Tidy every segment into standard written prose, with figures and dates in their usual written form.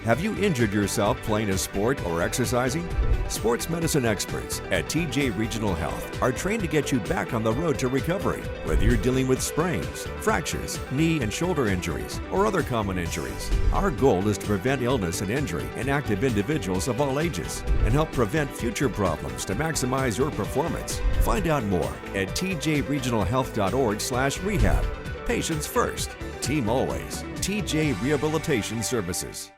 Have you injured yourself playing a sport or exercising? Sports medicine experts at TJ Regional Health are trained to get you back on the road to recovery, whether you're dealing with sprains, fractures, knee and shoulder injuries, or other common injuries. Our goal is to prevent illness and injury in active individuals of all ages and help prevent future problems to maximize your performance. Find out more at tjregionalhealth.org/rehab. Patients first, team always. TJ Rehabilitation Services.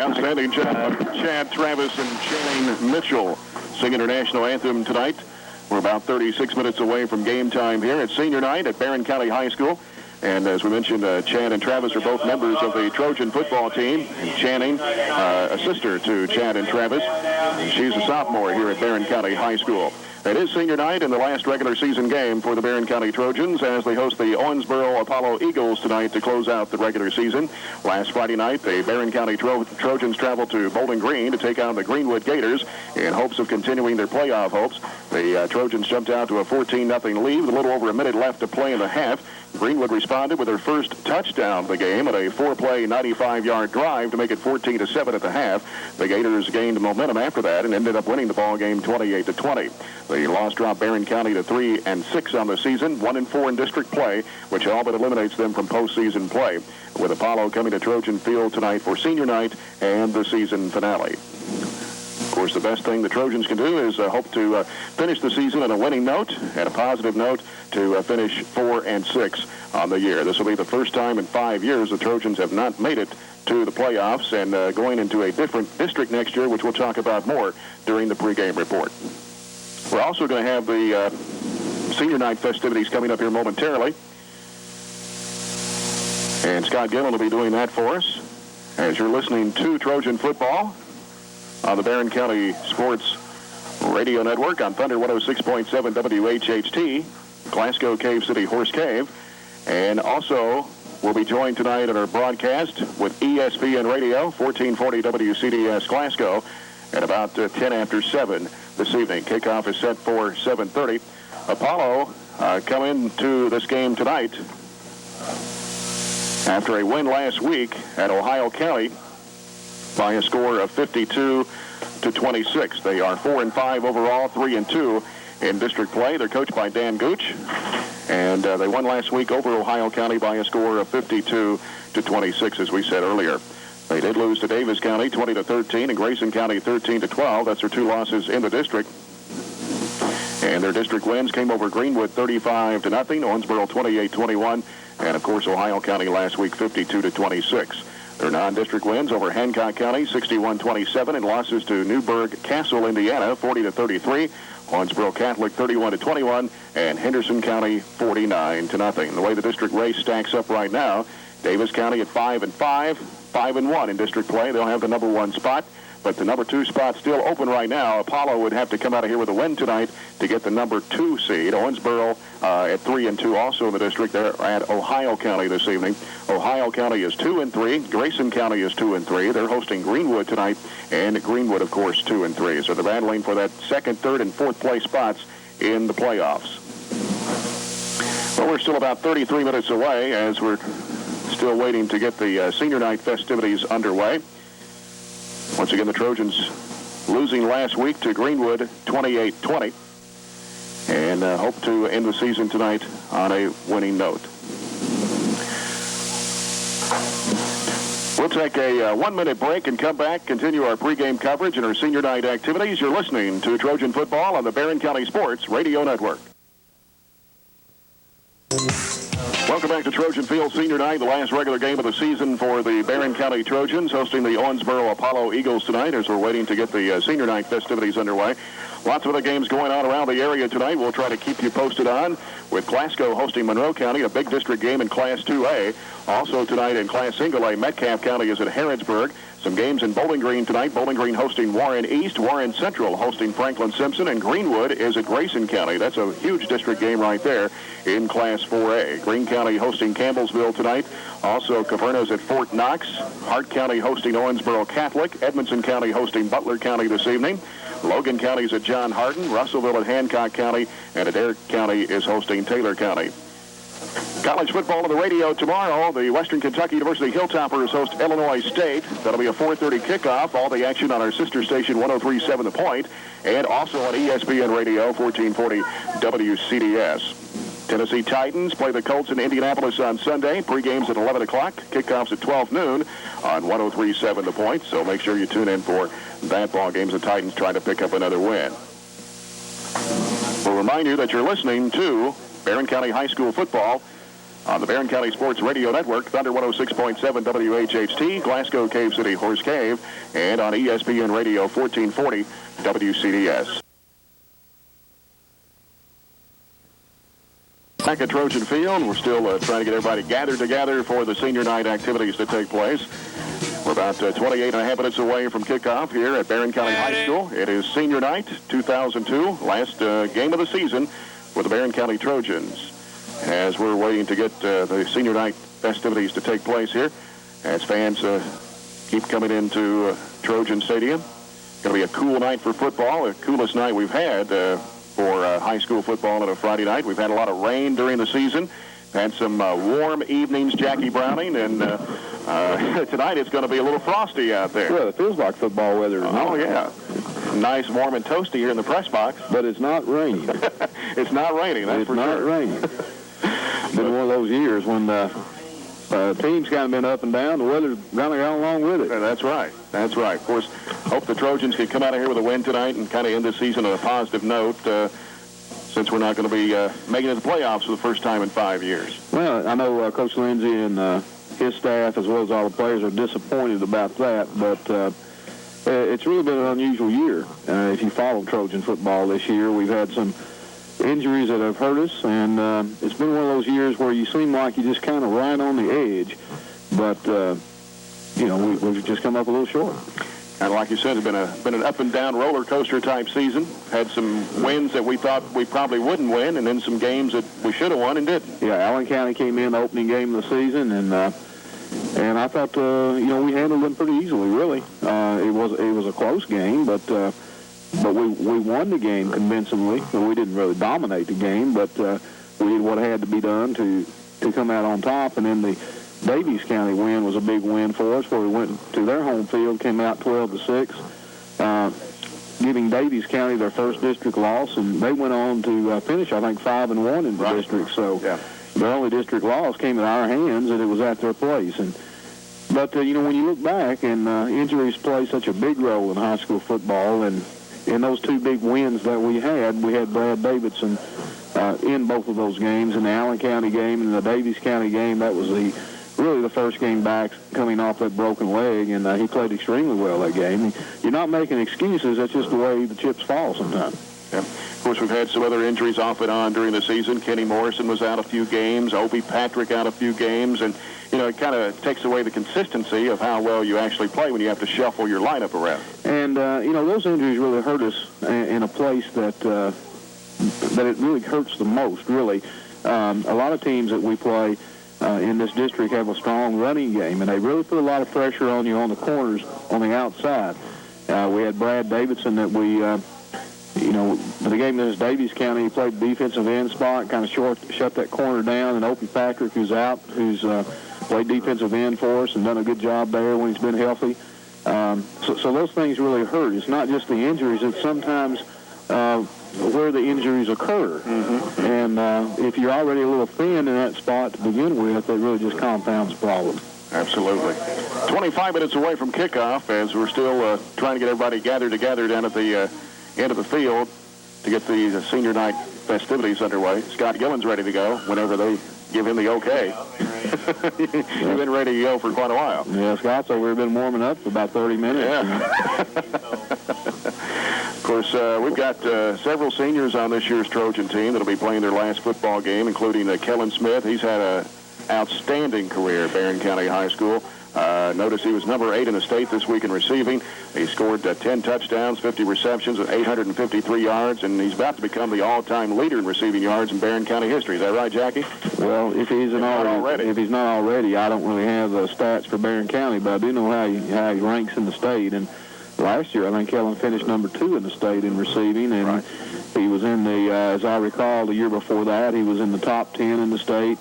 Outstanding job, Chad Travis and Channing Mitchell singing our national anthem tonight. We're about 36 minutes away from game time here at senior night at Barron County High School. And as we mentioned, Chad and Travis are both members of the Trojan football team. And Channing, a sister to Chad and Travis. She's a sophomore here at Barron County High School. It is senior night in the last regular season game for the Barron County Trojans as they host the Owensboro Apollo Eagles tonight to close out the regular season. Last Friday night, the Barron County Trojans traveled to Bowling Green to take on the Greenwood Gators in hopes of continuing their playoff hopes. The Trojans jumped out to a 14-0 lead with a little over a minute left to play in the half. Greenwood responded with their first touchdown of the game at a 4-play, 95-yard drive to make it 14-7 at the half. The Gators gained momentum after that and ended up winning the ball game 28-20. The loss dropped Barron County to 3-6 on the season, 1-4 in district play, which all but eliminates them from postseason play. With Apollo coming to Trojan Field tonight for senior night and the season finale. Of course, the best thing the Trojans can do is hope to finish the season on a winning note and a positive note to finish 4-6 on the year. This will be the first time in 5 years the Trojans have not made it to the playoffs and going into a different district next year, which we'll talk about more during the pregame report. We're also going to have the senior night festivities coming up here momentarily. And Scott Gillen will be doing that for us as you're listening to Trojan football on the Barron County Sports Radio Network on Thunder 106.7 WHHT, Glasgow Cave City Horse Cave. And also, we'll be joined tonight in our broadcast with ESPN Radio, 1440 WCDS Glasgow, at about 10 after 7 this evening. Kickoff is set for 7:30. Apollo come into this game tonight after a win last week at Ohio County by a score of 52-26. They are 4-5 overall, 3-2 in district play. They're coached by Dan Gooch, and they won last week over Ohio County by a score of 52-26, as we said earlier. They did lose to Davis County 20-13 and Grayson County 13-12. That's their two losses in the district. And their district wins came over Greenwood 35-0, Owensboro 28-21, and of course Ohio County last week 52-26. Their non-district wins over Hancock County 61-27 and losses to Newburgh Castle, Indiana 40-33, Owensboro Catholic 31-21, and Henderson County 49-0. The way the district race stacks up right now, Davis County at 5-5, 5-1 in district play. They'll have the number 1 spot. But the number 2 spot still open right now. Apollo would have to come out of here with a win tonight to get the number 2 seed. Owensboro at 3-2 also in the district. They're at Ohio County this evening. Ohio County is 2-3. Grayson County is 2-3. They're hosting Greenwood tonight, and Greenwood, of course, 2-3. So they're battling for that 2nd, 3rd, and 4th place spots in the playoffs. Well, we're still about 33 minutes away as we're still waiting to get the senior night festivities underway. Once again, the Trojans losing last week to Greenwood 28-20, and hope to end the season tonight on a winning note. We'll take a 1-minute break and come back, continue our pregame coverage and our senior night activities. You're listening to Trojan Football on the Barron County Sports Radio Network. Welcome back to Trojan Field Senior Night, the last regular game of the season for the Barron County Trojans, hosting the Owensboro Apollo Eagles tonight as we're waiting to get the senior night festivities underway. Lots of other games going on around the area tonight. We'll try to keep you posted on, with Glasgow hosting Monroe County, a big district game in Class 2A. Also tonight in Class Single A, Metcalfe County is at Harrodsburg. Some games in Bowling Green tonight. Bowling Green hosting Warren East, Warren Central hosting Franklin Simpson, and Greenwood is at Grayson County. That's a huge district game right there in Class 4A. Greene County hosting Campbellsville tonight. Also, Caverna's at Fort Knox. Hart County hosting Owensboro Catholic. Edmondson County hosting Butler County this evening. Logan County is at John Hardin. Russellville at Hancock County. And Adair County is hosting Taylor County. College football on the radio tomorrow. The Western Kentucky University Hilltoppers host Illinois State. That'll be a 4:30 kickoff. All the action on our sister station, 103.7 The Point, and also on ESPN Radio, 1440 WCDS. Tennessee Titans play the Colts in Indianapolis on Sunday. Pre-games at 11 o'clock. Kickoffs at 12 noon on 103.7 The Point. So make sure you tune in for that ball game. The Titans trying to pick up another win. We'll remind you that you're listening to Barron County High School football on the Barron County Sports Radio Network, Thunder 106.7 WHHT, Glasgow Cave City Horse Cave, and on ESPN Radio 1440 WCDS. Back at Trojan Field, we're still trying to get everybody gathered together for the senior night activities to take place. We're about 28 and a half minutes away from kickoff here at Barron County High School. It is senior night 2002, last game of the season for the Barron County Trojans. As we're waiting to get the senior night festivities to take place here, as fans keep coming into Trojan Stadium. Going to be a cool night for football, the coolest night we've had for high school football on a Friday night. We've had a lot of rain during the season, had some warm evenings, Jackie Browning, and tonight it's going to be a little frosty out there. Well, it feels like football weather. Oh, yeah. Nice, warm, and toasty here in the press box. But it's not raining. It's not raining, that's for sure. It's not raining. Been one of those years when teams kind of been up and down. The weather's kind of gone along with it. That's right. That's right. Of course, hope the Trojans can come out of here with a win tonight and kind of end the season on a positive note, since we're not going to be making it to the playoffs for the first time in 5 years. Well, I know Coach Lindsay and his staff, as well as all the players, are disappointed about that, but it's really been an unusual year. If you follow Trojan football this year, we've had some injuries that have hurt us, and it's been one of those years where you seem like you just kind of right on the edge, but we've just come up a little short. And like you said, it's been an up and down roller coaster type season. Had some wins that we thought we probably wouldn't win, and then some games that we should have won and didn't. Yeah, Allen County came in the opening game of the season, and I thought we handled them pretty easily. Really, it was a close game, but we won the game convincingly. We didn't really dominate the game, but we did what had to be done to come out on top. And then the Davies County win was a big win for us, where we went to their home field, came out 12-6, giving Davies County their first district loss, and they went on to finish, I think, 5-1 in the district. So their only district loss came in our hands, and it was at their place. But when you look back, and injuries play such a big role in high school football, and in those two big wins that we had Brad Davidson in both of those games, in the Allen County game and the Davies County game. That was really the first game back coming off that broken leg, and he played extremely well that game. You're not making excuses. That's just the way the chips fall sometimes. Yeah. Of course, we've had some other injuries off and on during the season. Kenny Morrison was out a few games. Opie Patrick out a few games. And, it kind of takes away the consistency of how well you actually play when you have to shuffle your lineup around. And, those injuries really hurt us in a place that it really hurts the most, really. A lot of teams that we play in this district have a strong running game, and they really put a lot of pressure on you on the corners on the outside. We had Brad Davidson that we... the game against Davies County, he played defensive end spot, kind of shut that corner down, and Opie Patrick, who's out, who's played defensive end for us and done a good job there when he's been healthy. So those things really hurt. It's not just the injuries, it's sometimes where the injuries occur. Mm-hmm. And if you're already a little thin in that spot to begin with, it really just compounds the problem. Absolutely. 25 minutes away from kickoff as we're still trying to get everybody gathered together down at the end of the field to get the senior night festivities underway. Scott Gillen's ready to go whenever they give him the okay. You've been ready to go for quite a while. Yeah, Scott's over here been warming up for about 30 minutes. Yeah. Of course, we've got several seniors on this year's Trojan team that'll be playing their last football game, including Kellen Smith. He's had an outstanding career at Barron County High School. Notice he was number 8 in the state this week in receiving. He scored 10 touchdowns, 50 receptions, and 853 yards, and he's about to become the all-time leader in receiving yards in Barron County history. Is that right, Jackie? Well, if he's not already, I don't really have the stats for Barron County, but I do know how he ranks in the state. And last year, I think Kellen finished number 2 in the state in receiving, and right. He was in the, as I recall, the year before that, he was in the top 10 in the state.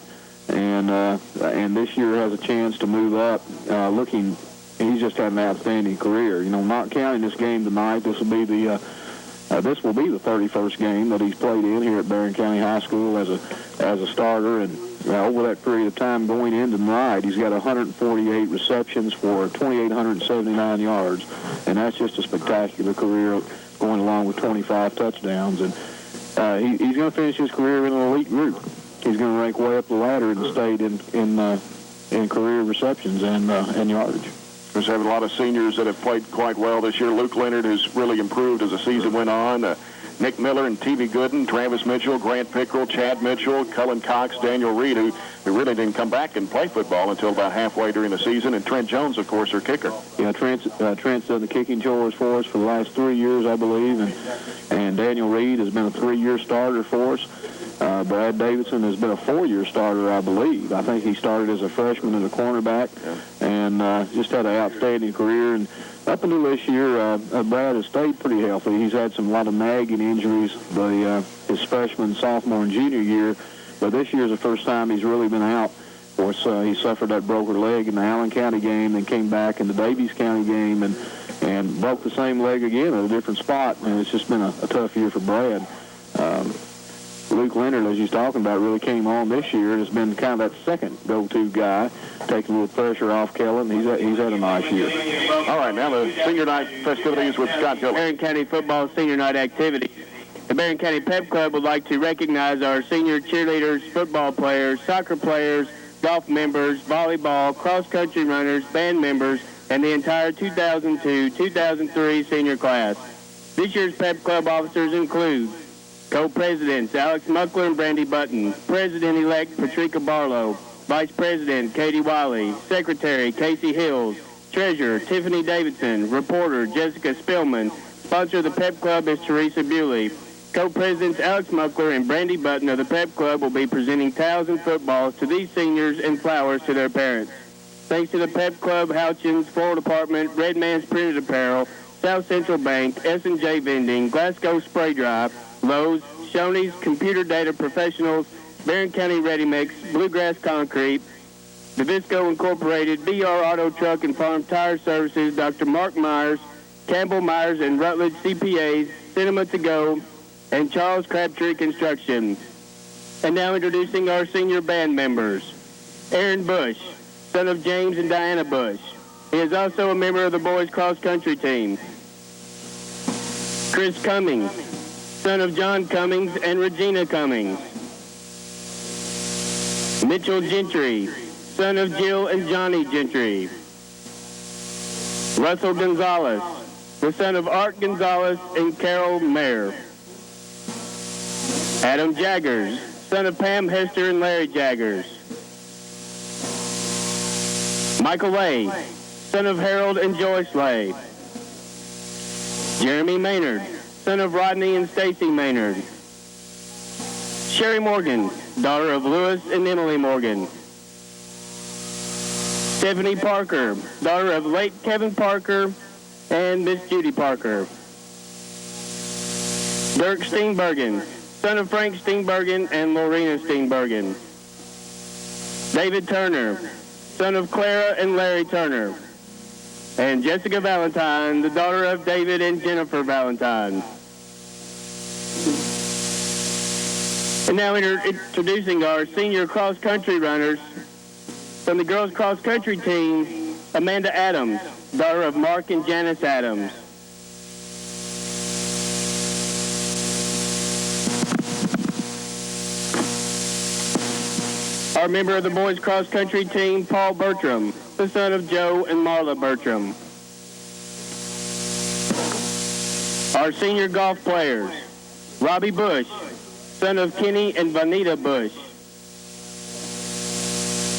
And this year has a chance to move up. He's just had an outstanding career. Not counting this game tonight, this will be the 31st game that he's played in here at Barron County High School as a starter. And over that period of time going into tonight, he's got 148 receptions for 2,879 yards, and that's just a spectacular career, going along with 25 touchdowns. And he's going to finish his career in an elite group. He's going to rank way up the ladder in the state in career receptions and yardage. There's having a lot of seniors that have played quite well this year. Luke Leonard has really improved as the season went on. Nick Miller and T.V. Gooden, Travis Mitchell, Grant Pickrell, Chad Mitchell, Cullen Cox, Daniel Reed, who really didn't come back and play football until about halfway during the season, and Trent Jones, of course, our kicker. Yeah, Trent's done the kicking chores for us for the last 3 years, I believe, and Daniel Reed has been a 3-year starter for us. Brad Davidson has been a 4-year starter, I believe. I think he started as a freshman as a cornerback, and just had an outstanding career. And up until this year, Brad has stayed pretty healthy. He's had a lot of nagging injuries his freshman, sophomore, and junior year, but this year is the first time he's really been out. Of course, he suffered that broken leg in the Allen County game, then came back in the Davies County game and broke the same leg again at a different spot, and it's just been a tough year for Brad. Luke Leonard, as he's talking about, really came on this year and has been kind of that second go-to guy, taking a little pressure off Kellen. He's had a nice year. All right, now the senior night festivities with Scott Gillen. Barron County football senior night activity. The Barron County Pep Club would like to recognize our senior cheerleaders, football players, soccer players, golf members, volleyball, cross-country runners, band members, and the entire 2002-2003 senior class. This year's Pep Club officers include Co-Presidents Alex Muckler and Brandy Button, President-elect Patricia Barlow, Vice President Katie Wiley, Secretary Casey Hills, Treasurer Tiffany Davidson, Reporter Jessica Spillman. Sponsor of the Pep Club is Teresa Bewley. Co-Presidents Alex Muckler and Brandy Button of the Pep Club will be presenting towels and footballs to these seniors and flowers to their parents. Thanks to the Pep Club, Houchins, Floral Department, Red Man's Printed Apparel, South Central Bank, S&J Vending, Glasgow Spray Dry, Lowe's, Shoney's Computer Data Professionals, Barron County Ready Mix, Bluegrass Concrete, Nabisco Incorporated, BR Auto Truck and Farm Tire Services, Dr. Mark Myers, Campbell Myers and Rutledge CPAs, Cinema To Go, and Charles Crabtree Construction. And now introducing our senior band members. Aaron Bush, son of James and Diana Bush. He is also a member of the boys cross-country team. Chris Cummings, son of John Cummings and Regina Cummings. Mitchell Gentry, son of Jill and Johnny Gentry. Russell Gonzalez, the son of Art Gonzalez and Carol Mayer. Adam Jaggers, son of Pam Hester and Larry Jaggers. Michael Lay, son of Harold and Joyce Lay. Jeremy Maynard, son of Rodney and Stacy Maynard. Sherry Morgan, daughter of Lewis and Emily Morgan. Stephanie Parker, daughter of late Kevin Parker and Miss Judy Parker. Dirk Steenbergen, son of Frank Steenbergen and Lorena Steenbergen. David Turner, son of Clara and Larry Turner. And Jessica Valentine, the daughter of David and Jennifer Valentine. And now introducing our senior cross-country runners. From the girls cross-country team, Amanda Adams, daughter of Mark and Janice Adams. Our member of the boys cross-country team, Paul Bertram, the son of Joe and Marla Bertram. Our senior golf players, Robbie Bush, son of Kenny and Vanita Bush.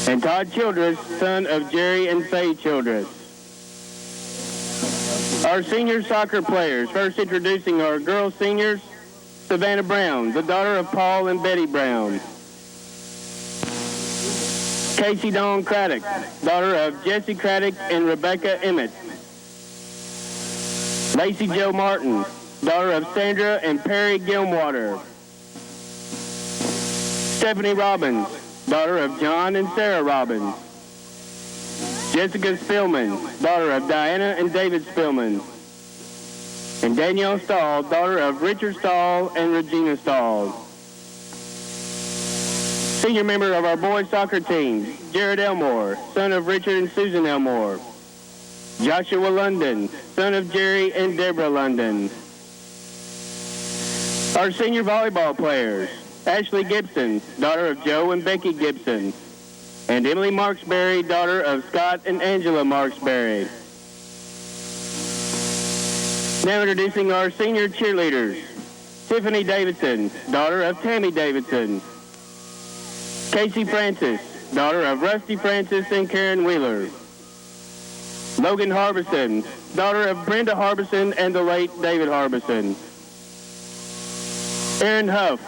And Todd Childress, son of Jerry and Faye Childress. Our senior soccer players, first introducing our girls seniors, Savannah Brown, the daughter of Paul and Betty Brown. Casey Dawn Craddock, daughter of Jesse Craddock and Rebecca Emmett. Lacey Jo Martin, daughter of Sandra and Perry Gilmwater. Stephanie Robbins, daughter of John and Sarah Robbins. Jessica Spillman, daughter of Diana and David Spillman. And Danielle Stahl, daughter of Richard Stahl and Regina Stahl. Senior member of our boys soccer team, Jared Elmore, son of Richard and Susan Elmore. Joshua London, son of Jerry and Deborah London. Our senior volleyball players, Ashley Gibson, daughter of Joe and Becky Gibson. And Emily Marksberry, daughter of Scott and Angela Marksberry. Now introducing our senior cheerleaders, Tiffany Davidson, daughter of Tammy Davidson. Casey Francis, daughter of Rusty Francis and Karen Wheeler. Logan Harbison, daughter of Brenda Harbison and the late David Harbison. Erin Huff,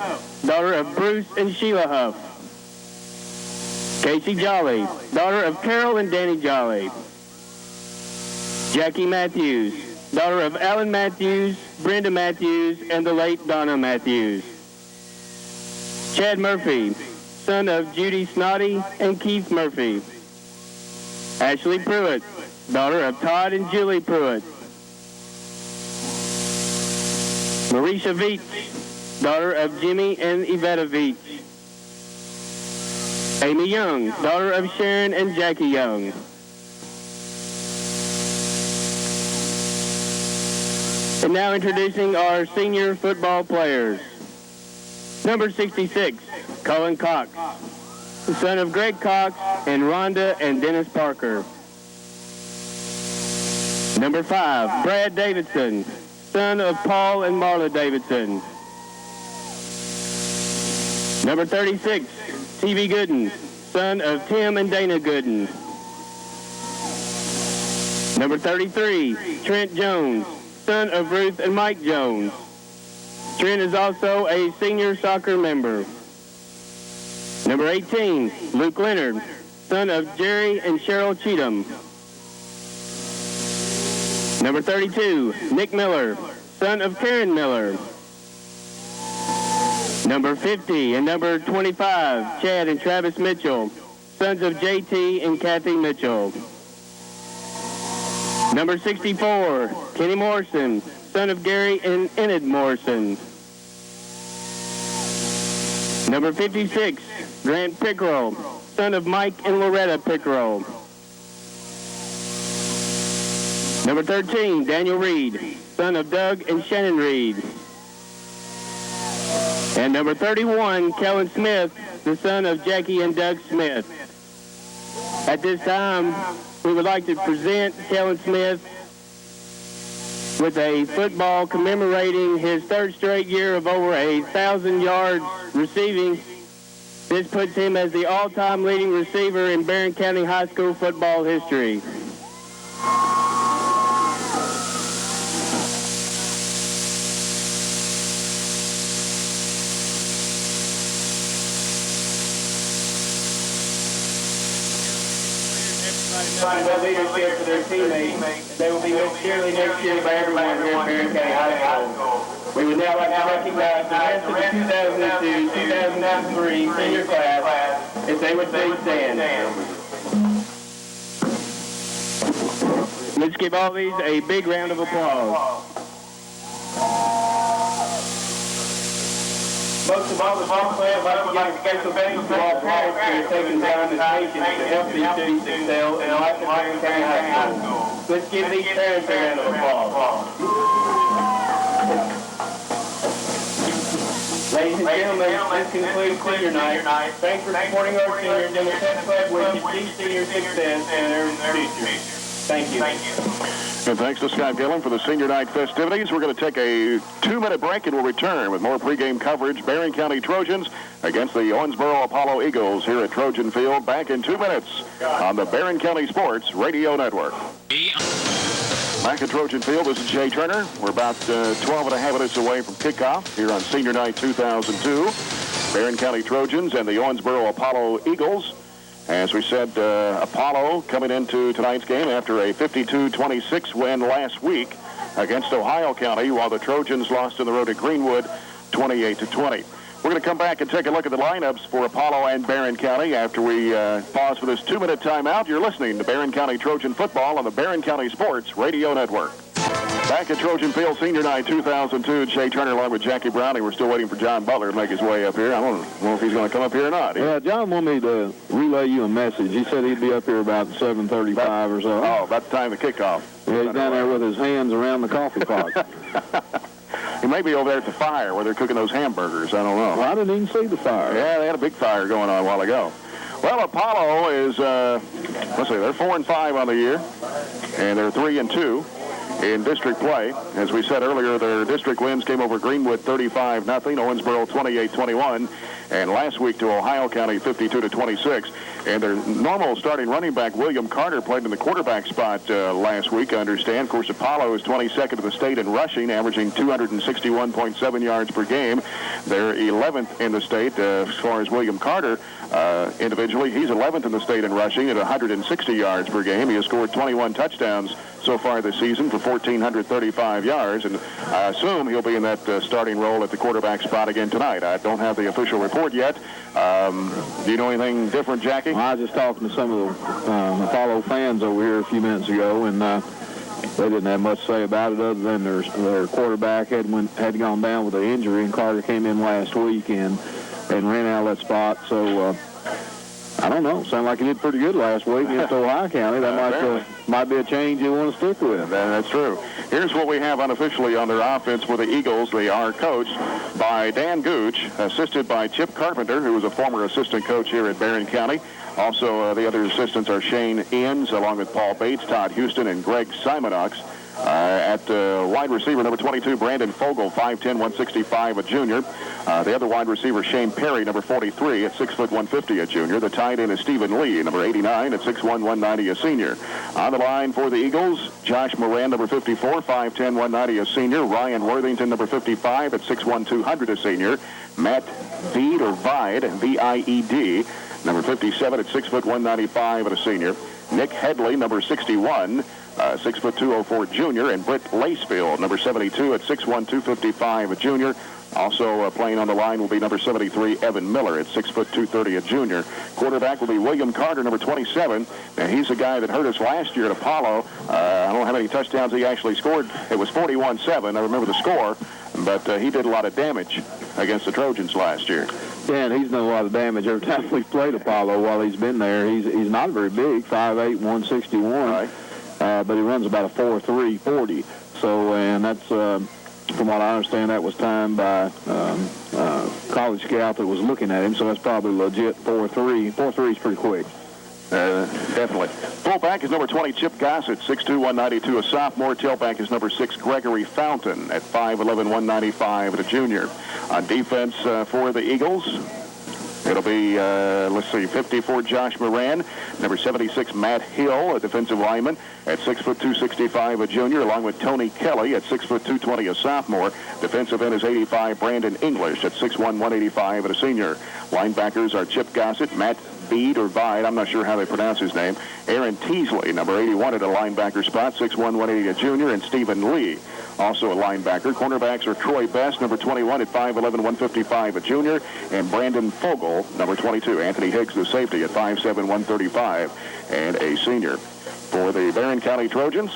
daughter of Bruce and Sheila Huff. Casey Jolly, daughter of Carol and Danny Jolly. Jackie Matthews, daughter of Alan Matthews, Brenda Matthews, and the late Donna Matthews. Chad Murphy, son of Judy Snoddy and Keith Murphy. Ashley Pruitt, daughter of Todd and Julie Pruitt. Marisha Veach, daughter of Jimmy and Yvetta Veach. Amy Young, daughter of Sharon and Jackie Young. And now introducing our senior football players. Number 66, Cullen Cox, the son of Greg Cox and Rhonda and Dennis Parker. Number 5, Brad Davidson, son of Paul and Marla Davidson. Number 36, T.V. Gooden, son of Tim and Dana Gooden. Number 33, Trent Jones, son of Ruth and Mike Jones. Trent is also a senior soccer member. Number 18, Luke Leonard, son of Jerry and Cheryl Cheatham. Number 32, Nick Miller, son of Karen Miller. Number 50 and number 25, Chad and Travis Mitchell, sons of JT and Kathy Mitchell. Number 64, Kenny Morrison, son of Gary and Enid Morrison. Number 56, Grant Pickerel, son of Mike and Loretta Pickerel. Number 13, Daniel Reed, son of Doug and Shannon Reed. And number 31, Kellen Smith, the son of Jackie and Doug Smith. At this time, we would like to present Kellen Smith with a football commemorating his third straight year of over 1,000 yards receiving. This puts him as the all-time leading receiver in Barron County High School football history. Their leadership to their teammates. They will be missed dearly next year by everyone here at Barron County High School. We would now like to recognize the rest of the 2002-2003 senior class if they would please stand. Let's give all these a big round of applause. Most of all, the ball players like to give a special thanks to all parents who have taken time and patience to help these students excel in life at Barron County High School. Let's give these parents a round of applause. Ladies and gentlemen, this concludes senior night. Thanks for supporting our seniors, and the Pep Club wishes each senior success in their future. Thank you. And thanks to Scott Gillen for the senior night festivities. We're going to take a 2-minute break and we'll return with more pregame coverage. Barron County Trojans against the Owensboro Apollo Eagles here at Trojan Field. Back in 2 minutes on the Barron County Sports Radio Network. Back at Trojan Field, this is Jay Turner. We're about 12 and a half minutes away from kickoff here on senior night 2002. Barron County Trojans and the Owensboro Apollo Eagles. As we said, Apollo coming into tonight's game after a 52-26 win last week against Ohio County, while the Trojans lost on the road at Greenwood 28-20. We're going to come back and take a look at the lineups for Apollo and Barron County after we pause for this 2-minute timeout. You're listening to Barron County Trojan football on the Barron County Sports Radio Network. Back at Trojan Field, senior night 2002, Jay Turner along with Jackie Browning. We're still waiting for John Butler to make his way up here. I don't know if he's going to come up here or not. Yeah, John wanted me to relay you a message. He said he'd be up here about 7:35 or so. Oh, about the time of kickoff. Yeah, he's down there with his hands around the coffee pot. He may be over there at the fire where they're cooking those hamburgers. I don't know. Well, I didn't even see the fire. Yeah, they had a big fire going on a while ago. Well, Apollo is, let's see, they're 4-5 on the year, and they're 3-2. In district play. As we said earlier, their district wins came over Greenwood 35-0, Owensboro 28-21, and last week to Ohio County 52-26. And their normal starting running back, William Carter, played in the quarterback spot last week, I understand. Of course, Apollo is 22nd of the state in rushing, averaging 261.7 yards per game. They're 11th in the state as far as William Carter individually. He's 11th in the state in rushing at 160 yards per game. He has scored 21 touchdowns so far this season for 1,435 yards, and I assume he'll be in that starting role at the quarterback spot again tonight. I don't have the official report yet. Do you know anything different, Jackie? I was just talking to some of the Apollo fans over here a few minutes ago, and they didn't have much to say about it other than their quarterback had gone down with an injury, and Carter came in last week and ran out of that spot. So I don't know. Sounded like he did pretty good last week against Ohio County. That might be a change you want to stick with. That's true. Here's what we have unofficially on their offense for the Eagles. They are coached by Dan Gooch, assisted by Chip Carpenter, who was a former assistant coach here at Barron County. Also, the other assistants are Shane Inns, along with Paul Bates, Todd Houston, and Greg Simonox. At wide receiver, number 22, Brandon Fogel, 5'10", 165, a junior. The other wide receiver, Shane Perry, number 43, at 6', 150, a junior. The tight end is Stephen Lee, number 89, at 6'1", 190, a senior. On the line for the Eagles, Josh Moran, number 54, 5'10", 190, a senior. Ryan Worthington, number 55, at 6'1", 200, a senior. Matt Veed, or Vide, V-I-E-D, number 57, at 6', 195, and a senior. Nick Headley, number 61, 6', 204, junior, and Britt Lacefield, number 72, at 6'1", 255, a junior. Also playing on the line will be number 73, Evan Miller, at 6', 230, a junior. Quarterback will be William Carter, number 27, and he's the guy that hurt us last year at Apollo. I don't know how many touchdowns he actually scored. It was 41-7. I remember the score, but he did a lot of damage against the Trojans last year. Yeah, and he's done a lot of damage every time we've played Apollo while he's been there. He's not very big, 5'8", 161. Right. But he runs about a 4.3 40. So, and that's, from what I understand, that was timed by college scout that was looking at him. So that's probably legit 4.3. 4.3 is pretty quick. Definitely. Fullback is number 20, Chip Gossett, 6'2", 192, a sophomore. Tailback is number 6, Gregory Fountain, at 5'11", 195, and a junior. On defense for the Eagles, it'll be, 54, Josh Moran. Number 76, Matt Hill, a defensive lineman, at 6'2", 265, a junior, along with Tony Kelly at 6'2", 220, a sophomore. Defensive end is 85, Brandon English at 6'1", 185, and a senior. Linebackers are Chip Gossett, Matt Bede or Bide, I'm not sure how they pronounce his name. Aaron Teasley, number 81 at a linebacker spot, 6'1", 180, a junior, and Stephen Lee, also a linebacker. Cornerbacks are Troy Best, number 21 at 5'11", 155, a junior, and Brandon Fogel, number 22. Anthony Higgs, the safety, at 5'7", 135, and a senior. For the Barron County Trojans,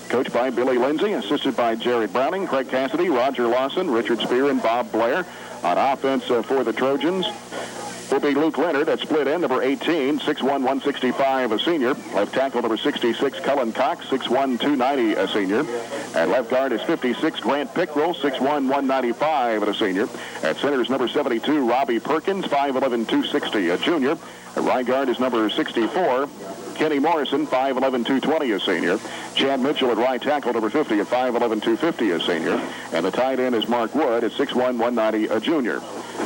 coached by Billy Lindsay, assisted by Jared Browning, Craig Cassidy, Roger Lawson, Richard Spear, and Bob Blair. On offense for the Trojans will be Luke Leonard at split end, number 18, 6'1", 165, a senior. Left tackle, number 66, Cullen Cox, 6'1", 290, a senior. At left guard is 56, Grant Pickrell, 6'1", 195, and a senior. At center is number 72, Robbie Perkins, 5'11", 260, a junior. At right guard is number 64, Kenny Morrison, 5'11", 220, a senior. Chad Mitchell at right tackle, number 50, at 5'11", 250, a senior. And the tight end is Mark Wood at 6'1", 190, a junior.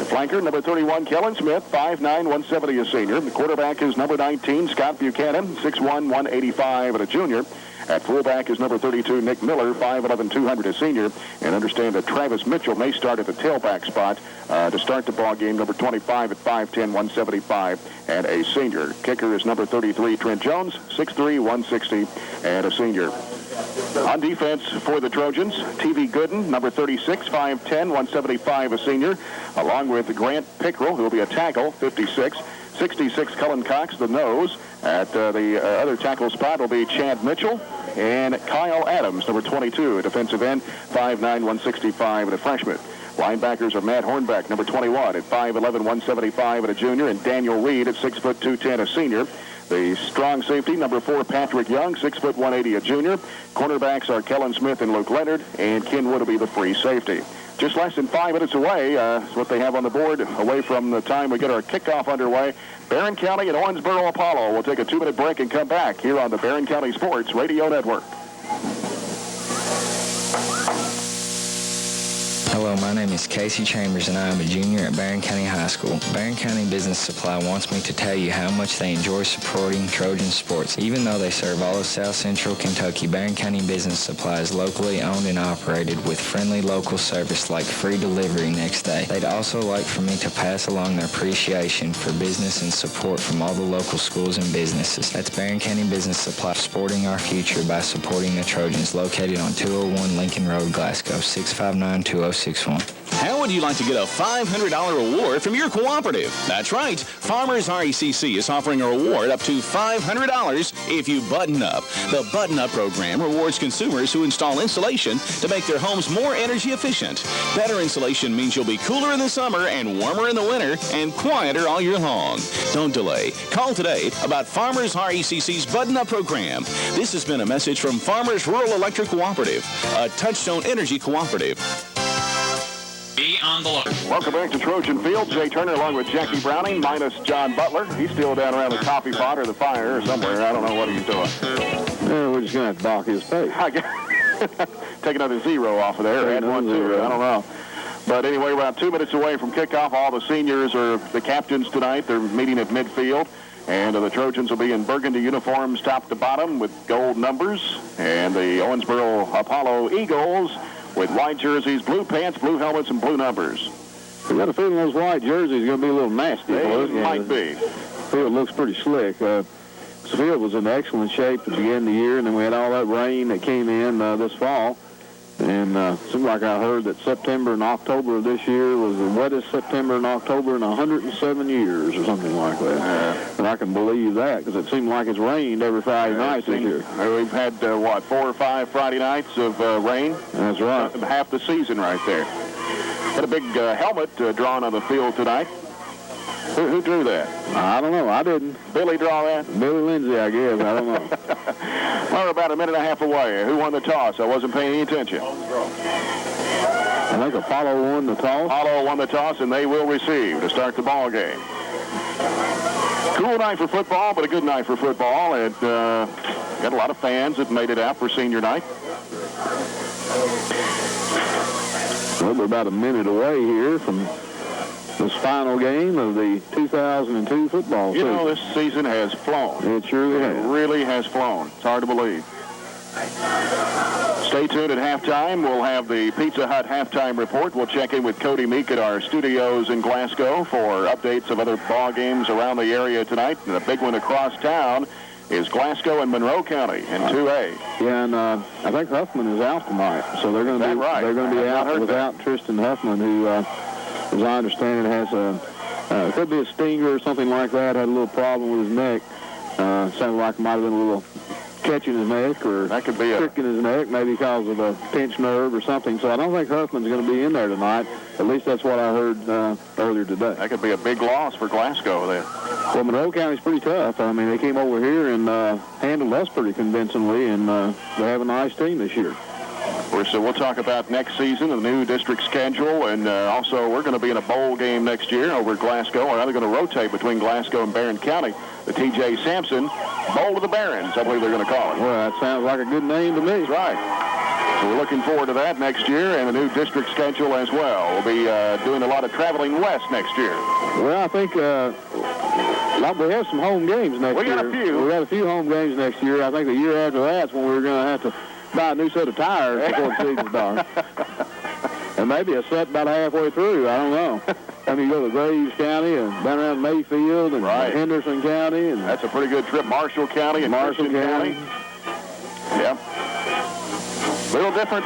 Flanker, number 31, Kellen Smith, 5'9", 170, a senior. The quarterback is number 19, Scott Buchanan, 6'1", 185, and a junior. At fullback is number 32, Nick Miller, 5'11", 200, a senior. And understand that Travis Mitchell may start at the tailback spot to start the ball game, number 25 at 5'10", 175, and a senior. Kicker is number 33, Trent Jones, 6'3", 160, and a senior. On defense for the Trojans, T.V. Gooden, number 36, 5'10", 175, a senior, along with Grant Pickrell, who will be a tackle, 56. 66, Cullen Cox, the nose. At the other tackle spot will be Chad Mitchell and Kyle Adams, number 22, a defensive end, 5'9", 165, and a freshman. Linebackers are Matt Hornbeck, number 21, at 5'11", 175, and a junior, and Daniel Reed at 6'2", 210, a senior. The strong safety, number 4, Patrick Young, 6'1", 180, a junior. Cornerbacks are Kellen Smith and Luke Leonard, and Ken Wood will be the free safety. Just less than 5 minutes away is what they have on the board, away from the time we get our kickoff underway. Barron County and Owensboro Apollo will take a 2-minute break and come back here on the Barron County Sports Radio Network. Hello, my name is Casey Chambers, and I am a junior at Barron County High School. Barron County Business Supply wants me to tell you how much they enjoy supporting Trojan sports. Even though they serve all of South Central Kentucky, Barron County Business Supply is locally owned and operated with friendly local service like free delivery next day. They'd also like for me to pass along their appreciation for business and support from all the local schools and businesses. That's Barron County Business Supply, supporting our future by supporting the Trojans, located on 201 Lincoln Road, Glasgow, 659-2061. How would you like to get a $500 reward from your cooperative? That's right. Farmers RECC is offering a reward up to $500 if you button up. The Button Up program rewards consumers who install insulation to make their homes more energy efficient. Better insulation means you'll be cooler in the summer and warmer in the winter and quieter all year long. Don't delay. Call today about Farmers RECC's Button Up program. This has been a message from Farmers Rural Electric Cooperative, a Touchstone Energy cooperative. Be on the lookout. Welcome back to Trojan Field. Jay Turner along with Jackie Browning, minus John Butler. He's still down around the coffee pot or the fire or somewhere. I don't know what he's doing. We're just going to have to dock his pay. Take another 0 off of there. Add 1 to it. I don't know. But anyway, we're about 2 minutes away from kickoff. All the seniors are the captains tonight. They're meeting at midfield. And the Trojans will be in burgundy uniforms top to bottom with gold numbers. And the Owensboro Apollo Eagles with white jerseys, blue pants, blue helmets, and blue numbers. I got a feeling those white jerseys are going to be a little nasty. They might be. The field looks pretty slick. The field was in excellent shape to begin the year, and then we had all that rain that came in this fall. And it seemed like I heard that September and October of this year was the wettest September and October in 107 years or something like that. And I can believe that because it seemed like it's rained every Friday night this year. We've had, 4 or 5 Friday nights of rain? That's right. Half the season right there. Had a big helmet drawn on the field tonight. Who drew that? I don't know. I didn't. Billy draw that? Billy Lindsay, I guess. I don't know. Well, we're about a minute and a half away. Who won the toss? I wasn't paying any attention. I think Apollo won the toss. Apollo won the toss, and they will receive to start the ball game. Cool night for football, but a good night for football. It got a lot of fans that made it out for senior night. Well, we're about a minute away here from this final game of the 2002 football season. You know, this season has flown. It surely has. It really has flown. It's hard to believe. Stay tuned at halftime. We'll have the Pizza Hut halftime report. We'll check in with Cody Meek at our studios in Glasgow for updates of other ball games around the area tonight. And the big one across town is Glasgow and Monroe County in 2A. Yeah, and I think Huffman is out tonight, so they're going to be right? They're going to be out without Tristan Huffman, who, as I understand it, has a could be a stinger or something like that. Had a little problem with his neck. Sounded like it might have been a little catch in his neck or that could be prick in his neck, maybe because of a pinched nerve or something. So I don't think Huffman's going to be in there tonight. At least that's what I heard earlier today. That could be a big loss for Glasgow then. Well, Monroe County's pretty tough. I mean, they came over here and handled us pretty convincingly, and they have a nice team this year. So we'll talk about next season, the new district schedule, and also we're going to be in a bowl game next year over at Glasgow. We're either going to rotate between Glasgow and Barron County. The T.J. Sampson Bowl of the Barons, I believe they're going to call it. Well, that sounds like a good name to me. That's right. So we're looking forward to that next year and the new district schedule as well. We'll be doing a lot of traveling west next year. Well, I think we have some home games next year. We got a few. We got a few home games next year. I think the year after that's when we're going to have to buy a new set of tires before the season starts. And maybe a set about halfway through. I don't know. I mean, you go to Graves County and down around Mayfield and Henderson County. And that's a pretty good trip. Marshall County and Marshall County. Yeah. Little different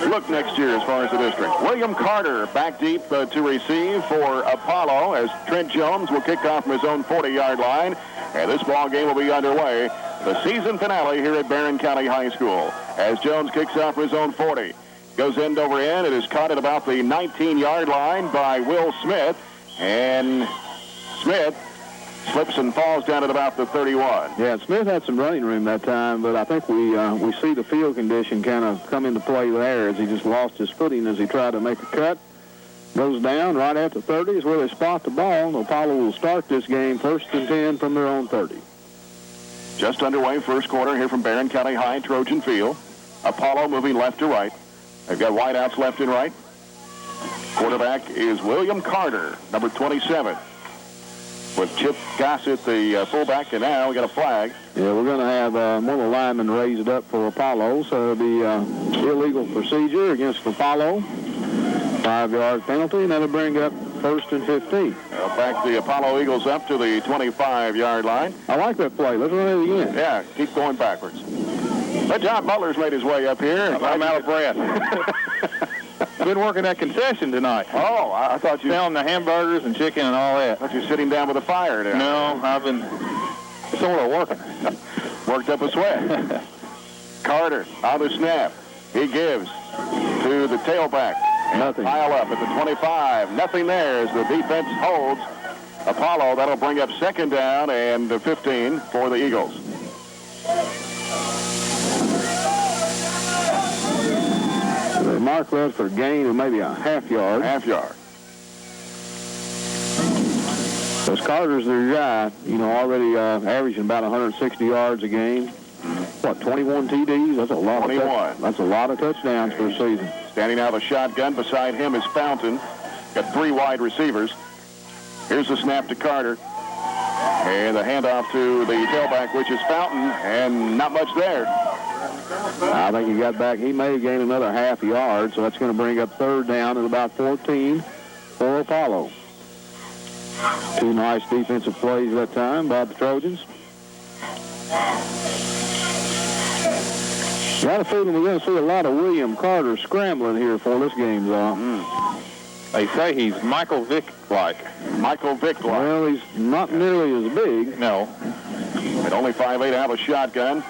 look next year as far as the district. William Carter back deep to receive for Apollo as Trent Jones will kick off from his own 40-yard line. And this ball game will be underway. The season finale here at Barron County High School as Jones kicks off from his own 40. Goes end over end. It is caught at about the 19-yard line by Will Smith. And Smith slips and falls down at about the 31. Yeah, Smith had some running room that time, but I think we see the field condition kind of come into play there as he just lost his footing as he tried to make a cut. Goes down right at the 30 is where they spot the ball. And Apollo will start this game 1st and 10 from their own 30. Just underway first quarter here from Barron County High, Trojan Field. Apollo moving left to right. They've got wideouts left and right. Quarterback is William Carter, number 27. With Chip Gossett, the fullback, and now we got a flag. Yeah, we're going to have one of the linemen raise it up for Apollo, so it'll be illegal procedure against Apollo. 5-yard penalty, and that'll bring up 1st and 15. They'll back the Apollo Eagles up to the 25-yard line. I like that play. Let's run it again. Yeah, keep going backwards. But John Butler's made his way up here. I'm out of breath. Been working that concession tonight. Oh, I thought you... Selling the hamburgers and chicken and all that. I thought you were sitting down with a fire there. No, I've been sort of working. Worked up a sweat. Carter, on the snap. He gives to the tailback. Nothing. Pile up at the 25. Nothing there as the defense holds Apollo. That'll bring up 2nd down and 15 for the Eagles. They mark that for a gain of maybe a half yard. Half yard. Because Carter's their guy, already averaging about 160 yards a game. What, 21 TDs? That's a lot. 21. That's a lot of touchdowns for a season. Standing out of the shotgun beside him is Fountain. Got 3 wide receivers. Here's the snap to Carter. And the handoff to the tailback, which is Fountain, and not much there. I think he got back. He may have gained another half yard, so that's going to bring up 3rd down and about 14 for Apollo. 2 nice defensive plays that time by the Trojans. Got a feeling we're going to see a lot of William Carter scrambling here for this game's on. They say he's Michael Vick-like. Michael Vick-like. Well, he's not nearly as big. No. At only 5'8", out of a shotgun.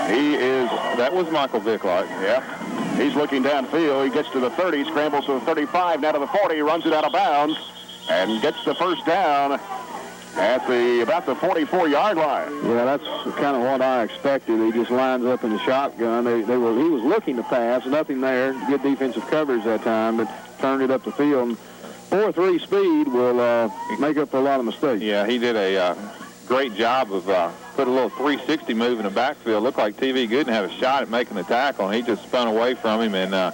He is... That was Michael Vick-like. Yeah. He's looking downfield. He gets to the 30, scrambles to the 35, now to the 40, runs it out of bounds, and gets the 1st down at about the 44-yard line. Yeah, that's kind of what I expected. He just lines up in the shotgun. He was looking to pass, nothing there. Good defensive coverage that time, but turned it up the field. 4.3 speed will make up for a lot of mistakes. Yeah, he did a great job of put a little 360 move in the backfield. Looked like TV Gooden had a shot at making the tackle, and he just spun away from him. And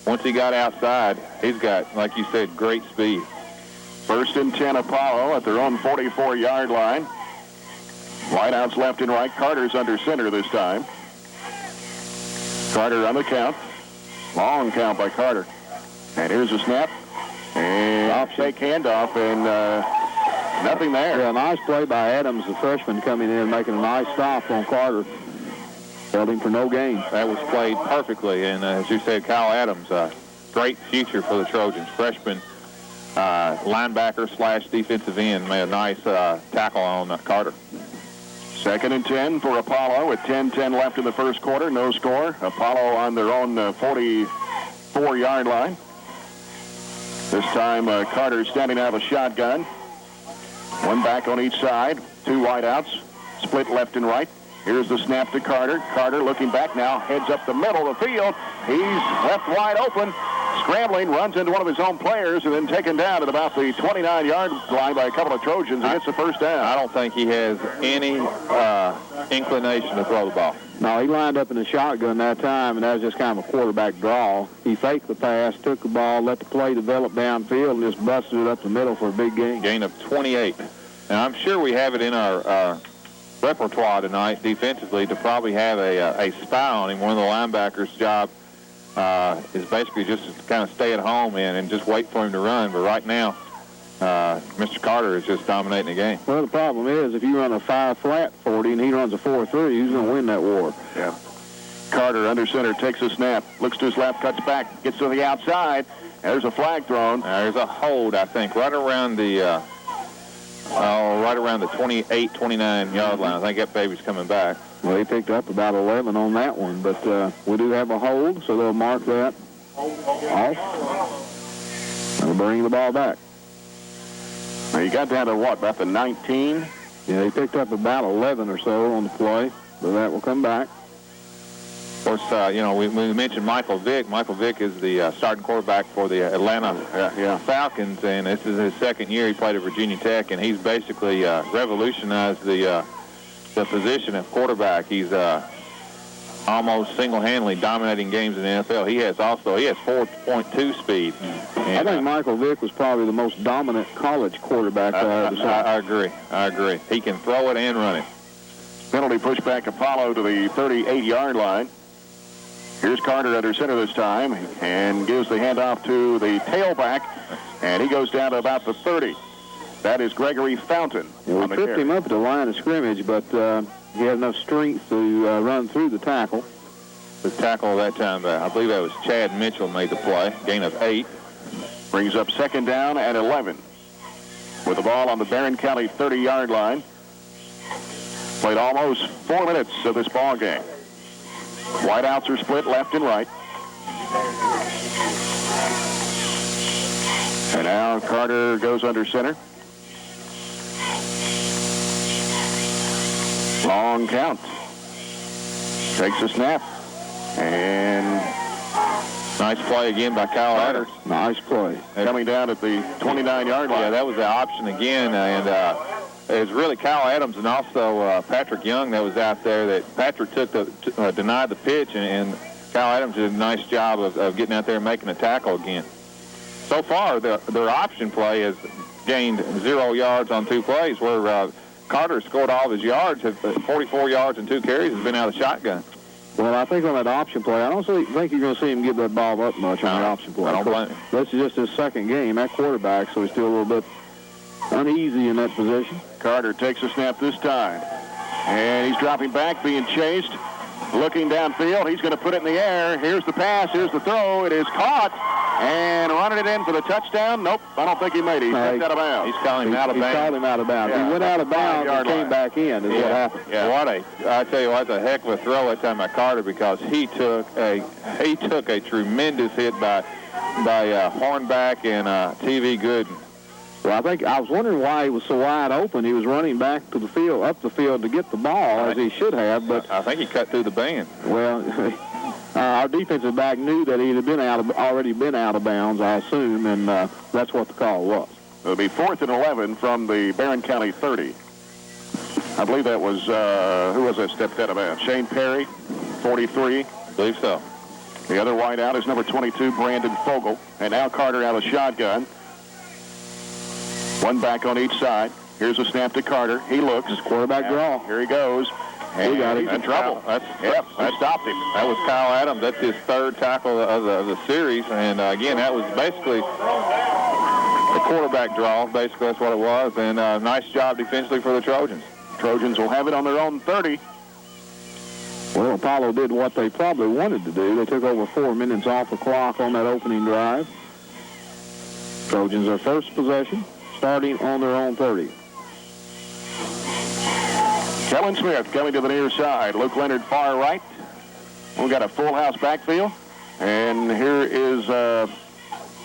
once he got outside, he's got, like you said, great speed. 1st and 10 Apollo at their own 44-yard line. Wideouts left and right. Carter's under center this time. Carter on the count. Long count by Carter. And here's a snap. And fake handoff, and nothing there. Yeah, nice play by Adams, the freshman, coming in, making a nice stop on Carter. Held him for no gain. That was played perfectly. And as you said, Kyle Adams, great future for the Trojans. Freshman linebacker / defensive end, made a nice tackle on Carter. 2nd and 10 for Apollo with 10-10 left in the first quarter. No score. Apollo on their own 44-yard line. This time Carter standing out of a shotgun. One back on each side. 2 wideouts. Split left and right. Here's the snap to Carter. Carter looking back now. Heads up the middle of the field. He's left wide open. Scrambling, runs into one of his own players, and then taken down at about the 29-yard line by a couple of Trojans and gets the first down. I don't think he has any inclination to throw the ball. No, he lined up in the shotgun that time, and that was just kind of a quarterback draw. He faked the pass, took the ball, let the play develop downfield, and just busted it up the middle for a big gain. Gain of 28. And I'm sure we have it in our repertoire tonight defensively to probably have a spy on him. One of the linebackers' job is basically just to kind of stay at home and just wait for him to run. But right now, Mr. Carter is just dominating the game. Well, the problem is if you run a 5-flat 40 and he runs a 4.3, he's going to win that war. Yeah. Carter under center takes a snap, looks to his left, cuts back, gets to the outside. There's a flag thrown. There's a hold, I think, right around the 28, 29 yard line. I think that baby's coming back. Well, he picked up about 11 on that one, but we do have a hold, so they'll mark that off. They'll bring the ball back. Now you got down to what, about the 19? Yeah, he picked up about 11 or so on the play, but that will come back. Of course, we mentioned Michael Vick. Michael Vick is the starting quarterback for the Atlanta Falcons, and this is his 2nd year. He played at Virginia Tech, and he's basically revolutionized the position of quarterback. He's almost single-handedly dominating games in the NFL. He has 4.2 speed. And, I think Michael Vick was probably the most dominant college quarterback I agree. He can throw it and run it. Penalty pushback Apollo to the 38-yard line. Here's Carter under center this time and gives the handoff to the tailback, and he goes down to about the 30. That is Gregory Fountain. We tripped him up at the line of scrimmage, but he had enough strength to run through the tackle. The tackle that time, I believe that was Chad Mitchell made the play. Gain of 8. Brings up 2nd down and 11. With the ball on the Barron County 30-yard line. Played almost 4 minutes of this ball game. Wideouts are split left and right. And now Carter goes under center. Long count. Takes a snap. And nice play again by Kyle Adams. Nice play. Coming down at the 29-yard line. Yeah, that was the option again. And it was really Kyle Adams and also Patrick Young that was out there. That Patrick denied the pitch, and Kyle Adams did a nice job of getting out there and making a tackle again. So far, their option play has gained 0 yards on 2 plays, where Carter scored all of his yards, 44 yards and 2 carries, has been out of the shotgun. Well, I think on that option play, I don't think you're going to see him give that ball up much on the option play. I don't blame him. This is just his 2nd game at quarterback, so he's still a little bit uneasy in that position. Carter takes a snap this time. And he's dropping back, being chased. Looking downfield. He's going to put it in the air. Here's the pass. Here's the throw. It is caught. And running it in for the touchdown. Nope, I don't think he made it. He's stepped out of bounds. He's calling him out of bounds. He called him out of bounds. Yeah, he went out of bounds and came back in is what happened. Yeah, I tell you what, a heck of a throw that time by Carter, because he took a tremendous hit by Hornback and TV Gooden. Well, I was wondering why he was so wide open. He was running back to the field, up the field to get the ball, as he should have. But I think he cut through the band. Well, Our defensive back knew that he had already been out of bounds, I assume, and that's what the call was. It'll be 4th and 11 from the Barron County 30. I believe that was, who was that stepped out of bounds? Shane Perry, 43. I believe so. The other wide out is number 22, Brandon Fogel. And now Carter out of shotgun. One back on each side. Here's a snap to Carter. He looks. Quarterback draw. Here he goes. He got it. He's in trouble. That stopped him. That was Kyle Adams. That's his 3rd tackle of the series. And, again, that was basically the quarterback draw. Basically, that's what it was. And nice job defensively for the Trojans. Trojans will have it on their own 30. Well, Apollo did what they probably wanted to do. They took over 4 minutes off the clock on that opening drive. Trojans are first possession, starting on their own 30. Kellen Smith coming to the near side. Luke Leonard far right. We've got a full house backfield. And here is,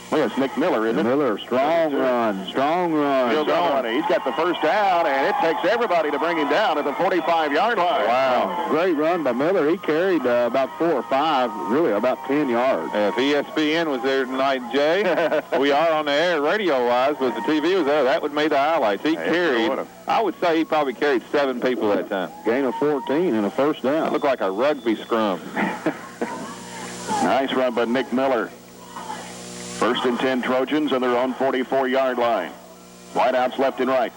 it's Nick Miller, isn't it? Miller, strong run. He's got the first down, and it takes everybody to bring him down at the 45-yard line. Wow. Great run by Miller. He carried about 4 or 5, really about 10 yards. If ESPN was there tonight, Jay, we are on the air radio-wise, but if the TV was there, that would make the highlights. He carried, I would say he probably carried 7 people that time. Gain of 14 and a first down. It looked like a rugby scrum. Nice run by Nick Miller. 1st and 10 Trojans on their own 44-yard line. Wideouts left and right.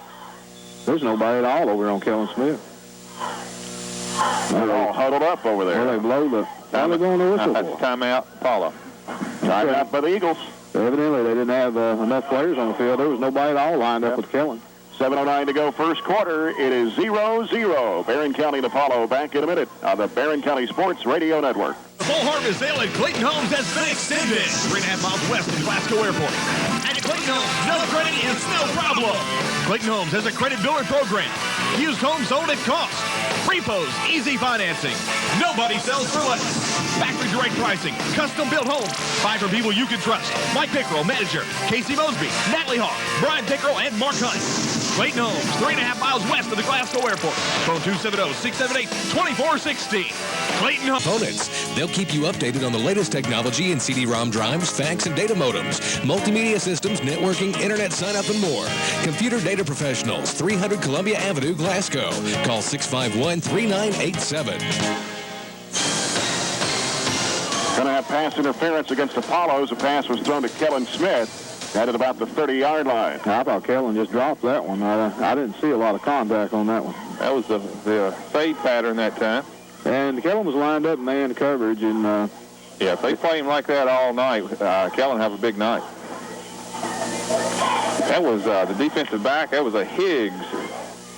There's nobody at all over on Kellen Smith. They're all huddled up over there. Well, they blow the... Now they're going to whistle. That's timeout, Apollo. Timeout by the Eagles. Evidently, they didn't have enough players on the field. There was nobody at all lined up with Kellen. 7:09 to go, first quarter. It is 0-0. Barron County and Apollo back in a minute on the Barron County Sports Radio Network. The full harvest sale at Clayton Homes has been extended 3.5 miles west of Glasgow Airport. At Clayton Homes, no credit is no problem. Clayton Homes has a credit builder program. Used homes sold at cost. Repos, easy financing. Nobody sells for less. Factory direct pricing, custom built homes. Buy from people you can trust. Mike Pickrell, manager. Casey Mosby, Natalie Hall, Brian Pickrell, and Mark Hunt. Clayton Homes, 3.5 miles west of the Glasgow Airport. Phone 270-678-2416. Clayton Homes. Components. They'll keep you updated on the latest technology in CD-ROM drives, fax, and data modems, multimedia systems, networking, internet sign-up, and more. Computer Data Professionals, 300 Columbia Avenue, Glasgow. Call 651-3987. Going to have pass interference against Apollos. The pass was thrown to Kellen Smith at about the 30-yard line. I thought Kellen just dropped that one. I didn't see a lot of contact on that one. That was the fade pattern that time. And Kellen was lined up man coverage. And yeah, if they play him like that all night, Kellen have a big night. That was the defensive back. That was a Higgs.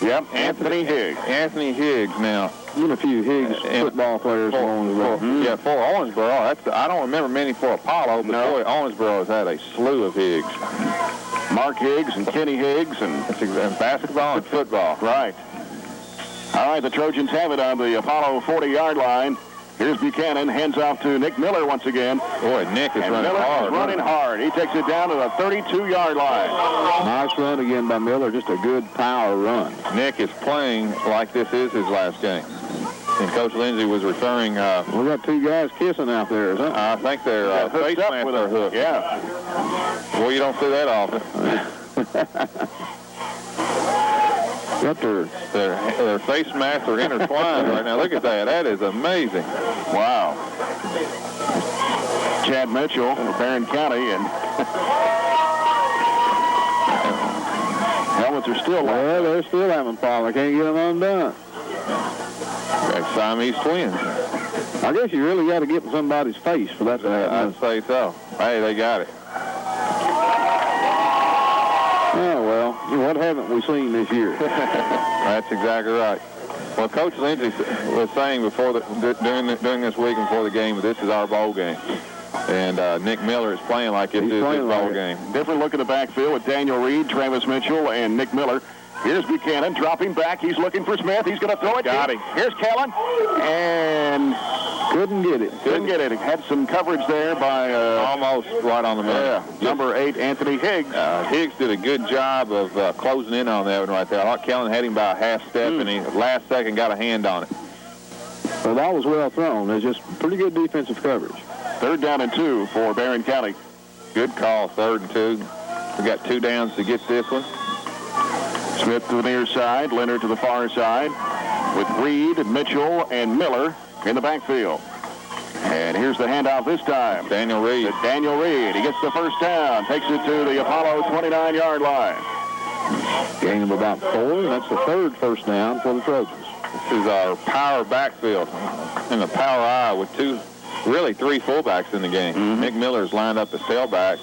Yep, Anthony Higgs. Anthony Higgs now. Even a few Higgs football players along the way. Yeah, for Owensboro. I don't remember many for Apollo, but boy, Owensboro has had a slew of Higgs. Mark Higgs and Kenny Higgs and basketball and football. Right. All right, the Trojans have it on the Apollo 40-yard line. Here's Buchanan, hands off to Nick Miller once again. Boy, Nick is running Miller hard. Is running hard. He takes it down to the 32-yard line. Nice run again by Miller. Just a good power run. Nick is playing like this is his last game. And Coach Lindsay was referring... we got 2 guys kissing out there, isn't it? I think they're face masks are hooked. Yeah. Well, you don't see that often. Got their face masks are intertwined right now. Look at that. That is amazing. Wow. Chad Mitchell of Barron County, and helmets are still locked. Well, they're still having problems. I can't get them undone. That's Siamese twins. I guess you really got to get in somebody's face for that to happen. I'd say so. Hey, they got it. Oh, well, what haven't we seen this year? That's exactly right. Well, Coach Lindsay was saying during this week before the game, this is our bowl game. And Nick Miller is playing like it's his bowl game. Different look at the backfield with Daniel Reed, Travis Mitchell, and Nick Miller. Here's Buchanan dropping back. He's looking for Smith. He's going to throw it. Got him. Here's Kellen. And couldn't get it. Couldn't get it. Had some coverage there by... almost right on the money. Yeah, number 8, Anthony Higgs. Higgs did a good job of closing in on that one right there. I thought Kellen had him by a half step, and he last second got a hand on it. The ball was well thrown. There's just pretty good defensive coverage. 3rd down and 2 for Barron County. Good call, 3rd and 2. We got 2 downs to get this one. Smith to the near side, Leonard to the far side, with Reed, Mitchell, and Miller in the backfield. And here's the handoff this time. Daniel Reed. To Daniel Reed. He gets the first down, takes it to the Apollo 29-yard line. Gain of about 4. That's the 3rd first down for the Trojans. This is our power backfield in the power I with 3 fullbacks in the game. Nick Miller's lined up as tailback.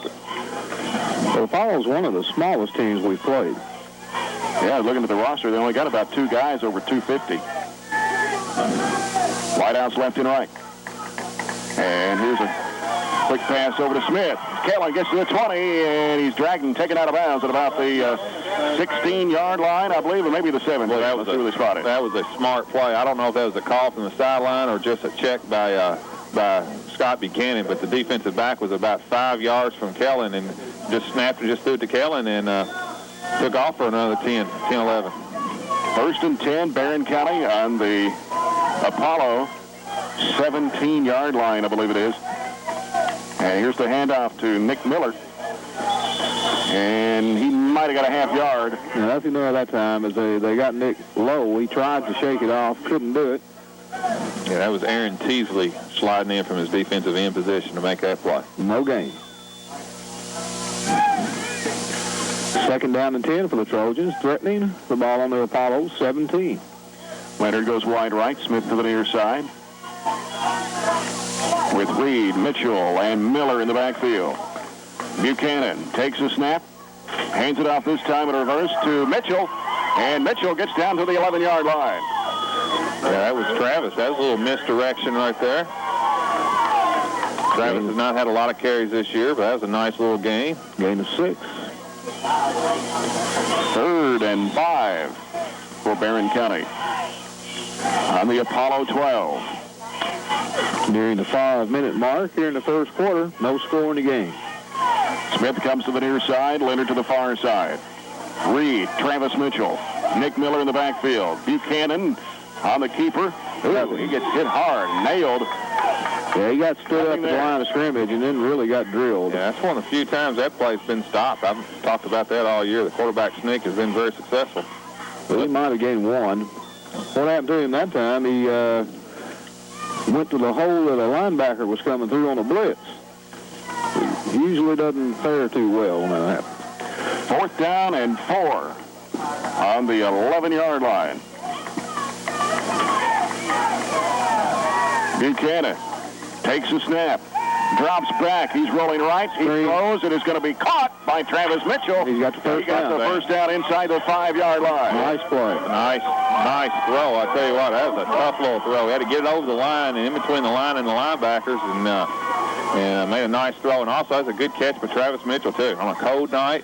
So Apollo's one of the smallest teams we've played. Yeah, looking at the roster, they only got about 2 guys over 250. Wideouts left and right. And here's a quick pass over to Smith. Kellen gets to the 20, and he's taken out of bounds at about the 16-yard line, I believe, or maybe the 7. Well, that was a smart play. I don't know if that was a call from the sideline or just a check by Scott Buchanan, but the defensive back was about 5 yards from Kellen and just threw it to Kellen and took off for another 10-11. 1st and 10, Barron County on the Apollo 17-yard line, I believe it is. And here's the handoff to Nick Miller. And he might have got a half yard. Yeah, nothing there that time as they got Nick low. He tried to shake it off, couldn't do it. Yeah, that was Aaron Teasley sliding in from his defensive end position to make that play. No gain. 2nd down and 10 for the Trojans, threatening the ball on the Apollo 17. Leonard goes wide right, Smith to the near side. With Reed, Mitchell, and Miller in the backfield. Buchanan takes a snap, hands it off this time in reverse to Mitchell, and Mitchell gets down to the 11-yard line. Yeah, that was Travis. That was a little misdirection right there. Travis has not had a lot of carries this year, but that was a nice little gain. Gain of 6. 3rd and 5 for Barron County on the Apollo 12. Nearing the 5-minute mark here in the first quarter, no score in the game. Smith comes to the near side, Leonard to the far side. Reed, Travis Mitchell, Nick Miller in the backfield. Buchanan on the keeper. Ooh, he gets hit hard, nailed. Yeah, he got stood up at the line of scrimmage and then really got drilled. Yeah, that's one of the few times that play's been stopped. I've talked about that all year. The quarterback sneak has been very successful. Well, he might have gained 1. What happened to him that time, he went to the hole that a linebacker was coming through on a blitz. He usually doesn't fare too well when that happens. 4th down and 4 on the 11-yard line. Buchanan takes a snap, drops back. He's rolling right. He throws. It is going to be caught by Travis Mitchell. He's got the first down. First down inside the 5-yard line. Nice play. Nice throw. I tell you what, that was a tough little throw. He had to get it over the line and in between the line and the linebackers and made a nice throw. And also, that's a good catch by Travis Mitchell, too. On a cold night,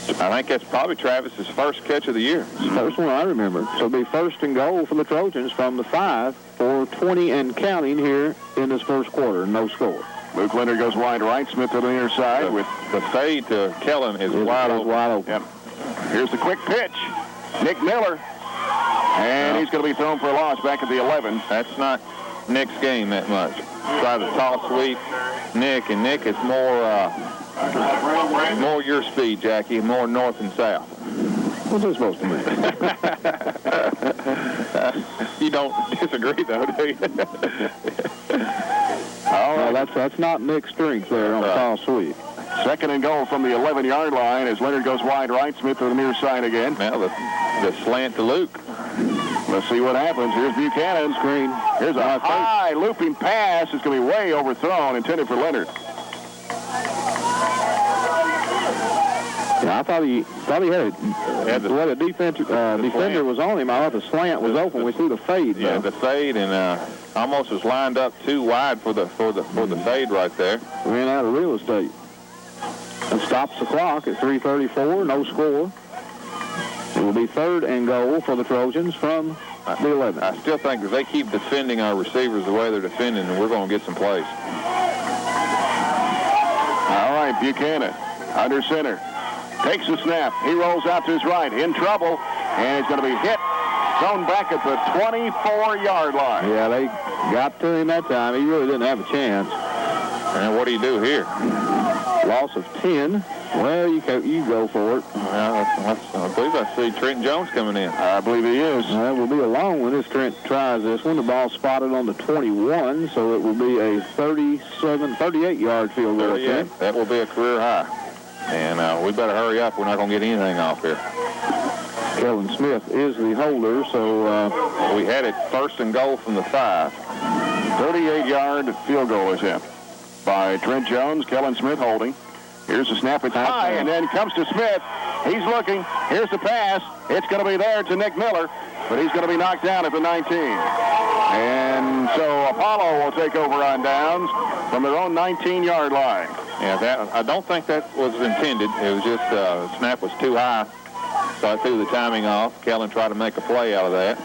I think that's probably Travis's first catch of the year. It's the first one I remember. So it'll be 1st and goal for the Trojans from the 5 for 20 and counting here in this first quarter. No score. Luke Leonard goes wide right. Smith to the near side with the fade to Kellen is wide open. Yep. Here's the quick pitch. Nick Miller. And he's going to be thrown for a loss back at the 11. That's not Nick's game that much. Try to toss sweep Nick, and Nick is more your speed, Jackie, more north and south. What's that supposed to mean? You don't disagree, though, do you? All right. Well, that's not Nick's strength there on the toss sweep. 2nd and goal from the 11-yard line as Leonard goes wide right. Smith to the near side again. Now the slant to Luke. Let's see what happens. Here's Buchanan. Screen. Here's a high looping pass. It's going to be way overthrown, intended for Leonard. Yeah, I thought he had the way the defender was on him. I thought the slant was open. We threw the fade. Yeah, the fade, and almost was lined up too wide for the fade right there. Ran out of real estate. And stops the clock at 3:34. No score. It will be 3rd and goal for the Trojans from the 11. I still think if they keep defending our receivers the way they're defending, we're going to get some plays. All right, Buchanan under center. Takes the snap. He rolls out to his right. In trouble. And he's going to be hit thrown back at the 24-yard line. Yeah, they got to him that time. He really didn't have a chance. And what do you do here? Loss of 10. Well, you go for it. I believe I see Trent Jones coming in. I believe he is. It will be a long one if Trent tries this one. The ball spotted on the 21, so it will be a 38-yard field goal. That will be a career high. And we better hurry up. We're not going to get anything off here. Kellen Smith is the holder, so we had it 1st and goal from the 5. 38-yard field goal is in by Trent Jones. Kellen Smith holding. Here's the snap. It's high, and then comes to Smith. He's looking. Here's the pass. It's going to be there to Nick Miller, but he's going to be knocked down at the 19. And so Apollo will take over on downs from their own 19-yard line. Yeah, I don't think that was intended. It was just the snap was too high, so I threw the timing off. Kellen tried to make a play out of that.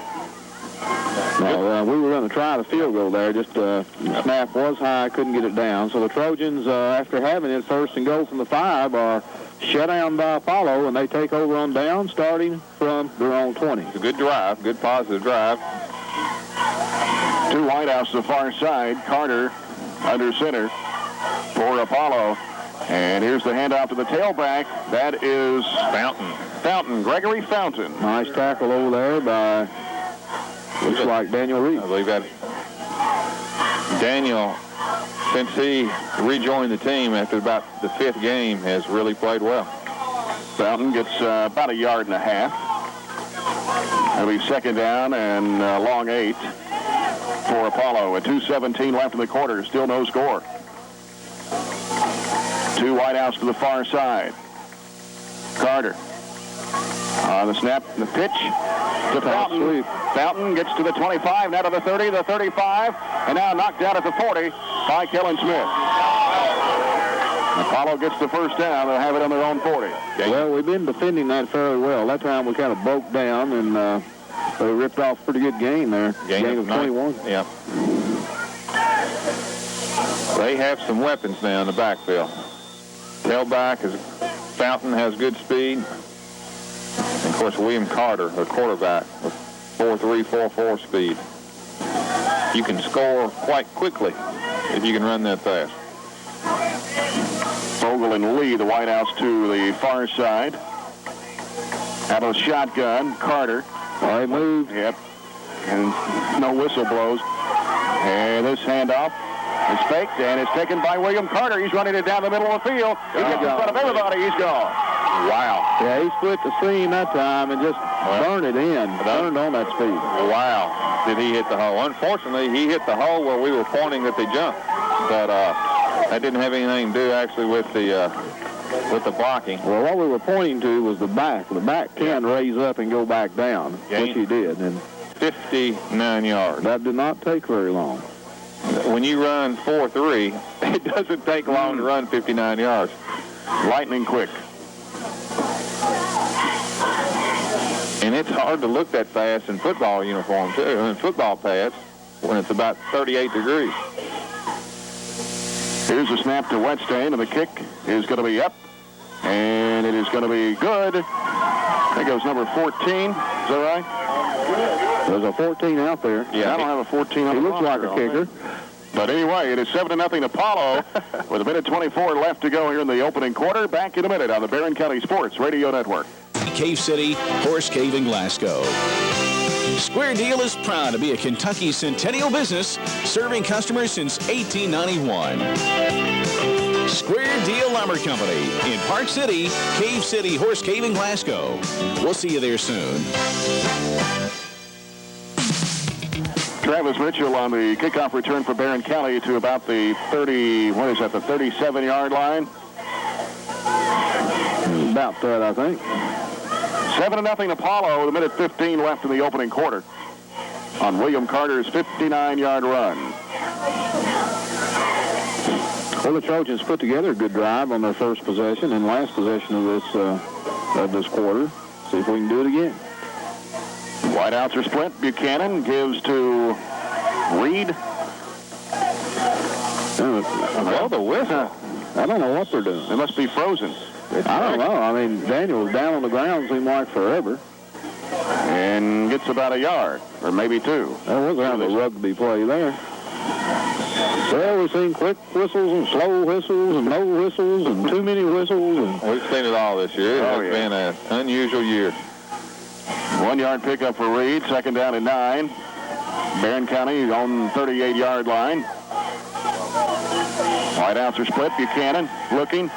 No, we were going to try the field goal there. Just the snap was high, couldn't get it down. So the Trojans, after having it 1st and goal from the 5, are shut down by Apollo, and they take over on down, starting from their own 20. It's a good drive, good positive drive. 2 wideouts to the far side. Carter under center for Apollo. And here's the handoff to the tailback. That is Fountain, Gregory Fountain. Nice tackle over there by, looks like Daniel Reed. I believe that Daniel, since he rejoined the team after about the 5th game, has really played well. Fountain gets about 1.5 yards. It'll be 2nd down and long 8 for Apollo. At 2:17 left in the quarter, still no score. 2 wideouts to the far side. Carter on the snap, the pitch to Fountain. Fountain gets to the 25, now to the 30, the 35, and now knocked down at the 40 by Kellen Smith. Apollo gets the 1st down. They'll have it on their own 40. Well, we've been defending that fairly well. That time we kind of broke down, and they ripped off a pretty good gain there. Gain of 21. Yeah. They have some weapons now in the backfield. Tailback is Fountain, has good speed. And of course, William Carter, the quarterback, with 4.3, 4.4 speed. You can score quite quickly if you can run that fast. Vogel and Lee, the wideouts to the far side. Out of the shotgun, Carter. All right, move. Yep. And no whistle blows. And this handoff is faked, and it's taken by William Carter. He's running it down the middle of the field. He gets in front of everybody. He's gone. Wow. Yeah, he split the seam that time and just burned it in. Burned on that speed. Wow. Did he hit the hole? Unfortunately, he hit the hole where we were pointing that they jumped. But that didn't have anything to do actually with the blocking. Well, what we were pointing to was the back. The back can raise up and go back down, which he did. And 59 yards. That did not take very long. When you run 4.3, it doesn't take long to run 59 yards. Lightning quick. And it's hard to look that fast in football uniform, too, in football pads, when it's about 38 degrees. Here's a snap to Wetstein, and the kick is going to be up, and it is going to be good. I think it was number 14. Is that right? There's a 14 out there. Yeah, I don't have a 14 on the roster. He looks like a kicker. But anyway, it is 7-0 Apollo with 1:24 left to go here in the opening quarter. Back in a minute on the Barron County Sports Radio Network. Cave City, Horse Cave in Glasgow. Square Deal is proud to be a Kentucky Centennial business serving customers since 1891. Square Deal Lumber Company in Park City, Cave City, Horse Cave in Glasgow. We'll see you there soon. Travis Mitchell on the kickoff return for Barron County to about the 37-yard line. About that, I think. 7-0 Apollo with 1:15 left in the opening quarter on William Carter's 59-yard run. Well, the Trojans put together a good drive on their first possession and last possession of this quarter. See if we can do it again. Wideouts are split. Buchanan gives to Reed. Well, the whistle. I don't know what they're doing. They must be frozen. I don't know. I mean, Daniel was down on the ground, seemed like forever. and gets about a yard, or maybe 2. That was kind of a rugby play there. Well, we've seen quick whistles and slow whistles and no whistles and too many whistles. And we've seen it all this year. It's been an unusual year. 1 yard pickup for Reed, 2nd down and 9. Barron County on the 38-yard line. Wideouts are split. Buchanan looking.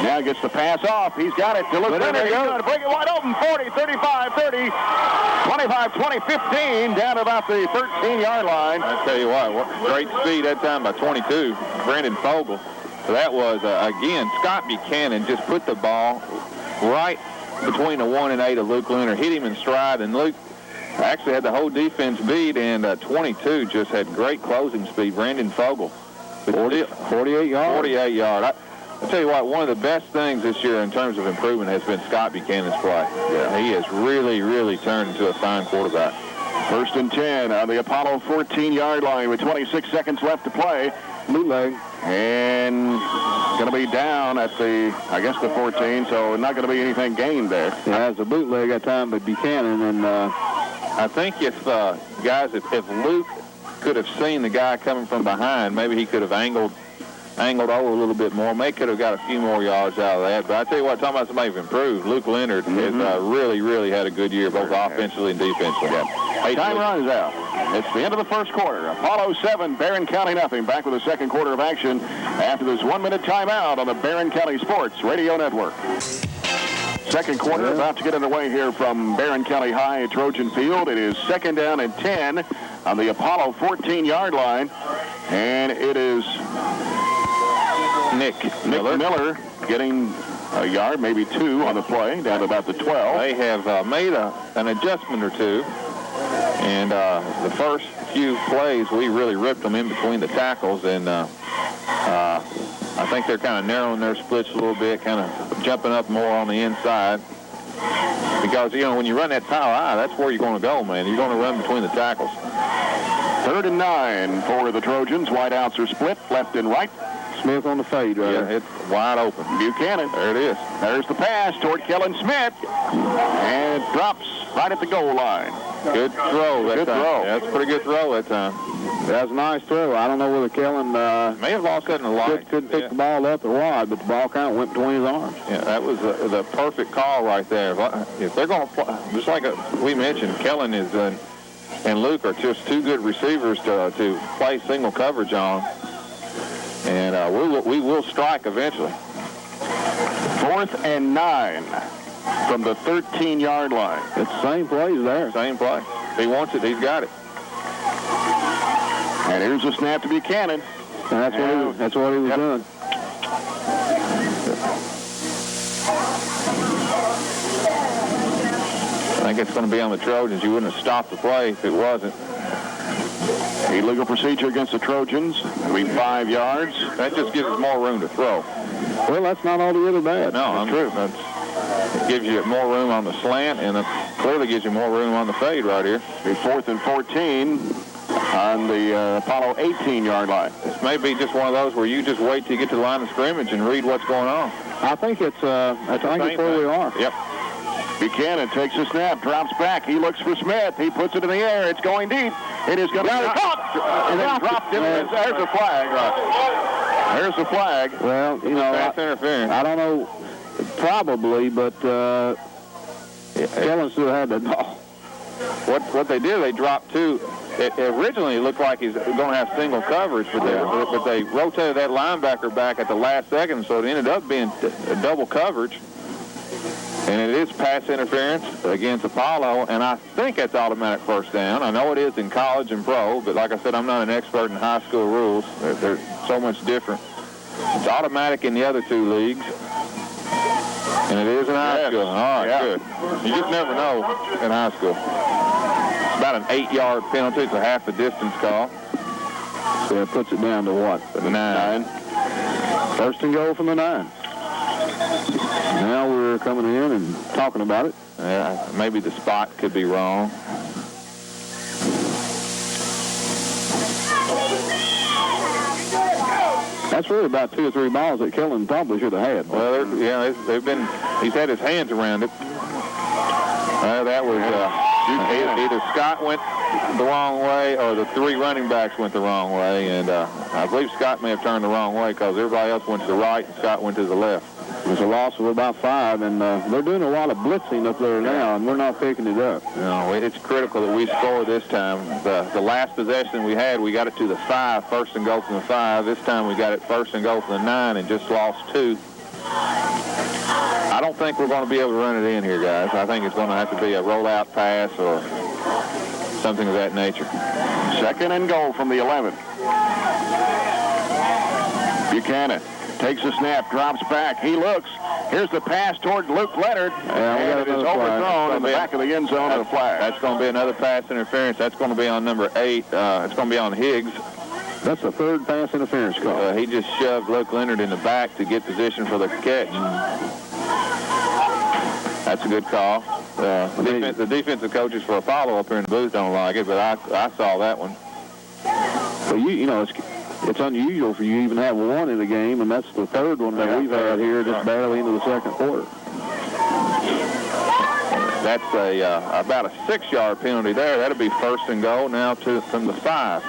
Now gets the pass off. He's got it. To look Leonard. He's going to break it wide open. 40, 35, 30, 25, 20, 15. Down about the 13-yard line. I tell you what great speed that time by 22, Brandon Fogle. So that was, again, Scott Buchanan just put the ball right between the 1 and 8 of Luke Leonard. Hit him in stride, and Luke actually had the whole defense beat, and 22 just had great closing speed. Brandon Fogle. 48 yards. 48 yard. I tell you what, one of the best things this year in terms of improvement has been Scott Buchanan's play. Yeah, he has really, really turned into a fine quarterback. 1st and 10 on the Apollo 14-yard line with 26 seconds left to play. Bootleg. And going to be down at the, I guess, the 14, so not going to be anything gained there. Yeah, it was a bootleg that time by Buchanan. And I think if, guys, if Luke could have seen the guy coming from behind, maybe he could have angled over a little bit more. May could have got a few more yards out of that. But I tell you what, talking about somebody who's improved, Luke Leonard has really, really had a good year, both offensively and defensively. Yeah. Time runs out. It's the end of the first quarter. Apollo 7, Barron County nothing. Back with the second quarter of action after this 1-minute timeout on the Barron County Sports Radio Network. Second quarter about to get underway here from Barron County High at Trojan Field. It is 2nd down and 10 on the Apollo 14-yard line. And it is Nick Miller getting a yard, maybe 2 on the play, down to about the 12. They have made an adjustment or two. And the first few plays, we really ripped them in between the tackles. And I think they're kind of narrowing their splits a little bit, kind of jumping up more on the inside. Because, you know, when you run that power eye, that's where you're going to go, man. You're going to run between the tackles. 3rd and 9 for the Trojans. Wideouts are split, left and right. Smith on the fade, right? Yeah, it's wide open. Buchanan. There it is. There's the pass toward Kellen Smith. And it drops right at the goal line. Good throw that time. Throw. Yeah, that's a pretty good throw that time. That was a nice throw. I don't know whether Kellen may have lost that in the light. Couldn't pick the ball up or what, but the ball kind of went between his arms. Yeah, that was the perfect call right there. If they're going to play, just like we mentioned, Kellen is and Luke are just 2 good receivers to play single coverage on. And we will strike eventually. 4th and 9 from the 13-yard line. It's the same play there. Same play. If he wants it, he's got it. And here's a snap to Buchanan. And that's what he was doing. I think it's going to be on the Trojans. You wouldn't have stopped the play if it wasn't. Illegal procedure against the Trojans. It'll be 5 yards. That just gives us more room to throw. Well, that's not altogether bad. No, that's true. It gives you more room on the slant, and it clearly gives you more room on the fade right here. Be 4th and 14 on the Apollo 18-yard line. This may be just one of those where you just wait till you get to the line of scrimmage and read what's going on. I think it's where we are. Yep. Buchanan takes a snap, drops back. He looks for Smith. He puts it in the air. It's going deep. It is going to be caught. And then dropped in. There's a flag. There's the flag. Well, you know, pass interference. I don't know, probably, but Kellen still had that ball. What they did, they dropped 2. It originally looked like he's going to have single coverage, but they rotated that linebacker back at the last second, so it ended up being a double coverage. And it is pass interference against Apollo, and I think that's automatic first down. I know it is in college and pro, but like I said, I'm not an expert in high school rules. They're so much different. It's automatic in the other 2 leagues, and it is in high school. All right, good. You just never know in high school. It's about an 8-yard penalty. It's a half the distance call. So it puts it down to what? The 9. 1st and goal from the 9. Now we're coming in and talking about it. Maybe the spot could be wrong. That's really about 2 or 3 balls that Kellen probably should have had. Well, he's had his hands around it. That was either Scott went the wrong way or the 3 running backs went the wrong way, and I believe Scott may have turned the wrong way because everybody else went to the right and Scott went to the left. It was a loss of about 5, and they're doing a lot of blitzing up there now, and we're not picking it up. No, it's critical that we score this time. The last possession we had, we got it to the 5, first and goal from the 5. This time we got it first and goal from the 9 and just lost 2. I don't think we're going to be able to run it in here, guys. I think it's going to have to be a rollout pass or something of that nature. Second and goal from the 11. Buchanan takes a snap, drops back. He looks. Here's the pass toward Luke Leonard. And it is overthrown in the back of the end zone of the flag. That's going to be another pass interference. That's going to be on number 8. It's going to be on Higgs. That's the 3rd pass interference call. He just shoved Luke Leonard in the back to get position for the catch. That's a good call. The defensive coaches for Apollo up here in the booth don't like it, but I saw that one. Well, you know, it's unusual for you to even have 1 in the game, and that's the 3rd one that we've had here just barely into the 2nd quarter. That's about a 6-yard penalty there. That'll be first and goal now from the 5.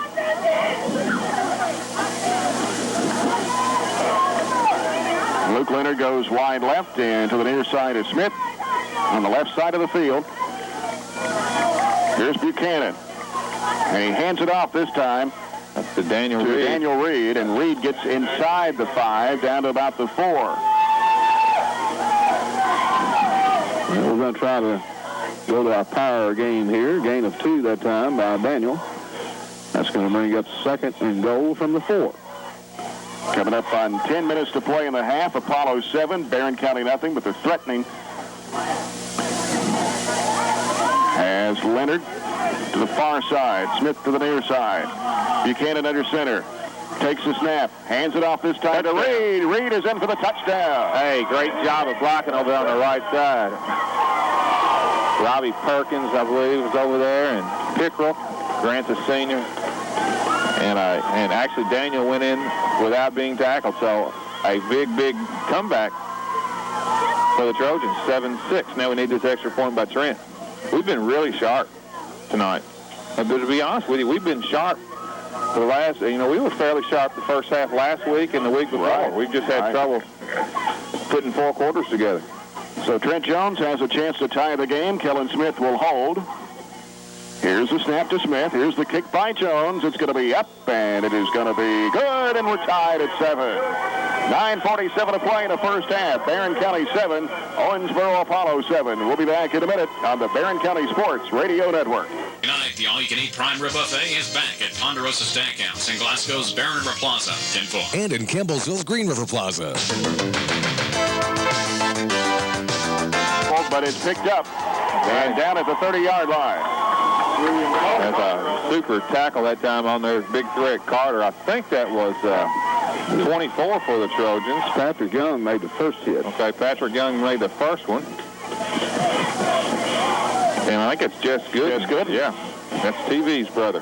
Luke Leonard goes wide left and to the near side of Smith on the left side of the field. Here's Buchanan. And he hands it off this time. That's to Daniel Reed, and Reed gets inside the 5 down to about the 4. We're going to try to go to our power game here. Gain of 2 that time by Daniel. That's going to bring up second and goal from the 4. Coming up on 10 minutes to play in the half. Apollo 7, Barron County nothing, but they're threatening. As Leonard to the far side, Smith to the near side. Buchanan under center. Takes the snap, hands it off this time to Reed. Reed is in for the touchdown. Hey, great job of blocking over on the right side. Robbie Perkins, I believe, was over there, and Pickrell, Grant's a senior. And actually Daniel went in without being tackled, so a big comeback for the Trojans, 7-6. Now we need this extra point by Trent. We've been really sharp tonight. But to be honest with you, we've been sharp for the last, we were fairly sharp the first half last week and the week before. Right. We've just had trouble putting 4 quarters together. So Trent Jones has a chance to tie the game. Kellen Smith will hold. Here's the snap to Smith. Here's the kick by Jones. It's going to be up, and it is going to be good, and we're tied at 7. 9:47 to play in the first half. Barron County 7, Owensboro Apollo 7. We'll be back in a minute on the Barron County Sports Radio Network. Tonight, the all-you-can-eat prime rib buffet is back at Ponderosa Steakhouse in Glasgow's Barron River Plaza, 10-4. And in Campbellsville's Green River Plaza. But it's picked up and down at the 30-yard line. That's a super tackle that time on their big threat, Carter. I think that was 24 for the Trojans. Patrick Young made the first hit. Okay, Patrick Young made the first one. And I think it's Jess Gooden. Jess Gooden? Yeah, that's TV's brother.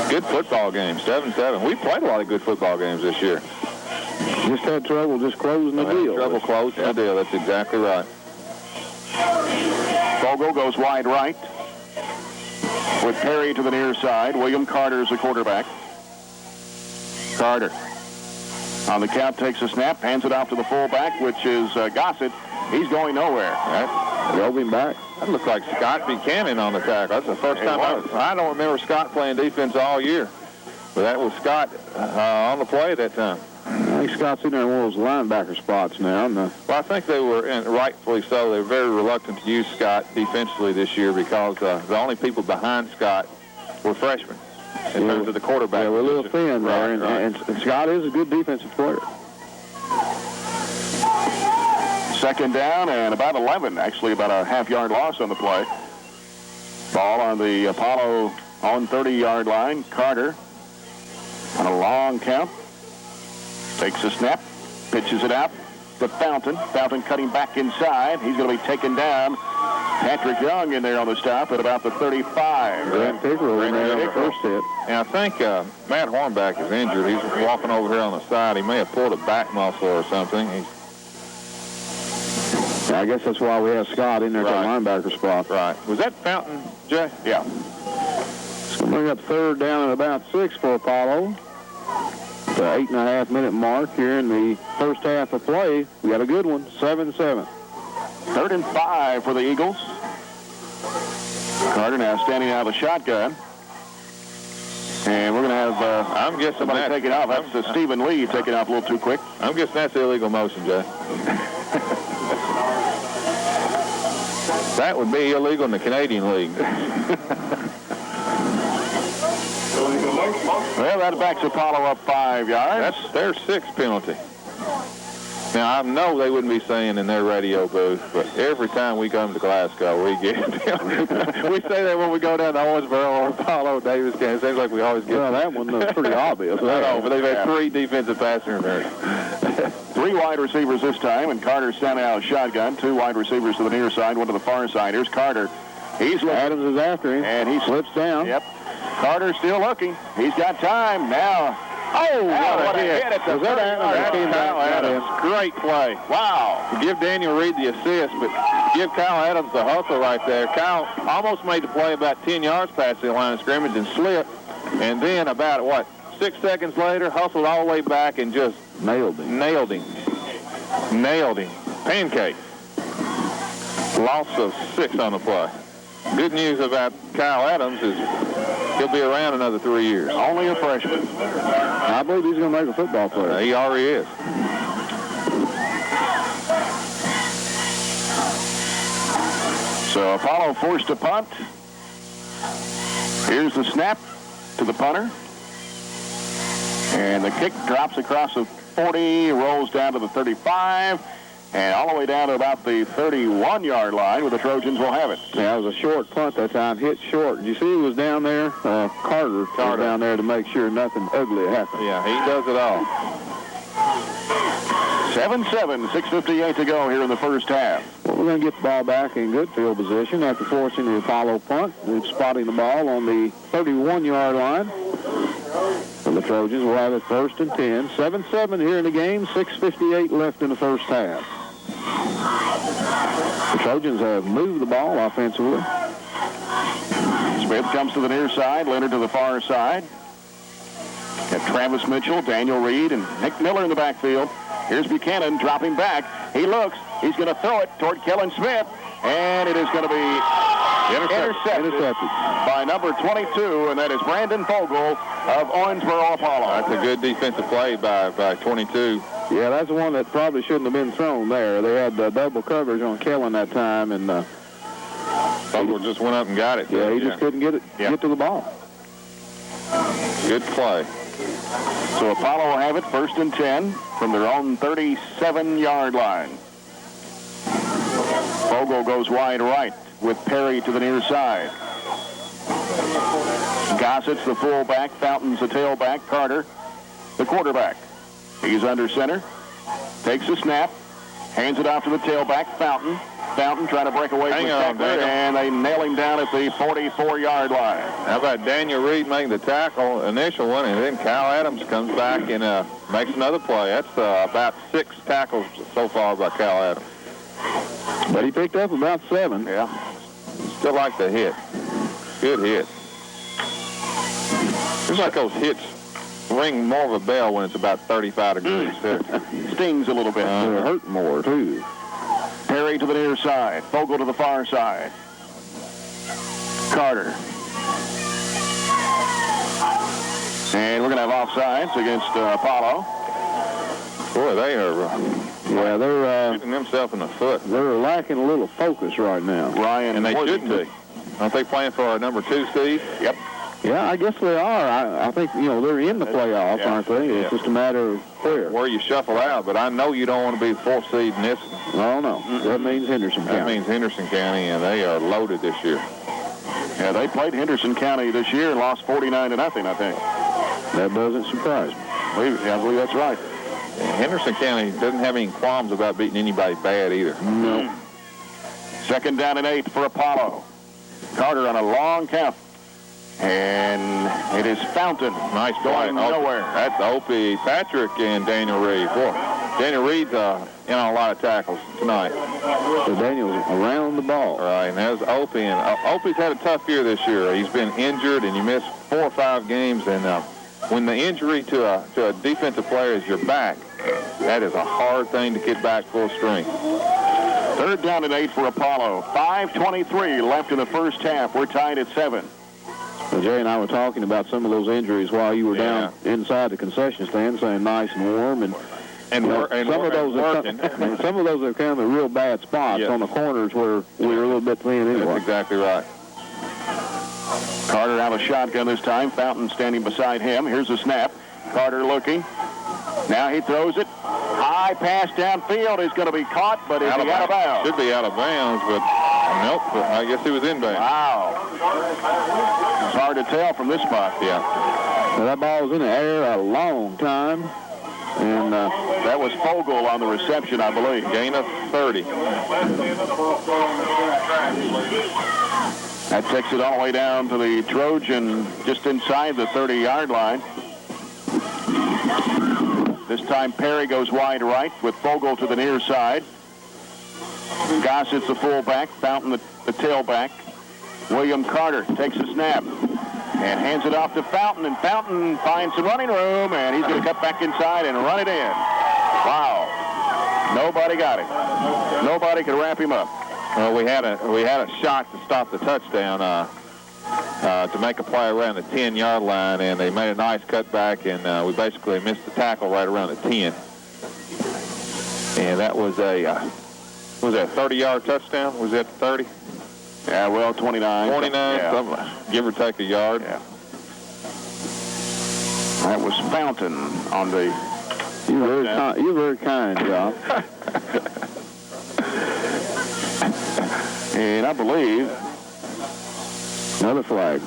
Good football game, 7-7. We played a lot of good football games this year. Just had trouble just closing the deal. Trouble closing the deal. That's exactly right. Bogle goes wide right with Perry to the near side. William Carter's the quarterback. Carter on the count takes a snap, hands it off to the fullback, which is Gossett. He's going nowhere. Right. Drove him back. That looks like Scott Buchanan on the tackle. That's the first time I don't remember Scott playing defense all year. But that was Scott on the play at that time. I think Scott's in there in one of those linebacker spots now. Well, I think they were, and rightfully so, they were very reluctant to use Scott defensively this year because the only people behind Scott were freshmen in terms of the quarterback. Yeah, we're a little thin there, and Scott is a good defensive player. Second down and about 11, actually about a half-yard loss on the play. Ball on the Apollo on 30-yard line. Carter on a long count. Takes a snap, pitches it out to Fountain. Fountain cutting back inside. He's going to be taken down. Patrick Young in there on the stop at about the 35. Grant Pickrell in there on the first hit. And I think Matt Hornback is injured. He's walking over here on the side. He may have pulled a back muscle or something. I guess that's why we have Scott in there at the linebacker spot. Right. Was that Fountain, Jay? Yeah. It's going to bring up third down at about 6 for Apollo. The 8.5-minute mark here in the first half of play. We got a good one, 7-7. 3rd and 5 for the Eagles. Carter now standing out of the shotgun. And we're going to have I'm guessing somebody taking off. That's Stephen Lee taking off a little too quick. I'm guessing that's illegal motion, Jay. That would be illegal in the Canadian League. Well, that backs Apollo up 5 yards. That's their 6th penalty. Now, I know they wouldn't be saying in their radio booth, but every time we come to Glasgow, we get we say that when we go down to Owensboro or Apollo Davis game. It seems like we always get. Well, that one was pretty obvious. I know, but they've had 3 defensive pass interference. 3 wide receivers this time, and Carter standing out of shotgun. 2 wide receivers to the near side, 1 to the far side. Here's Carter. Adams is after him. And he slips down. Yep. Carter's still looking. He's got time now. Oh, what a hit at the 30-yard Adams. Great play. Wow. Give Daniel Reed the assist, but give Kyle Adams the hustle right there. Kyle almost made the play about 10 yards past the line of scrimmage and slipped. And then about, 6 seconds later, hustled all the way back and just nailed him. Pancake. Loss of 6 on the play. Good news about Kyle Adams is he'll be around another 3 years. Only a freshman. I believe he's going to make a football player. He already is. So Apollo forced to punt. Here's the snap to the punter. And the kick drops across the 40, rolls down to the 35, and all the way down to about the 31-yard line where the Trojans will have it. Yeah, it was a short punt that time, hit short. Did you see who was down there? Carter was down there to make sure nothing ugly happened. Yeah, he does it all. 7-7, 6:58 to go here in the first half. Well, we're going to get the ball back in good field position after forcing the Apollo punt. We're spotting the ball on the 31-yard line. And the Trojans will have it 1st and 10. 7-7 here in the game, 6:58 left in the first half. The Trojans have moved the ball offensively. Smith comes to the near side, Leonard to the far side. Got Travis Mitchell, Daniel Reed, and Nick Miller in the backfield. Here's Buchanan dropping back. He looks. He's going to throw it toward Kellen Smith, and it is going to be intercepted by number 22, and that is Brandon Fogle of Owensboro Apollo. That's a good defensive play by 22. Yeah, that's the one that probably shouldn't have been thrown there. They had double coverage on Kellen that time, and Fogle just went up and got it. Yeah, he just couldn't get to the ball. Good play. So Apollo will have it 1st and 10 from their own 37-yard line. Fogle goes wide right with Perry to the near side. Gossett's the fullback, Fountain's the tailback, Carter the quarterback. He's under center, takes the snap, hands it off to the tailback, Fountain. Fountain trying to break away from the tackler, and they nail him down at the 44-yard line. How about Daniel Reed making the tackle, initial one, and then Kyle Adams comes back and makes another play. That's about 6 tackles so far by Kyle Adams. But he picked up about 7. Yeah. Still like the hit. Good hit. Seems like those hits ring more of a bell when it's about 35 degrees. Stings a little bit. They hurt more, too. Perry to the near side. Fogle to the far side. Carter. And we're going to have offsides against Apollo. Boy, they are they're shooting themselves in the foot. They're lacking a little focus right now. Ryan, and they shouldn't be. Aren't they playing for our number 2 seed? Yep. Yeah, I guess they are. I think, they're in the playoffs, aren't they? It's just a matter of where you shuffle out, but I know you don't want to be the 4th seed in this one. Oh, no. That means Henderson County. That means Henderson County, and they are loaded this year. Yeah, they played Henderson County this year and lost 49-0, I think. That doesn't surprise me. I believe that's right. Henderson County doesn't have any qualms about beating anybody bad either. No. 2nd down and 8 for Apollo. Carter on a long count. And it is Fountain. Nice play. Going nowhere. That's Opie Patrick and Daniel Reed. Boy, Daniel Reed's in on a lot of tackles tonight. So Daniel's around the ball. Right, and there's Opie. And Opie's had a tough year this year. He's been injured, and he missed 4 or 5 games. And when the injury to a defensive player is your back, that is a hard thing to get back full strength. 3rd down and 8 for Apollo. 5:23 left in the first half. We're tied at 7. So Jerry and I were talking about some of those injuries while you were down inside the concession stand, saying nice and warm, and some of those have come in real bad spots on the corners where we were a little bit thin anyway. That's exactly right. Carter out of shotgun this time. Fountain standing beside him. Here's the snap. Carter looking. Now he throws it. High pass downfield is going to be caught, but is he out of bounds? Should be out of bounds, but nope. I guess he was in bounds. Wow. It's hard to tell from this spot. Yeah. So that ball was in the air a long time. And that was Fogle on the reception, I believe. Gain of 30. That takes it all the way down to the Trojan, just inside the 30-yard line. This time Perry goes wide right with Fogle to the near side. Gossett's the fullback, Fountain the tailback. William Carter takes a snap and hands it off to Fountain, and Fountain finds some running room, and he's going to cut back inside and run it in. Wow. Nobody got it. Nobody could wrap him up. Well, we had a shot to stop the touchdown to make a play around the 10-yard line, and they made a nice cutback, and we basically missed the tackle right around the 10. And that was a 30-yard touchdown? Was that 30? Yeah, well, 29. 29, something, give or take a yard. Yeah. That was Fountain on the... You're very kind, John. And I believe... Another flag.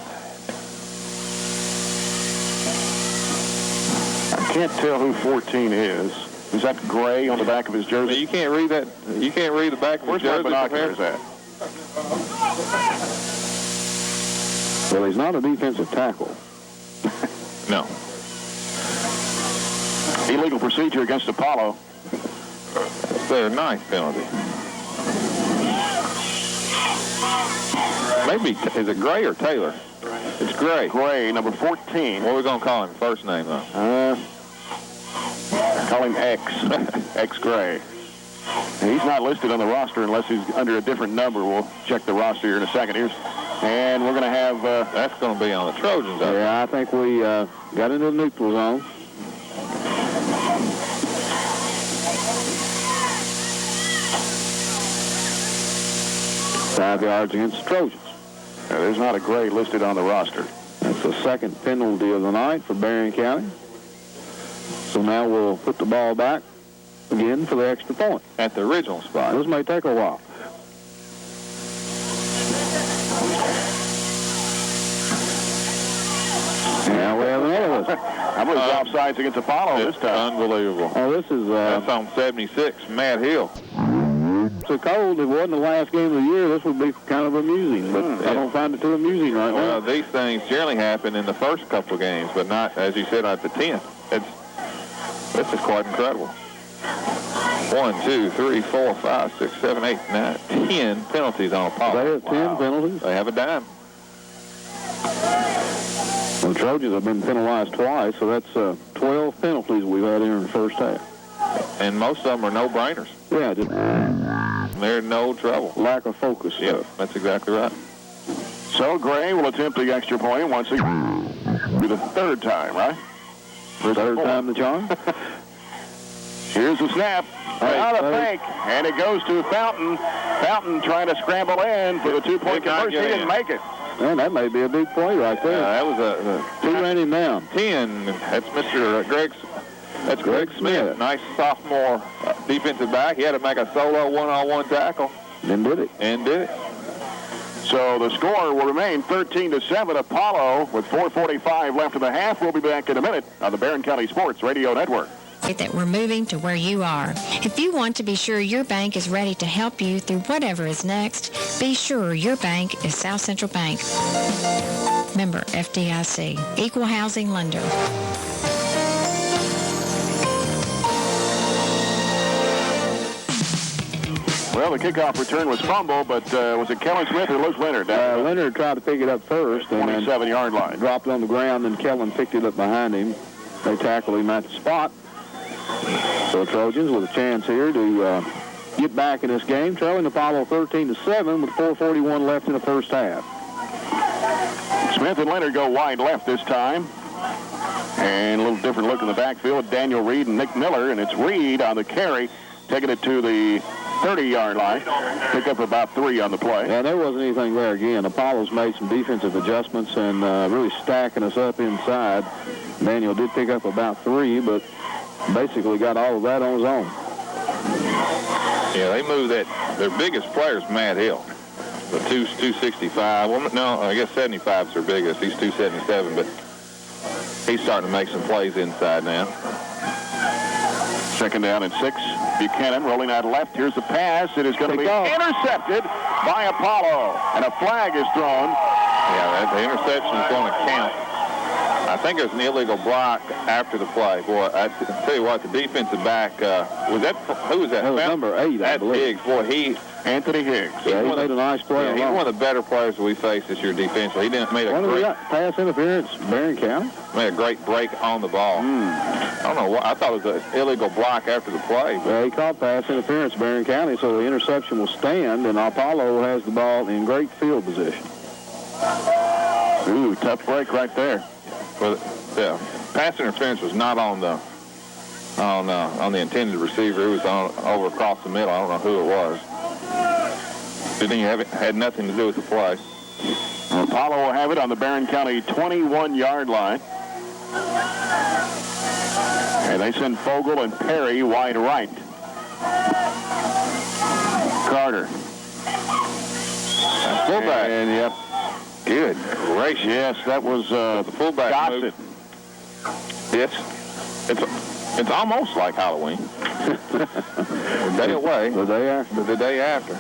I can't tell who 14 is. Is that Gray on the back of his jersey? You can't read that. You can't read the back of his jersey. Where's my binoculars at? Well, he's not a defensive tackle. No. Illegal procedure against Apollo. They're a nice penalty. Maybe, is it Gray or Taylor? It's Gray. Gray, number 14. What are we going to call him? First name, though? Call him X. X Gray. And he's not listed on the roster unless he's under a different number. We'll check the roster here in a second. And we're going to have... that's going to be on the Trojans, though. Yeah, I think we got into the neutral zone. Five yards against the Trojans. Now, there's not a Gray listed on the roster. That's the second penalty of the night for Berrien County. So now we'll put the ball back again for the extra point. At the original spot. This may take a while. Now we have another one. I believe offsides against Apollo this time. Unbelievable. Oh, this is... that's on 76, Matt Hill. So cold, it wasn't the last game of the year. This would be kind of amusing, but I don't find it too amusing right now. Well, these things generally happen in the first couple of games, but not, as you said, at the 10th. This is quite incredible. 1, 2, 3, 4, 5, 6, 7, 8, 9, 10 penalties on Apollo. They have 10 penalties? They have a dime. Well, the Trojans have been penalized twice, so that's 12 penalties we've had here in the first half. And most of them are no-brainers. Yeah, just... They're no trouble. Lack of focus. Yeah, that's exactly right. So Gray will attempt the extra point once again. For the third time, right? Third time the charm. Here's the snap. Out of fake, and it goes to Fountain. Fountain trying to scramble in for the two-point conversion. He didn't make it. Man, that may be a big play right there. That was He ran him down. 10. That's Mr. That's Greg Smith. Nice sophomore defensive back. He had to make a solo one-on-one tackle. And did it. So the score will remain 13-7. Apollo with 4:45 left in the half. We'll be back in a minute on the Barron County Sports Radio Network. That we're moving to where you are. If you want to be sure your bank is ready to help you through whatever is next, be sure your bank is South Central Bank. Member FDIC. Equal housing lender. Well, the kickoff return was fumble, but was it Kellen Smith or Luke Leonard? Leonard tried to pick it up first. 27-yard line. Dropped it on the ground, and Kellen picked it up behind him. They tackled him at the spot. So Trojans with a chance here to get back in this game, trailing Apollo 13-7 with 4:41 left in the first half. Smith and Leonard go wide left this time. And a little different look in the backfield. Daniel Reed and Nick Miller, and it's Reed on the carry, taking it to the 30-yard line. Pick up about 3 on the play. Yeah, there wasn't anything there again. Apollo's made some defensive adjustments and really stacking us up inside. Daniel did pick up about 3, but basically got all of that on his own. Yeah, they moved that. Their biggest player is Matt Hill, the 265. Well, no, I guess 75 is their biggest. He's 277, but he's starting to make some plays inside now. 2nd down and 6. Buchanan rolling out left. Here's the pass. It is going to be intercepted by Apollo, and a flag is thrown. Yeah, the interception is going to count. I think there's an illegal block after the play. Boy, I tell you what, the defensive back, who was that? That was number 8, I believe. Higgs. Boy, Anthony Higgs. Yeah, he made a nice play. Yeah, he's one of the better players that we faced this year defensively. He didn't make a great pass interference, Barron County. Made a great break on the ball. I don't know. I thought it was an illegal block after the play. Well, he called pass interference, Barron County, so the interception will stand, and Apollo has the ball in great field position. Ooh, tough break right there. Well, yeah, pass interference was not on the intended receiver. It was over across the middle. I don't know who it was. It had nothing to do with the play. Apollo will have it on the Barron County 21-yard line. And they send Fogle and Perry wide right. Carter. Fullback. And, yep. Good gracious. Yes, that was the fullback Gossett. Yes. It's almost like Halloween. The day away. The day after. The day after.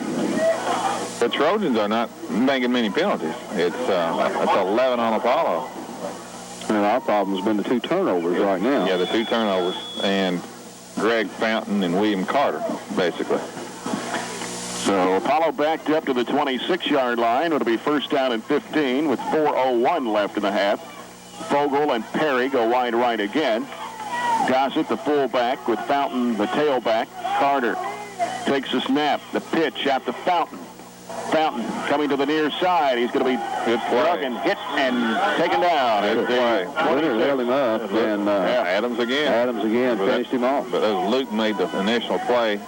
The Trojans are not making many penalties. It's 11 on Apollo. And our problem has been the 2 turnovers right now. Yeah, the 2 turnovers. And Greg Fountain and William Carter, basically. So Apollo backed up to the 26-yard line. It'll be 1st down and 15 with 4:01 left in the half. Fogle and Perry go wide right again. Gossett, the fullback, with Fountain, the tailback. Carter takes a snap. The pitch out to Fountain. Fountain coming to the near side. He's going to be drug and hit and taken down. Good play. Leonard held him up. And Adams again. Finished him off. But Luke made the initial play.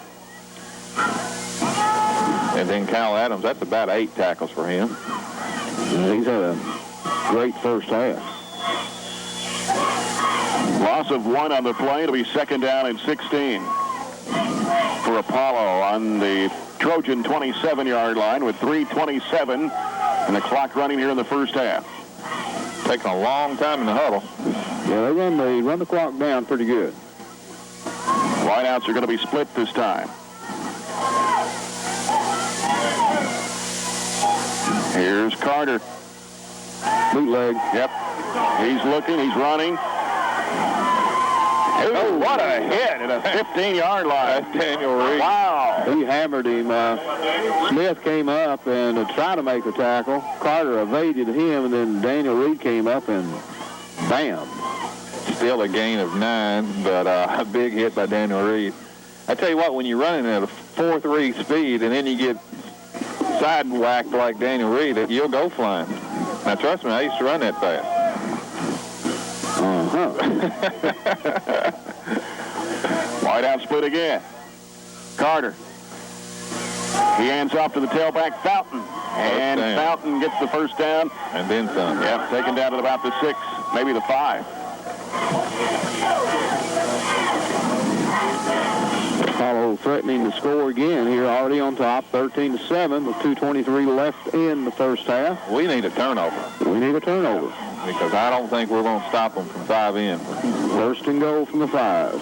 And then Kyle Adams, that's about 8 tackles for him. Yeah, he's had a great first half. Loss of 1 on the play. It'll be 2nd down and 16 for Apollo on the Trojan 27-yard line with 3:27 and the clock running here in the first half. Taking a long time in the huddle. Yeah, they run the clock down pretty good. Wideouts are going to be split this time. Here's Carter. Bootleg. Yep. He's looking. He's running. Oh, what a hit at a 15-yard line. That's Daniel Reed. Wow. He hammered him. Smith came up and tried to make the tackle. Carter evaded him, and then Daniel Reed came up and bam. Still a gain of 9, but a big hit by Daniel Reed. I tell you what, when you're running at a 4.3 speed and then you get side-whacked like Daniel Reed, you'll go flying. Now, trust me, I used to run that fast. Wideout split again. Carter. He hands off to the tailback, Fountain. And Fountain gets the 1st down. And then some. Yep, taken down at about the 6, maybe the 5. Apollo threatening to score again here, already on top, 13-7 with 2:23 left in the first half. We need a turnover. We need a turnover. Because I don't think we're going to stop them from 5 in. 1st and goal from the 5.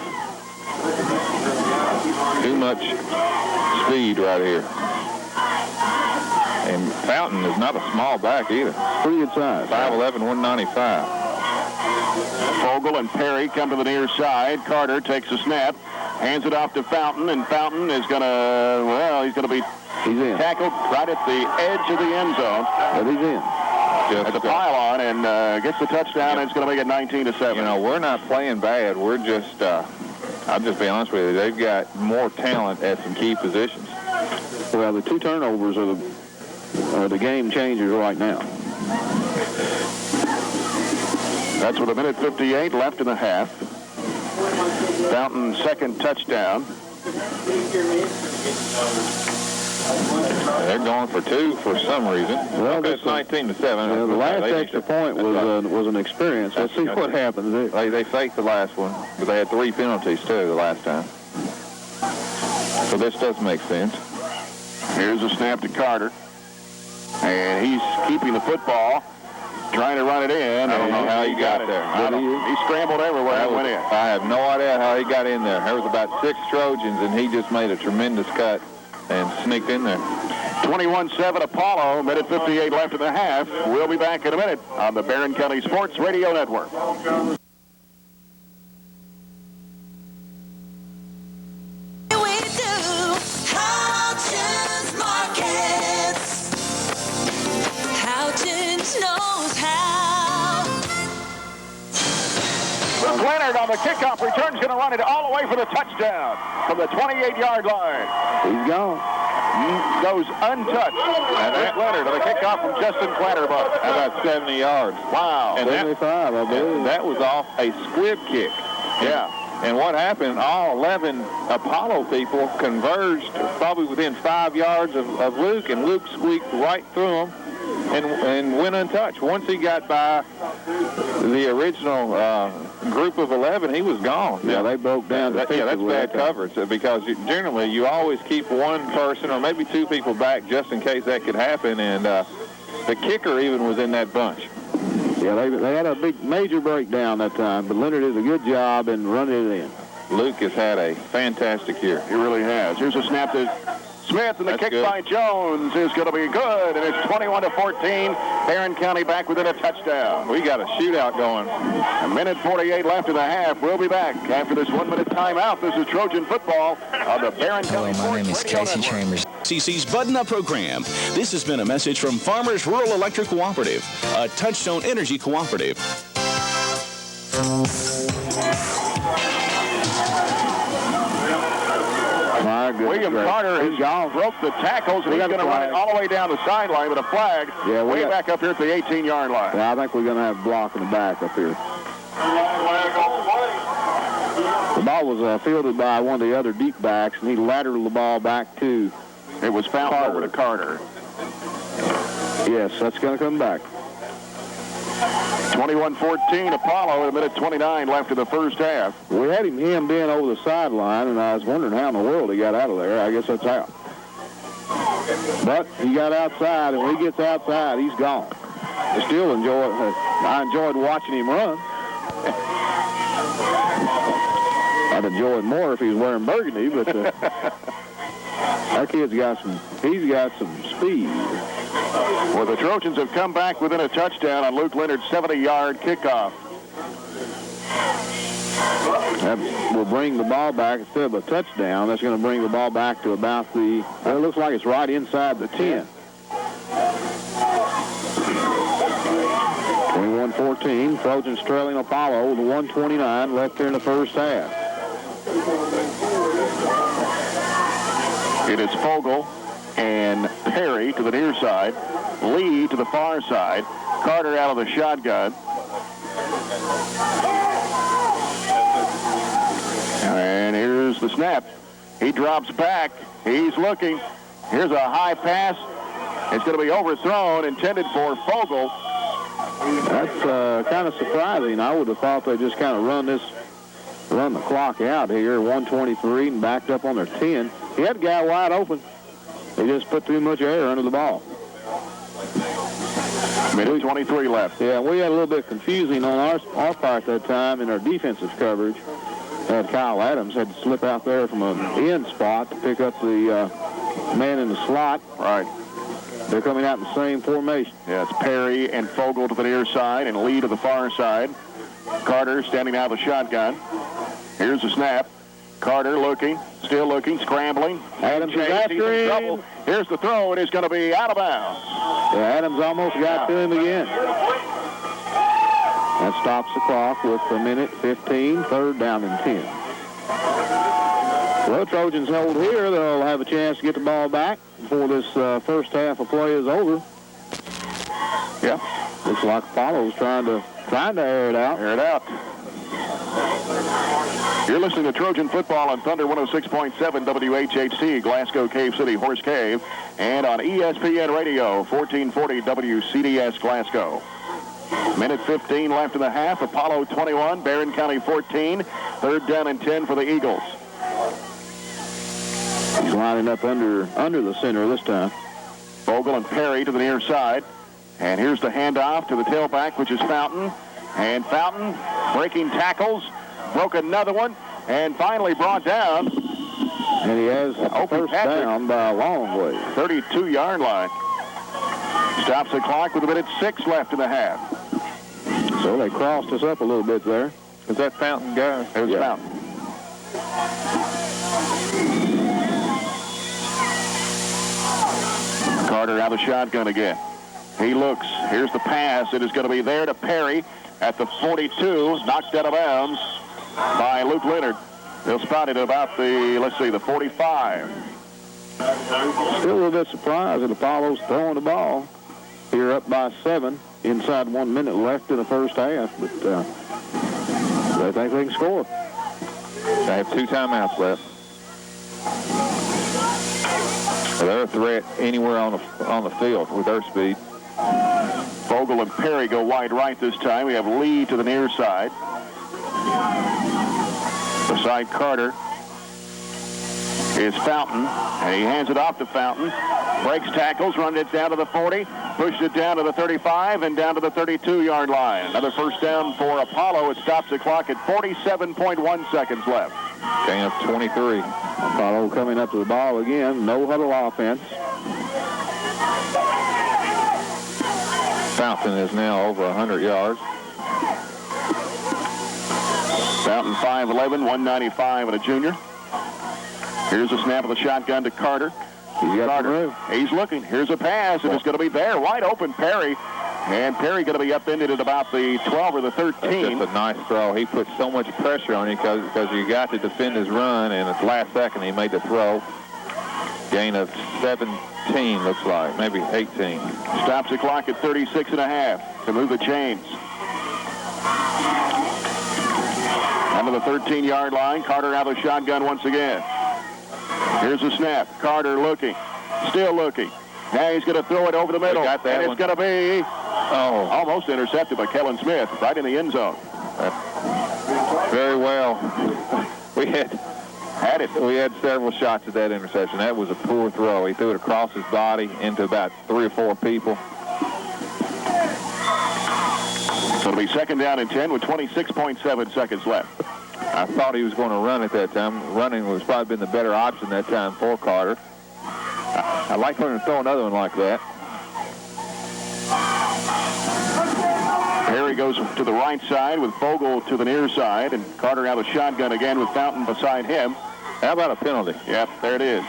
Too much speed right here. And Fountain is not a small back either. Pretty good size. 5'11", 195. Fogle and Perry come to the near side. Carter takes a snap. Hands it off to Fountain, and Fountain is going to, well, he's going to be tackled right at the edge of the end zone. But he's in. At the pylon, and gets the touchdown, and it's going to make it 19-7. You know, we're not playing bad. We're just, I'll just be honest with you, they've got more talent at some key positions. Well, the 2 turnovers are the game changers right now. That's with 1:58 left in the half. Fountain's second touchdown. They're going for 2 for some reason. Well, it's 19-7. The last extra point was an experience. Let's see what happens. They faked the last one, but they had 3 penalties too the last time. So this does make sense. Here's a snap to Carter, and he's keeping the football, trying to run it in. I don't know how he got there. He scrambled everywhere and went in. I have no idea how he got in there. There was about 6 Trojans, and he just made a tremendous cut and sneaked in there. 21-7 Apollo, 1:58 left in the half. We'll be back in a minute on the Barron County Sports Radio Network. Leonard on the kickoff return is going to run it all the way for the touchdown from the 28-yard line. He's gone. Goes untouched. And Rick Leonard on the kickoff from Justin Clatterbuck. About 70 yards. Wow. And 75, I believe. That was off a squib kick. Yeah. And what happened, all 11 Apollo people converged probably within 5 yards of Luke, and Luke squeaked right through them and went untouched. Once he got by the original group of 11, he was gone. Yeah, they broke down. That's bad coverage, because generally you always keep one person or maybe 2 people back just in case that could happen, and the kicker even was in that bunch. Yeah, they had a major breakdown that time, but Leonard did a good job in running it in. Luke has had a fantastic year. He really has. Here's a snap to Smith, and the kick by Jones is going to be good, and it's 21-14. Barron County back within a touchdown. We got a shootout going. 1:48 left in the half. We'll be back after this 1-minute timeout. This is Trojan football on the Barron County Sports Radio Network. Hello, my name is Casey Chambers. CC's Button-Up program. This has been a message from Farmers Rural Electric Cooperative, a Touchstone Energy cooperative. William Carter has broke the tackles, and he's going to run it all the way down the sideline with a flag way back up here at the 18-yard line. Yeah, I think we're going to have a block in the back up here. The ball was fielded by one of the other deep backs, and he lateraled the ball back to it was Fountain over to Carter. Yes, that's going to come back. 21-14 Apollo, 1:29 left in the first half. We had him hemmed in over the sideline, and I was wondering how in the world he got out of there. I guess that's out. But he got outside, and when he gets outside, he's gone. I enjoyed watching him run. I'd enjoy it more if he was wearing burgundy, but that kid's got some speed. Well, the Trojans have come back within a touchdown on Luke Leonard's 70-yard kickoff. That will bring the ball back instead of a touchdown. That's going to bring the ball back to about it looks like it's right inside the 10. 21-14, Trojans trailing Apollo with 1:29 left here in the first half. It is Fogel and Perry to the near side, Lee to the far side, Carter out of the shotgun. And here's the snap. He drops back. He's looking. Here's a high pass. It's going to be overthrown, intended for Fogel. That's kind of surprising. I would have thought they just kind of run the clock out here, 1:23, and backed up on their 10. He had a guy wide open. They just put too much air under the ball. 1:23 left. Yeah, we had a little bit confusing on our part that time in our defensive coverage. Kyle Adams had to slip out there from an end spot to pick up the man in the slot. Right. They're coming out in the same formation. Yeah, it's Perry and Fogel to the near side and Lee to the far side. Carter standing out of the shotgun. Here's the snap. Carter looking, still looking, scrambling. Adams is after him. Trouble. Here's the throw. It is going to be out of bounds. Yeah, Adams almost got to him again. That stops the clock with a minute 15, third down and 10. Well, Trojans hold here. They'll have a chance to get the ball back before this first half of play is over. Yeah. Looks like Apollo's trying to air it out. Air it out. You're listening to Trojan Football on Thunder 106.7 WHHC, Glasgow Cave City, Horse Cave, and on ESPN Radio, 1440 WCDS Glasgow. Minute 15 left in the half. Apollo 21, Barron County 14. Third down and 10 for the Eagles. He's lining up under the center this time. Vogel and Perry to the near side. And here's the handoff to the tailback, which is Fountain. And Fountain breaking tackles, broke another one, and finally brought down. And he has first down by a long way. 32-yard line. Stops the clock with a minute 6 left in the half. So they crossed us up a little bit there. Is that Fountain guy? There's Fountain. Carter out of the shotgun again. He looks. Here's the pass. It is going to be there to Perry at the 42. Knocked out of bounds by Luke Leonard. They'll spot it at about the 45. Still a little bit surprised that Apollo's throwing the ball. Here up by 7. Inside 1 minute left in the first half. But they think they can score. They have 2 timeouts left. They're a threat anywhere on the field with their speed. Vogel and Perry go wide right this time. We have Lee to the near side. Beside Carter is Fountain, and he hands it off to Fountain. Breaks tackles, runs it down to the 40, pushes it down to the 35, and down to the 32-yard line. Another first down for Apollo. It stops the clock at 47.1 seconds left. Gain of 23. Apollo coming up to the ball again. No huddle offense. Fountain is now over 100 yards. Fountain 5'11", 195, and a junior. Here's a snap of the shotgun to Carter. He's looking. Here's a pass, and it's going to be there. Wide open, Perry. And Perry going to be upended at about the 12 or the 13. That's just a nice throw. He put so much pressure on you because you got to defend his run, and at the last second he made the throw. Gain of 17, looks like, maybe 18. Stops the clock at 36 and a half to move the chains. Under the 13-yard line, Carter out of the shotgun once again. Here's the snap. Carter looking, still looking. Now he's going to throw it over the middle, and it's going to be almost intercepted by Kellen Smith, right in the end zone. Very well. We had several shots at that interception. That was a poor throw. He threw it across his body into about 3 or 4 people. So it'll be second down and 10 with 26.7 seconds left. I thought he was going to run at that time. Running was probably been the better option that time for Carter. I'd like for him to throw another one like that. Perry goes to the right side with Vogel to the near side, and Carter out of shotgun again with Fountain beside him. How about a penalty? Yep, there it is.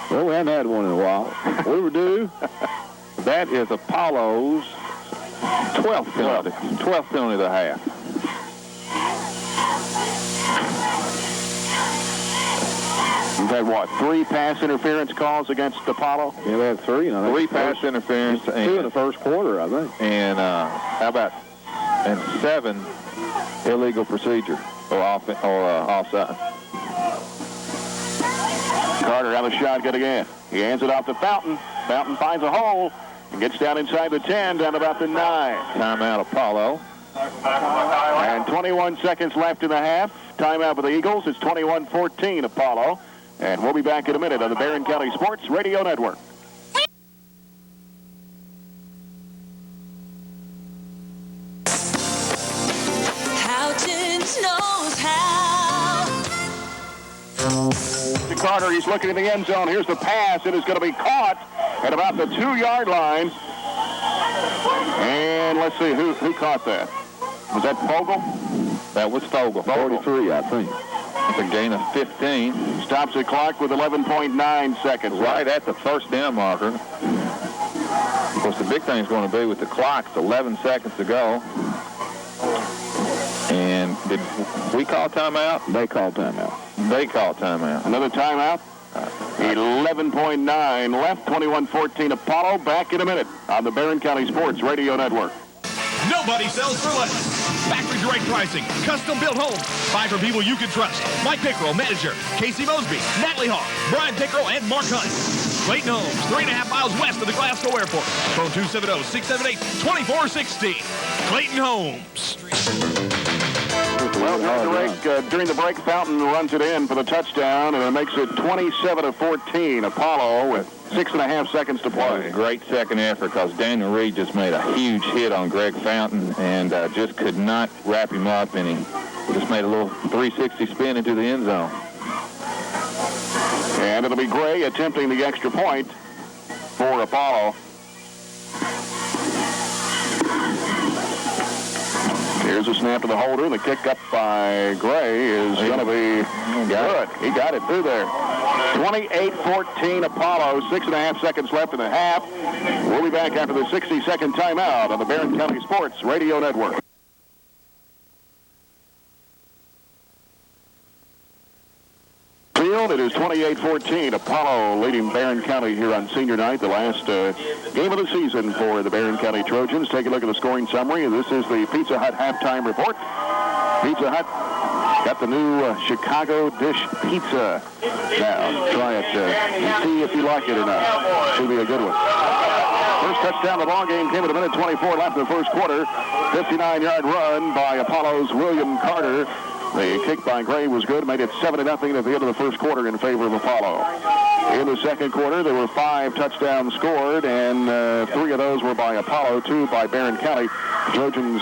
Well, we haven't had one in a while. We were due. That is Apollo's 12th penalty. 12th penalty of the half. We've had, what, 3 pass interference calls against Apollo? Yeah, we had 3. 3 pass interference. 2 in the first quarter, I think. And how about 7 illegal procedure or offside. Carter out of the shotgun again. He hands it off to Fountain. Fountain finds a hole and gets down inside the 10, down about the 9. Timeout Apollo. And 21 seconds left in the half. Timeout for the Eagles. It's 21-14 Apollo. And we'll be back in a minute on the Barron County Sports Radio Network. Houghton's knows how. To Carter, he's looking in the end zone. Here's the pass. It is going to be caught at about the 2-yard line. And let's see, who caught that? Was that Vogel? That was Vogel. 43, I think. That's a gain of 15. Stops the clock with 11.9 seconds. Right at the first down marker. Of course, the big thing is going to be with the clock. It's 11 seconds to go. And did we call timeout? They called timeout. They called timeout. Another timeout. 11.9 left. 21-14 Apollo. Back in a minute on the Barron County Sports Radio Network. Nobody sells for less. Factory direct pricing, custom built homes. Buy from people you can trust. Mike Pickrell, manager. Casey Mosby, Natalie Hall, Brian Pickrell, and Mark Hunt. Clayton Homes, 3.5 miles west of the Glasgow Airport. Phone 270-678-2416. Clayton Homes. Well, during the break, Fountain runs it in for the touchdown, and it makes it 27-14. Apollo with 6.5 seconds to play. Great second effort because Daniel Reed just made a huge hit on Greg Fountain and just could not wrap him up, and he just made a little 360 spin into the end zone. And it'll be Gray attempting the extra point for Apollo. Here's a snap to the holder. The kick up by Gray is going to be good. He got it through there. 28-14 Apollo. 6.5 seconds left in the half. We'll be back after the 60-second timeout on the Barron County Sports Radio Network. It is 28-14. Apollo leading Barron County here on senior night, the last game of the season for the Barron County Trojans. Take a look at the scoring summary. This is the Pizza Hut halftime report. Pizza Hut got the new Chicago dish pizza. Now, try it and see if you like it or not. Should be a good one. First touchdown of the ball game came at a minute 24 left in the first quarter. 59-yard run by Apollo's William Carter. The kick by Gray was good, made it 7-0 at the end of the first quarter in favor of Apollo. In the second quarter, there were 5 touchdowns scored, and 3 of those were by Apollo, 2 by Barron County. The Trojans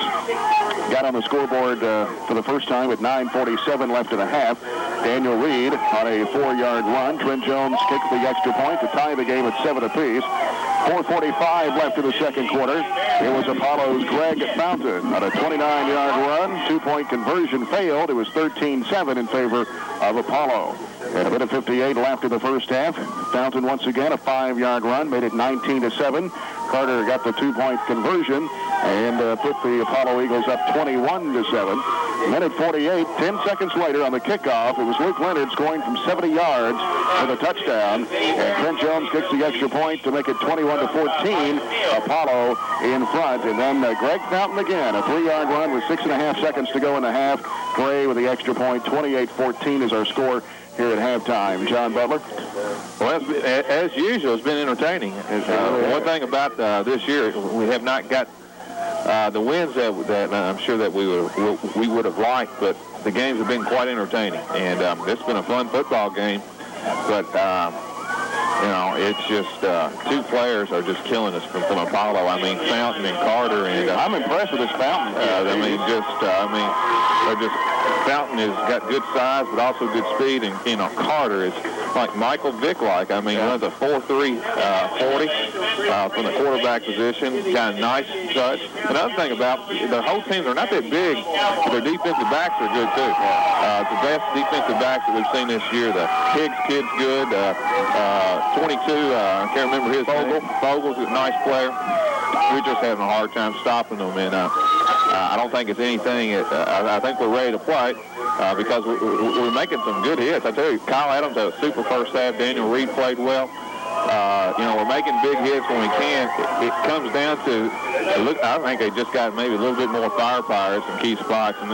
got on the scoreboard for the first time with 9:47 left in the half. Daniel Reed on a 4-yard run. Trent Jones kicked the extra point to tie the game at 7 apiece. 4:45 left in the second quarter. It was Apollo's Greg Fountain on a 29-yard run. 2-point conversion failed. It was 13-7 in favor of Apollo. At a minute 58 left in the first half. Fountain once again a 5-yard run, made it 19-7. Carter got the 2-point conversion and put the Apollo Eagles up 21-7. Minute 48, 10 seconds later on the kickoff, it was Luke Leonard scoring from 70 yards for the touchdown. And Trent Jones kicks the extra point to make it 21-14. Apollo in front. And then Greg Fountain again, a 3-yard run with 6.5 seconds to go in the half. Gray with the extra point. 28-14 is our score here at halftime. John Butler? Well, as usual, it's been entertaining. One thing about this year, we have not got the wins that I'm sure that we would have liked, but the games have been quite entertaining, and it's been a fun football game. But it's just 2 players are just killing us from Apollo. I mean, Fountain and Carter, and I'm impressed with this Fountain. Fountain has got good size, but also good speed, and Carter is like Michael Vick-like. I mean, runs a 4.3 40 from the quarterback position. Got a nice touch. Another thing about the whole team, they're not that big, but their defensive backs are good too. It's the best defensive backs that we've seen this year. The Higgs kid's good. 22, I can't remember his name. Fogel's a nice player. We're just having a hard time stopping them, and I don't think it's anything. I think we're ready to play because we're making some good hits. I tell you, Kyle Adams had a super first half. Daniel Reed played well. We're making big hits when we can. It comes down to, I think they just got maybe a little bit more firepower at some key spots, and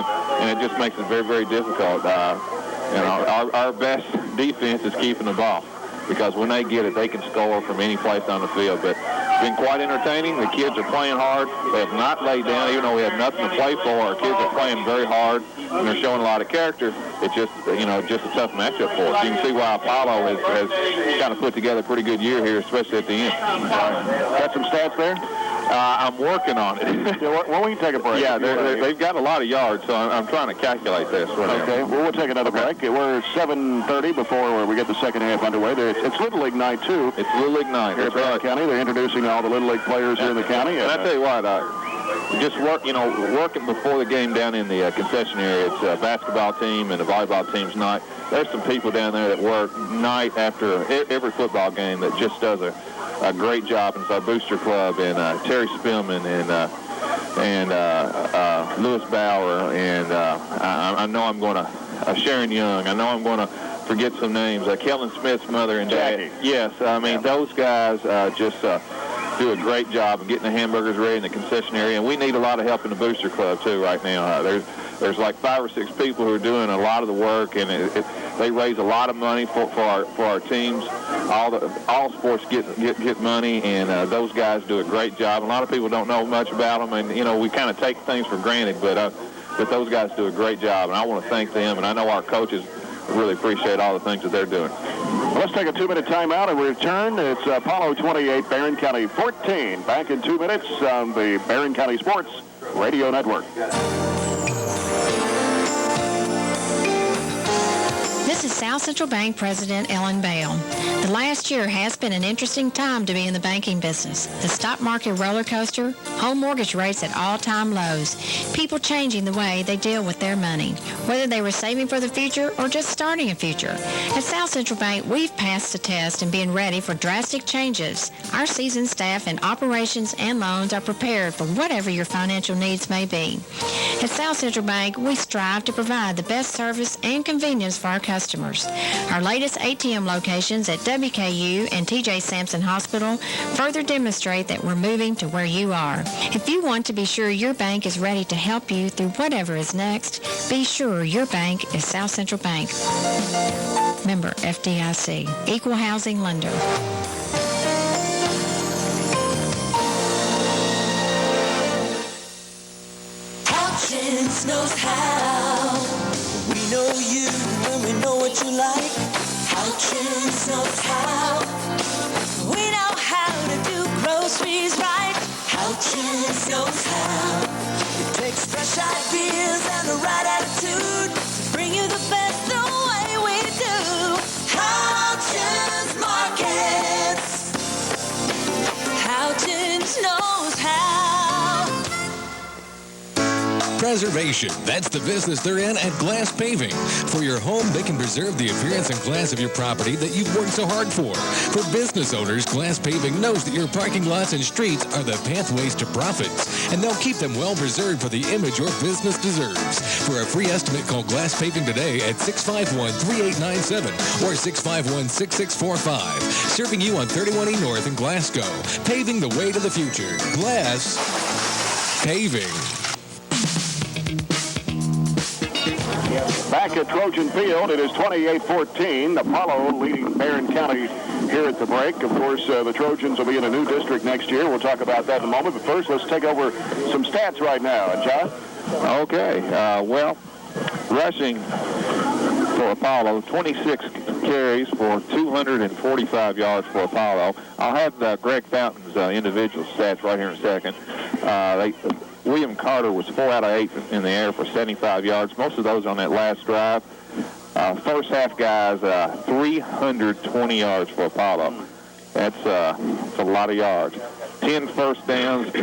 it just makes it very, very difficult. Our best defense is keeping the ball, because when they get it, they can score from any place on the field. But it's been quite entertaining. The kids are playing hard. They have not laid down, even though we have nothing to play for. Our kids are playing very hard, and they're showing a lot of character. It's just, just a tough matchup for us. You can see why Apollo has kind of put together a pretty good year here, especially at the end. Got some stats there? I'm working on it. Well, we can take a break. Yeah, they've got a lot of yards, so I'm trying to calculate this right now. Okay, well, we'll take another break. We're 7:30 before we get the second half underway. It's Little League night, too. It's Little League night. Here at Barron County. They're introducing all the Little League players here in the county. And I tell you what, just working before the game down in the concession area. It's a basketball team and a volleyball team's night. There's some people down there that work night after every football game that just does a great job. And it's our booster club and Terry Spillman and Lewis Bauer and I know I'm going to Sharon Young. I know I'm going to forget some names. Kellen Smith's mother and dad. Yes, I mean those guys just do a great job of getting the hamburgers ready in the concession area, and we need a lot of help in the booster club too right now. There's like 5 or 6 people who are doing a lot of the work, and they raise a lot of money for our teams. All sports get money, and those guys do a great job. A lot of people don't know much about them, and we kind of take things for granted, but those guys do a great job, and I want to thank them, and I know our coaches really appreciate all the things that they're doing. Let's take a 2-minute timeout and return. It's Apollo 28, Barron County 14. Back in 2 minutes on the Barron County Sports Radio Network. This is South Central Bank President Ellen Bale. The last year has been an interesting time to be in the banking business. The stock market roller coaster, home mortgage rates at all-time lows, people changing the way they deal with their money, whether they were saving for the future or just starting a future. At South Central Bank, we've passed the test in being ready for drastic changes. Our seasoned staff in operations and loans are prepared for whatever your financial needs may be. At South Central Bank, we strive to provide the best service and convenience for our customers. Our latest ATM locations at WKU and TJ Sampson Hospital further demonstrate that we're moving to where you are. If you want to be sure your bank is ready to help you through whatever is next, be sure your bank is South Central Bank. Member FDIC. Equal housing lender. Chance knows how. We know you and we know what you like. How Chance knows how. We know how to do groceries right. How Chance knows how. It takes fresh ideas and the right attitude to bring you the best the way we do. How Chance markets. How Chance knows how. Preservation. That's the business they're in at Glass Paving. For your home, they can preserve the appearance and class of your property that you've worked so hard for. For business owners, Glass Paving knows that your parking lots and streets are the pathways to profits, and they'll keep them well preserved for the image your business deserves. For a free estimate, call Glass Paving today at 651-3897 or 651-6645. Serving you on 31E North in Glasgow. Paving the way to the future. Glass Paving. Back at Trojan Field, it is 28-14. Apollo leading Barron County here at the break. Of course, the Trojans will be in a new district next year. We'll talk about that in a moment. But first, let's take over some stats right now. And John? Okay. Well, rushing for Apollo, 26 carries for 245 yards for Apollo. I'll have Greg Fountain's individual stats right here in a second. William Carter was 4 out of 8 in the air for 75 yards. Most of those on that last drive. First half guys, 320 yards for Apollo. That's a lot of yards. 10 first downs.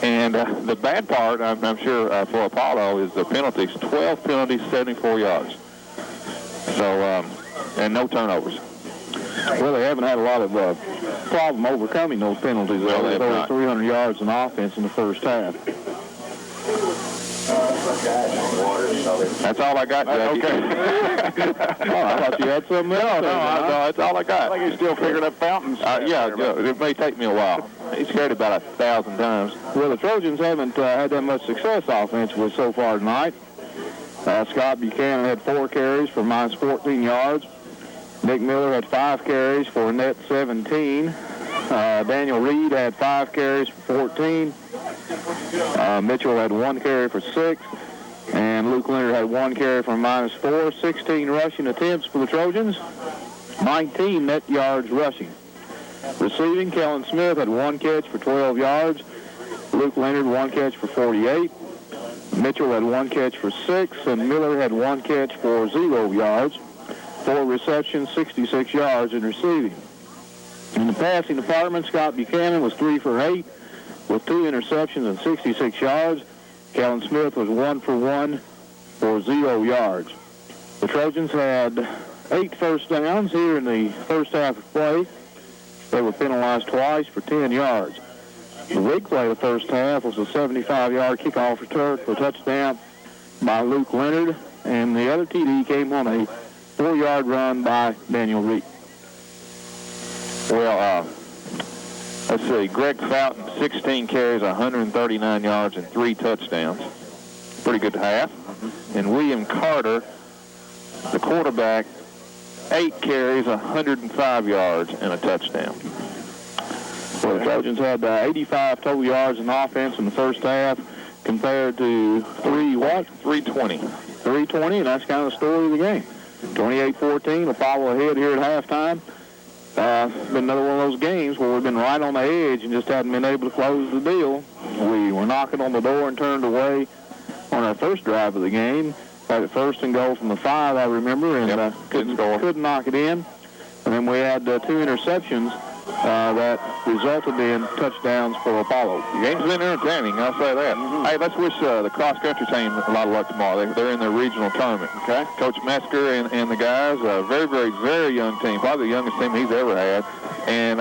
And the bad part, I'm sure, for Apollo is the penalties. 12 penalties, 74 yards. So, and no turnovers. Well, they haven't had a lot of problem overcoming those penalties. Well, they had 300 yards in offense in the first half. That's all I got, Jackie. Okay. Oh, I thought you had something else. No, that's all I got. I think he's still figuring up Fountains. Yeah, it may take me a while. He's carried about 1,000 times. Well, the Trojans haven't had that much success offensively so far tonight. Scott Buchanan had 4 carries for minus 14 yards. Nick Miller had 5 carries for a net 17. Daniel Reed had 5 carries for 14. Mitchell had 1 carry for 6. And Luke Leonard had 1 carry for minus 4. 16 rushing attempts for the Trojans. 19 net yards rushing. Receiving, Kellen Smith had 1 catch for 12 yards. Luke Leonard 1 catch for 48. Mitchell had 1 catch for 6. And Miller had 1 catch for 0 yards. 4 receptions, 66 yards in receiving. In the passing department, Scott Buchanan was 3 for 8. with 2 interceptions and 66 yards. Kellen Smith was 1 for 1 for 0 yards. The Trojans had 8 first downs here in the first half of play. They were penalized twice for 10 yards. The big play of the first half was a 75-yard kickoff return for a touchdown by Luke Leonard, and the other TD came on a 4-yard run by Daniel Reed. Well, let's see. Greg Fountain, 16 carries, 139 yards, and 3 touchdowns. Pretty good half. And William Carter, the quarterback, 8 carries, 105 yards, and a touchdown. Well, the Trojans had 85 total yards in offense in the first half compared to 320. 320, and that's kind of the story of the game. 28-14, Apollo ahead here at halftime. It's been another one of those games where we've been right on the edge and just haven't been able to close the deal. We were knocking on the door and turned away on our first drive of the game. Had it 1st and goal from the 5, I remember, and couldn't knock it in. And then we had 2 interceptions that resulted in touchdowns for Apollo. The game's been entertaining, I'll say that. Hey, let's wish the cross-country team a lot of luck tomorrow. They're in their regional tournament. Okay. Coach Mesker and the guys, a very, very, very young team, probably the youngest team he's ever had. And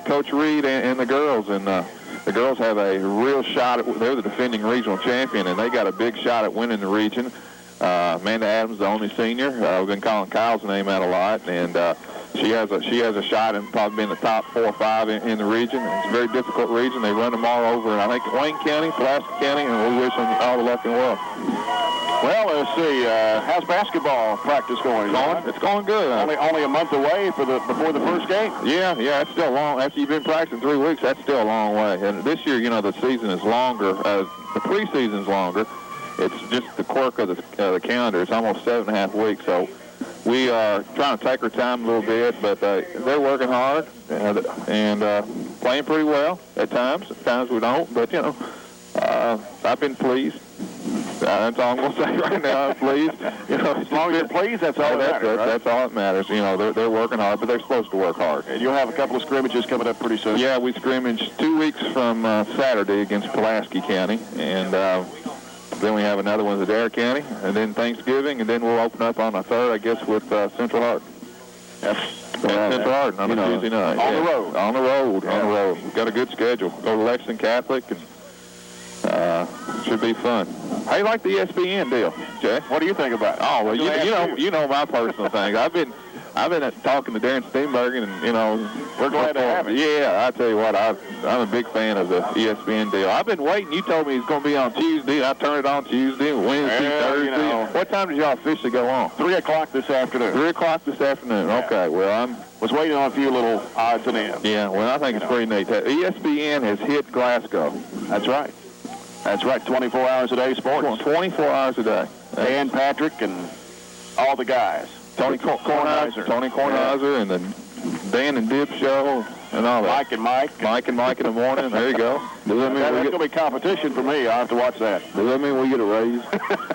Coach Reed and the girls, and the girls have a real shot at, they're the defending regional champion, and they got a big shot at winning the region. Amanda Adams, the only senior. We've been calling Kyle's name out a lot, and she has a shot at probably being the top 4 or 5 in the region. It's a very difficult region. They run them all over in, I think, Wayne County, Pulaski County, and we wish them all the luck in the world. Well, let's see. How's basketball practice going? It's going good. Only a month away before the first game. Yeah, it's still long. After you've been practicing 3 weeks, that's still a long way. And this year, the season is longer. The preseason's longer. It's just the quirk of the calendar. It's almost 7.5 weeks, so we are trying to take our time a little bit, but they're working hard and playing pretty well at times. At times we don't, but, I've been pleased. That's all I'm going to say right now. I'm pleased. As long as you're pleased, that's all that matters, right? That's all that matters. They're working hard, but they're supposed to work hard. And you'll have a couple of scrimmages coming up pretty soon. Yeah, we scrimmage 2 weeks from Saturday against Pulaski County, and then we have another one at Adair County, and then Thanksgiving, and then we'll open up on the 3rd, I guess, with Central Hardin. Central Hardin on a Tuesday night. On the road. On the road. We've got a good schedule. Go to Lexington Catholic, and should be fun. How you like the ESPN deal, Jay? What do you think about it? Oh, well, you know my personal thing. I've been talking to Darren Steenbergen, and we're glad to have it. Yeah, I tell you what, I'm a big fan of the ESPN deal. I've been waiting. You told me it's going to be on Tuesday. I turned it on Tuesday, Wednesday, Thursday. What time did y'all officially go on? 3 o'clock this afternoon. 3 o'clock this afternoon. Yeah. Okay. Well, was waiting on a few little odds and ends. Yeah. Well, I think it's pretty neat. ESPN has hit Glasgow. That's right. That's right. 24 hours a day sports. 24 hours a day. Dan Patrick and all the guys. Tony Kornheiser and the Dan and Dib show and all that. Mike and Mike in the morning. There you go. That's going to be competition for me. I'll have to watch that. Does that mean we get a raise?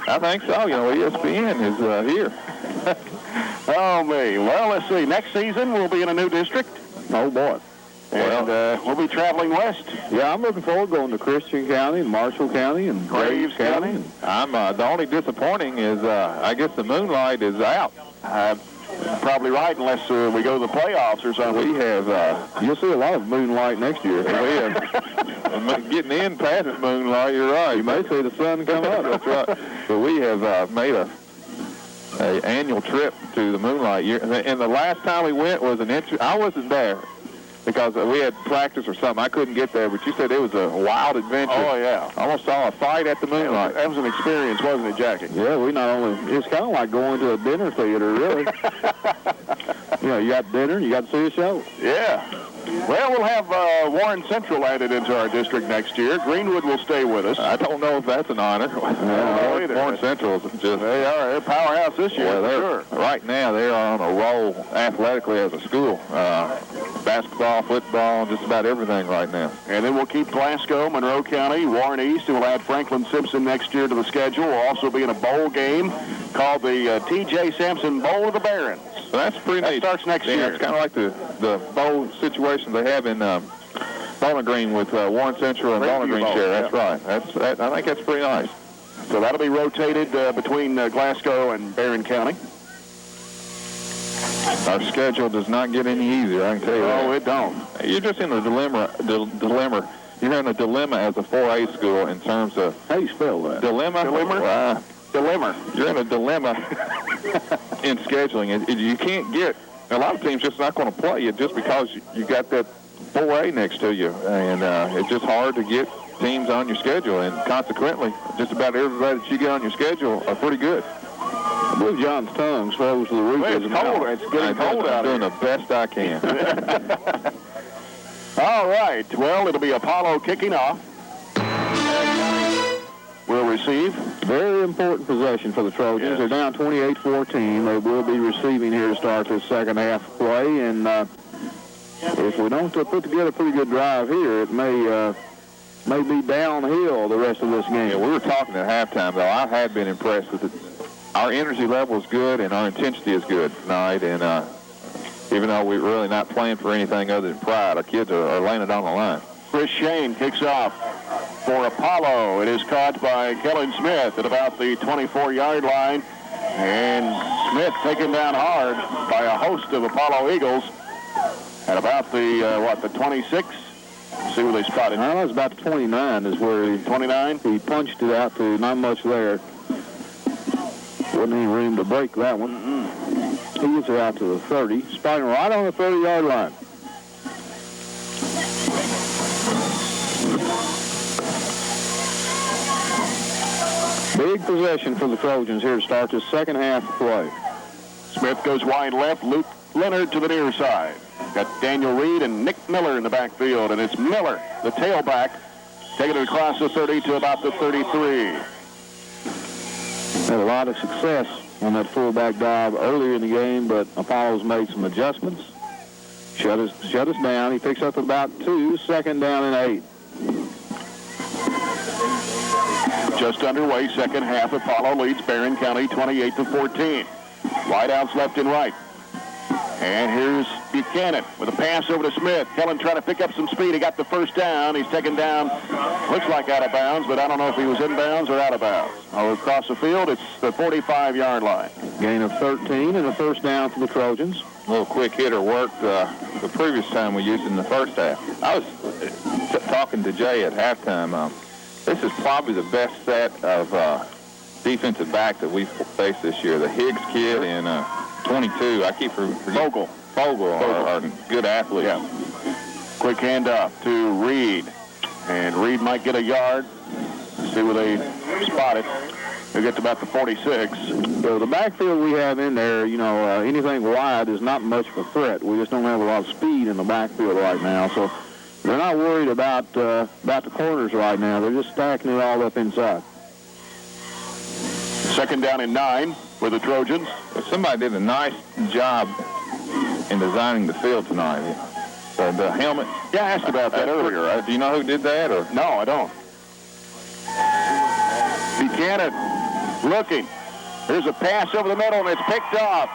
I think so. ESPN is here. Oh, me. Well, let's see. Next season, we'll be in a new district. Oh, boy. And we'll be traveling west. Yeah, I'm looking forward to going to Christian County and Marshall County and Graves County. I'm the only disappointing is I guess the Moonlight is out. Probably right, unless we go to the playoffs or something. We have you'll see a lot of Moonlight next year. We have getting in past Moonlight. You're right. You may see the sun come up. That's right. But we have made a annual trip to the Moonlight year, and the last time we went was I wasn't there, because we had practice or something. I couldn't get there, but you said it was a wild adventure. Oh, yeah. I almost saw a fight at the Moonlight. That was an experience, wasn't it, Jackie? Yeah, it's kind of like going to a dinner theater, really. You got dinner and you got to see a show. Yeah. Well, we'll have Warren Central added into our district next year. Greenwood will stay with us. I don't know if that's an honor. Warren Central is just... They're a powerhouse this year, for sure. Right now, they are on a roll athletically as a school. Basketball, football, just about everything right now. And then we'll keep Glasgow, Monroe County, Warren East, and we'll add Franklin Simpson next year to the schedule. We'll also be in a bowl game called the T.J. Sampson Bowl of the Barons. So that's pretty neat. That starts next year. It's kind of like the bowl situations they have in Bowling Green with Warren Central and Bowling Green share. That's right. I think that's pretty nice. So that'll be rotated between Glasgow and Barron County. Our schedule does not get any easier, I can tell you that. No, it don't. You're just in a dilemma. You're in a dilemma as a 4A school in terms of... How do you spell that? Dilemma? Dilemma. You're in a dilemma in scheduling. You can't get... A lot of teams just not going to play you just because you got that 4A next to you. And it's just hard to get teams on your schedule. And consequently, just about everybody that you get on your schedule are pretty good. I believe John's tongue swells to the roof. It's cold. It's getting cold out here. I'm doing the best I can. All right. Well, it'll be Apollo kicking off. Will receive. Very important possession for the Trojans. Yes. They're down 28-14. They will be receiving here to start this second half play. And if we don't put together a pretty good drive here, it may be downhill the rest of this game. Yeah, we were talking at halftime, though. I have been impressed with it. Our energy level is good and our intensity is good tonight. And even though we're really not playing for anything other than pride, our kids are laying it on the line. Chris Shane kicks off for Apollo. It is caught by Kellen Smith at about the 24-yard line. And Smith taken down hard by a host of Apollo Eagles at about the 26? See where they spotted. Well, it's about the 29 is where 29? He punched it out to not much there. Wasn't any room to break that one. Mm-hmm. He gets it out to the 30, spotting right on the 30-yard line. Big possession for the Trojans here to start this second half play. Smith goes wide left. Luke Leonard to the near side. Got Daniel Reed and Nick Miller in the backfield, and it's Miller, the tailback, taking it across the 30 to about the 33. Had a lot of success on that fullback dive earlier in the game, but Apollo's made some adjustments. Shut us down. He picks up about 2, second down and 8. Just underway, second half. Apollo leads Barron County 28-14. Wideouts left and right. And here's Buchanan with a pass over to Smith. Kellen trying to pick up some speed. He got the first down. He's taken down, looks like out of bounds, but I don't know if he was in bounds or out of bounds. Across the field, it's the 45-yard line. Gain of 13 and a first down for the Trojans. A little quick hitter worked the previous time we used it in the first half. I was talking to Jay at halftime. This is probably the best set of defensive back that we've faced this year. The Higgs kid and 22. I keep forgetting. Fogle are good athletes. Yeah. Quick handoff to Reed. And Reed might get a yard. See where they spot it. They get to about the 46. So the backfield we have in there, anything wide is not much of a threat. We just don't have a lot of speed in the backfield right now. So they're not worried about the corners right now. They're just stacking it all up inside. Second down and 9 for the Trojans. Somebody did a nice job in designing the field tonight. The helmet. Yeah, I asked about that earlier. Right? Do you know who did that? Or no, I don't. Buchanan looking. Here's a pass over the middle, and it's picked off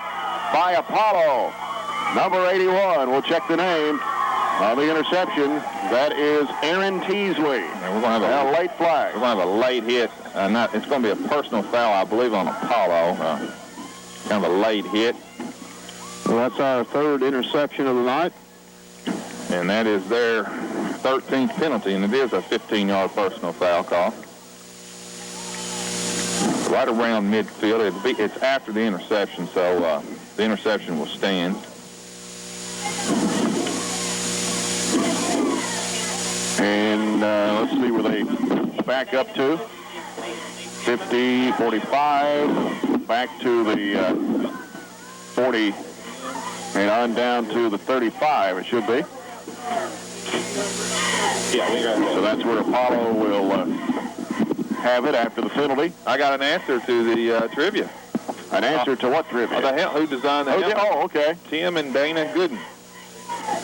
by Apollo. Number 81. We'll check the name on the interception. That is Aaron Teasley. And we're going to have a late flag. We're going to have a late hit. It's going to be a personal foul, I believe, on Apollo. Kind of a late hit. Well, that's our third interception of the night. And that is their 13th penalty, and it is a 15-yard personal foul call. Right around midfield. It's after the interception, so the interception will stand. And let's see where they back up to. 50, 45, back to the 40, and on down to the 35, it should be. Yeah, so that's where Apollo will have it after the penalty. I got an answer to the trivia. An answer to what trivia? Who designed the helmet? Oh, okay. Tim and Dana Gooden.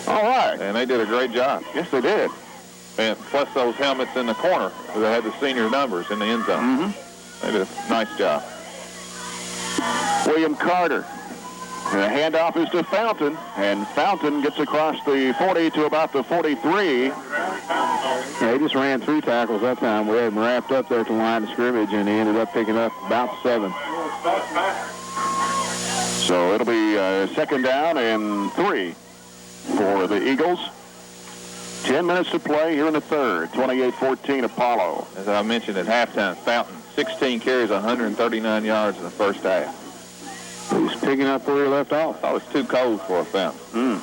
All right. And they did a great job. Yes, they did. And plus those helmets in the corner where they had the senior numbers in the end zone. Mm-hmm. They did a nice job. William Carter. And the handoff is to Fountain, and Fountain gets across the 40 to about the 43. Yeah, he just ran 3 tackles that time. We had him wrapped up there at the line of scrimmage, and he ended up picking up about 7. So it'll be 2nd down and 3 for the Eagles. 10 minutes to play here in the third. 28-14 Apollo. As I mentioned at halftime, Fountain, 16 carries, 139 yards in the first half. He's picking up where he left off. I was too cold for a Fountain.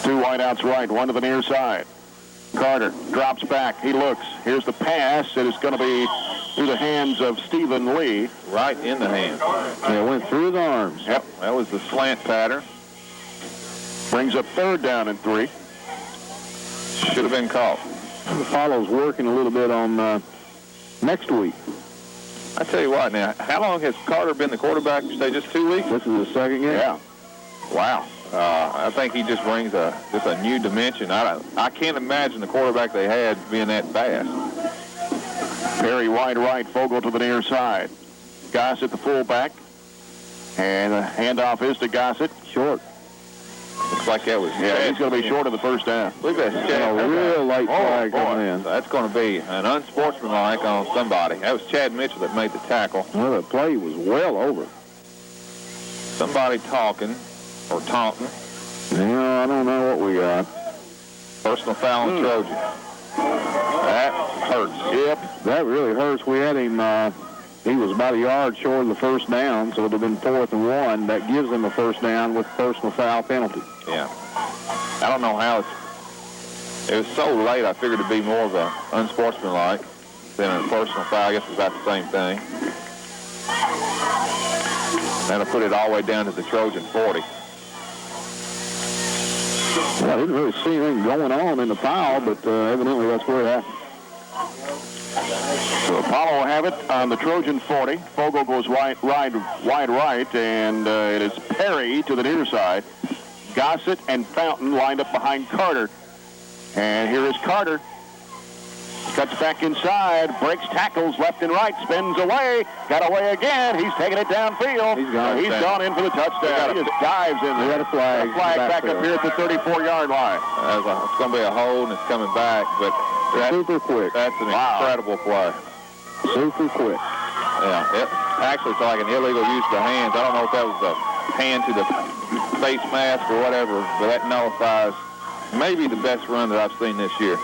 2 wideouts right, 1 to the near side. Carter drops back. He looks. Here's the pass. It is going to be through the hands of Stephen Lee. Right in the hand. Yeah, it went through his arms. Yep, that was the slant pattern. Brings up 3rd down and 3. Should have been caught. Apollo's working a little bit on next week. I tell you what now, how long has Carter been the quarterback? You say just 2 weeks? This is his 2nd game. Yeah. Wow. I think he just brings just a new dimension. I can't imagine the quarterback they had being that fast. Perry wide right, Fogle to the near side. Gossett the fullback. And the handoff is to Gossett. Short. Looks like that was... Yeah, he's going to be short of the first down. Look at that. A real light flag coming in. That's going to be an unsportsmanlike on somebody. That was Chad Mitchell that made the tackle. Well, the play was well over. Somebody talking or taunting. Yeah, I don't know what we got. Personal foul on Trojan. That hurts. Yep, that really hurts. We had him, he was about a yard short of the first down, so it would have been 4th and 1. That gives him a first down with personal foul penalty. Yeah. I don't know how it was so late, I figured it'd be more of a unsportsmanlike than a personal foul. I guess it's about the same thing. That'll put it all the way down to the Trojan 40. Well, I didn't really see anything going on in the foul, but evidently that's where it happened. So Apollo will have it on the Trojan 40. Fogle goes wide right, and it is Perry to the near side. Gossett and Fountain lined up behind Carter. And here is Carter. Cuts back inside, breaks tackles left and right, spins away, got away again. He's taking it downfield. He's gone in for the touchdown. He just dives in. They got a flag. Back up here at the 34-yard line. It's going to be a hold, and it's coming back, but super quick. That's an incredible play. Super quick. Yeah, actually, it's like an illegal use of the hands. I don't know if that was the hand to the face mask or whatever, but that nullifies maybe the best run that I've seen this year.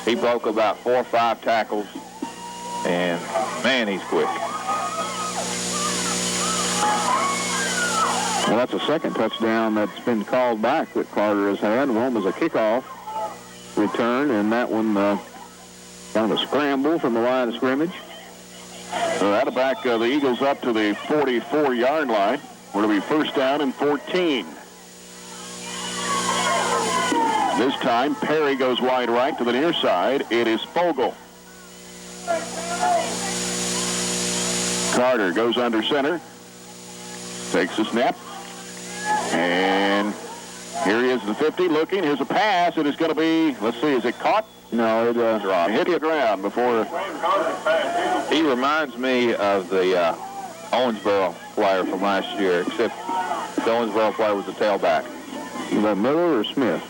He broke about 4 or 5 tackles, and, man, he's quick. Well, that's a second touchdown that's been called back that Carter has had. One was a kickoff return, and that one kind of a scramble from the line of scrimmage. So that'll back the Eagles up to the 44-yard line, where it'll be 1st down and 14. This time, Perry goes wide right to the near side. It is Fogle. Carter goes under center. Takes the snap. And here he is at the 50 looking. Here's a pass. It is going to be, let's see, is it caught? No, it dropped. Hit the ground before. He reminds me of the Owensboro player from last year, except the Owensboro player was the tailback. Was that Miller or Smith?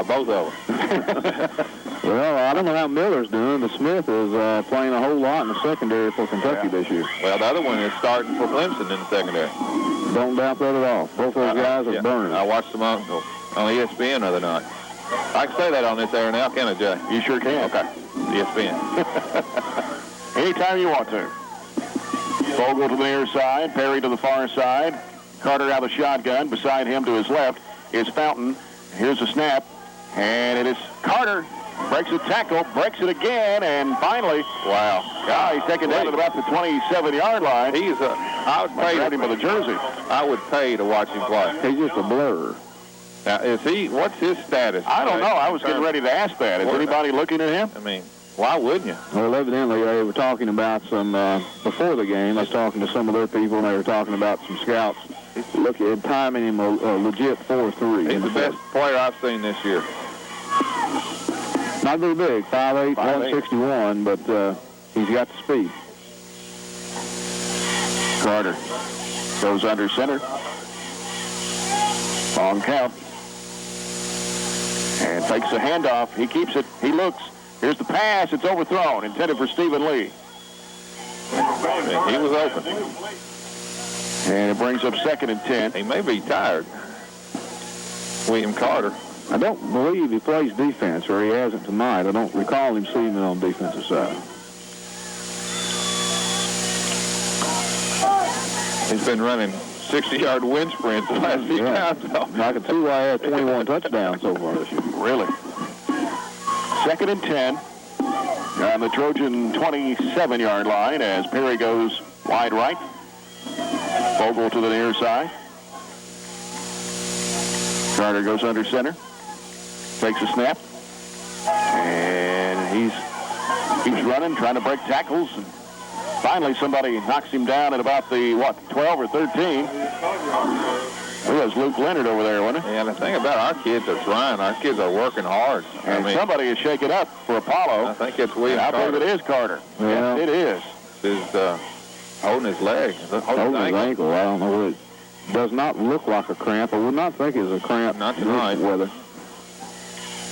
Both of them. Well, I don't know how Miller's doing. The Smith is playing a whole lot in the secondary for Kentucky this year. Well, the other one is starting for Clemson in the secondary. Don't doubt that at all. Both those guys are burning. I watched them on ESPN the other night. I can say that on this air now, can't I, Jay? You sure can. Okay. ESPN. Anytime you want to. Fogle to the near side, Perry to the far side. Carter out of the shotgun. Beside him to his left is Fountain. Here's a snap, and it is Carter. Breaks a tackle, breaks it again, and finally, wow. He's taken down at about the 27-yard line. He's I would pay him with a jersey. I would pay to watch him play. He's just a blur. Now, what's his status? I don't know. I was getting ready to ask that. Is anybody looking at him? I mean, why wouldn't you? Well, evidently they were talking about some, before the game, I was talking to some of their people, and they were talking about some scouts. Look at timing him a legit 4-3. He's the best player I've seen this year. Not very big, 5'8", 161, but he's got the speed. Carter goes under center. Long count. And takes the handoff. He keeps it. He looks. Here's the pass. It's overthrown. Intended for Stephen Lee. He was open. And it brings up 2nd and 10. He may be tired. William Carter. I don't believe he plays defense, or he hasn't tonight. I don't recall him seeing it on the defensive side. He's been running 60-yard wind sprints the last few times. I can see why he has 21 touchdowns so far this year. Really? 2nd and 10 on the Trojan 27-yard line as Perry goes wide right. Vogel to the near side. Carter goes under center. Takes a snap. And he's running, trying to break tackles. And finally, somebody knocks him down at about the, 12 or 13. It was Luke Leonard over there, wasn't it? Yeah, the thing about our kids that's running, our kids are working hard. And somebody is shaking up for Apollo. I think it's William Carter. I believe it is Carter. Yeah. Yes, it is. Is holding his leg. Holding his ankle. I don't know what it does not look like a cramp. I would not think it's a cramp. Not tonight. Weather.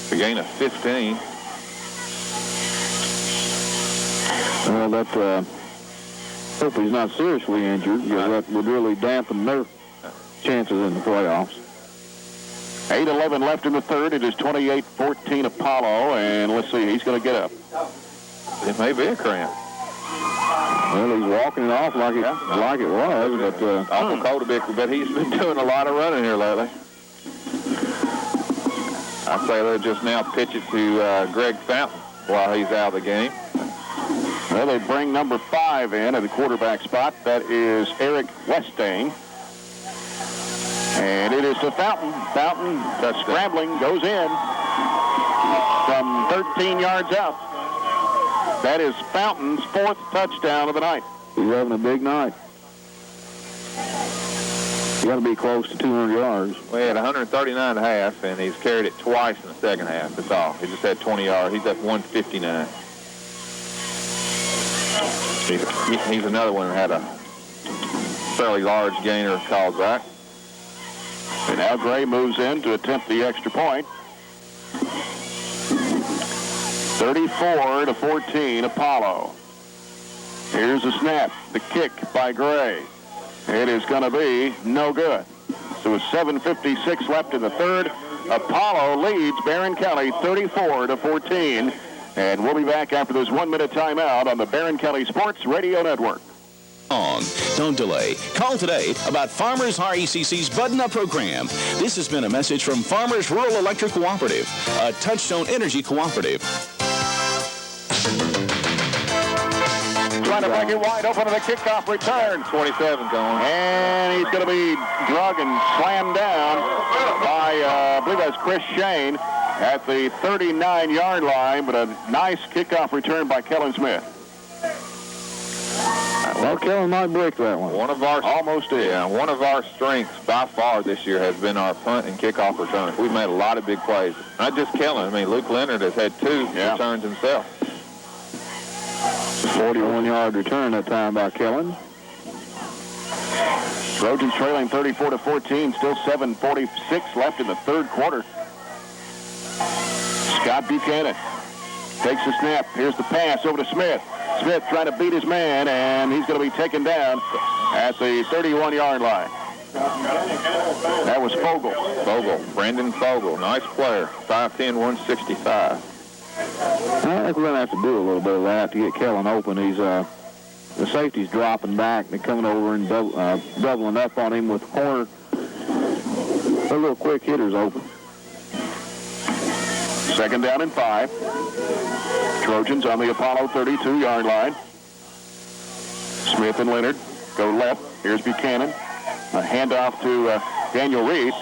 A gain of 15. Well, that, hope he's not seriously injured, because that would really dampen their chances in the playoffs. 8:11 left in the third. It is 28-14 Apollo, and let's see, he's going to get up. It may be a cramp. Well, he's walking it off like it was, but Uncle Kotovic, but he's been doing a lot of running here lately. I say they'll just now pitch it to Greg Fountain while he's out of the game. Well, they bring number 5 in at the quarterback spot. That is Eric Westain. And it is to Fountain. Fountain, scrambling, goes in from 13 yards out. That is Fountain's 4th touchdown of the night. He's having a big night. You got to be close to 200 yards. Well, he had 139 and a half, and he's carried it twice in the second half. That's all. He just had 20 yards. He's at 159. He's another one that had a fairly large gainer called back. And now Gray moves in to attempt the extra point. 34-14 Apollo. Here's the snap. The kick by Gray. It is going to be no good. So with 7:56 left in the third, Apollo leads Barron County 34-14. And we'll be back after this 1-minute timeout on the Barron County Sports Radio Network. Don't delay. Call today about Farmers RECC's Button-Up program. This has been a message from Farmers Rural Electric Cooperative, a Touchstone Energy cooperative. Trying to break it wide open on the kickoff return. 27 going. And he's going to be drug and slammed down by, I believe that's Chris Shane at the 39-yard line, but a nice kickoff return by Kellen Smith. Well, Kellen might break that one. One of our almost did. Yeah, one of our strengths by far this year has been our punt and kickoff returns. We've made a lot of big plays. Not just Kellen. I mean, Luke Leonard has had 2 returns himself. 41-yard return that time by Kellen. Trojans trailing 34-14. Still 7:46 left in the third quarter. Scott Buchanan takes the snap. Here's the pass over to Smith. Smith trying to beat his man, and he's going to be taken down at the 31-yard line. That was Fogel. Brandon Fogel, nice player, 5'10", 165. I think we're going to have to do a little bit of that to get Kellen open. He's the safety's dropping back. They're coming over and doubling up on him with the corner. They're little quick hitters open. 2nd down and 5. Trojans on the Apollo 32-yard line. Smith and Leonard go left. Here's Buchanan. A handoff to Daniel Reed.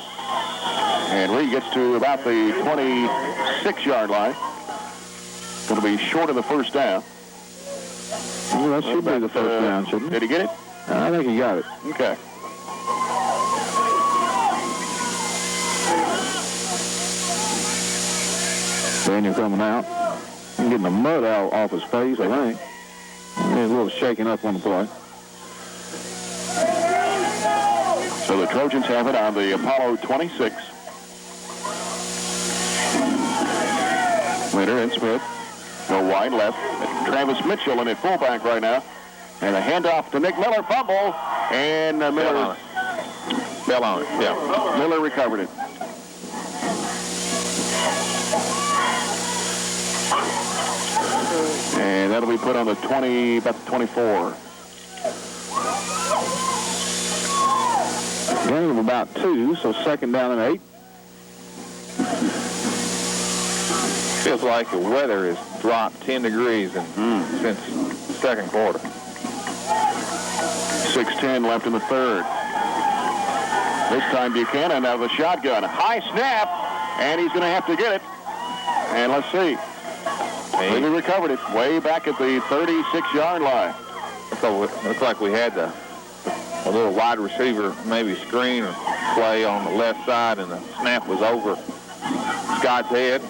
And Reed gets to about the 26-yard line. Going to be short of the first down. Well, that should be the first down, shouldn't it? Did he get it? I think he got it. Okay. Daniel coming out. He's getting the mud out off his face, I think. He's a little shaken up on the play. So the Trojans have it on the Apollo 26. Leonard and Smith go wide left. Travis Mitchell in at fullback right now. And a handoff to Nick Miller. Fumble. And Miller fell on it. Yeah. Miller recovered it. And that'll be put on the 20, about the 24. Gain of about 2, so second down and 8. Feels like the weather has dropped 10 degrees since the second quarter. 6:10 left in the third. This time Buchanan out of the shotgun. High snap, and he's going to have to get it. And let's see. He recovered it way back at the 36-yard line. So it looks like we had a little wide receiver, maybe screen or play on the left side, and the snap was over Scott's head.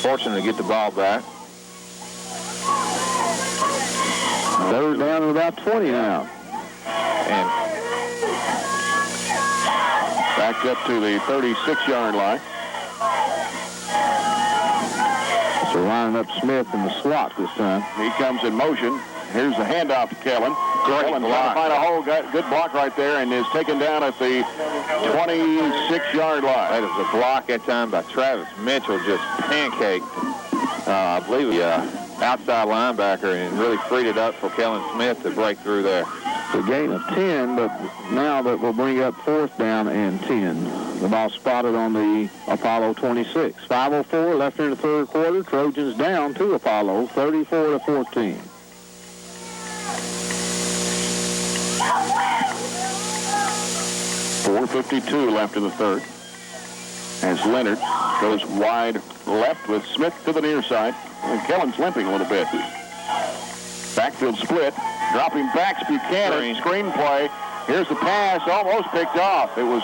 Fortunate to get the ball back. Third down and about 20 now. And back up to the 36-yard line. So lining up Smith in the slot this time. He comes in motion. Here's the handoff to Kellen. Kellen trying to find a hole. Good block right there, and is taken down at the 26-yard line. That is a block that time by Travis Mitchell, just pancaked, I believe, the outside linebacker, and really freed it up for Kellen Smith to break through there. The gain of 10, but now that will bring up fourth down and 10. The ball spotted on the Apollo 26. 5:04 left in the third quarter. Trojans down to Apollo, 34-14. .452 left in the third. As Leonard goes wide left with Smith to the near side. And Kellen's limping a little bit. Backfield split. Dropping backs Buchanan. Screen play. Here's the pass. Almost picked off. It was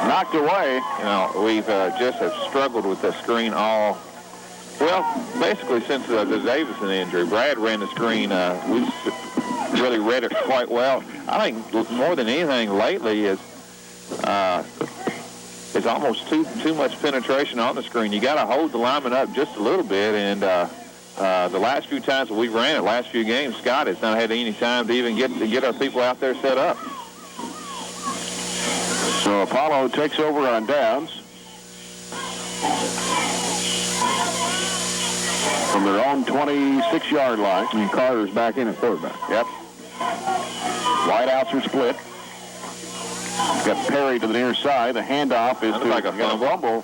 knocked away. You know, we've just have struggled with the screen all, well, basically since the Davison injury. Brad ran the screen. We really read it quite well. I think more than anything lately is it's almost too much penetration on the screen. You got to hold the lineman up just a little bit, and the last few times that we ran it, last few games, Scott has not had any time to even get our people out there set up. So Apollo takes over on downs from their own 26-yard line. And Carter's back in at quarterback. Yep. Wideouts are split. Got Perry to the near side. The handoff is to like a fumble.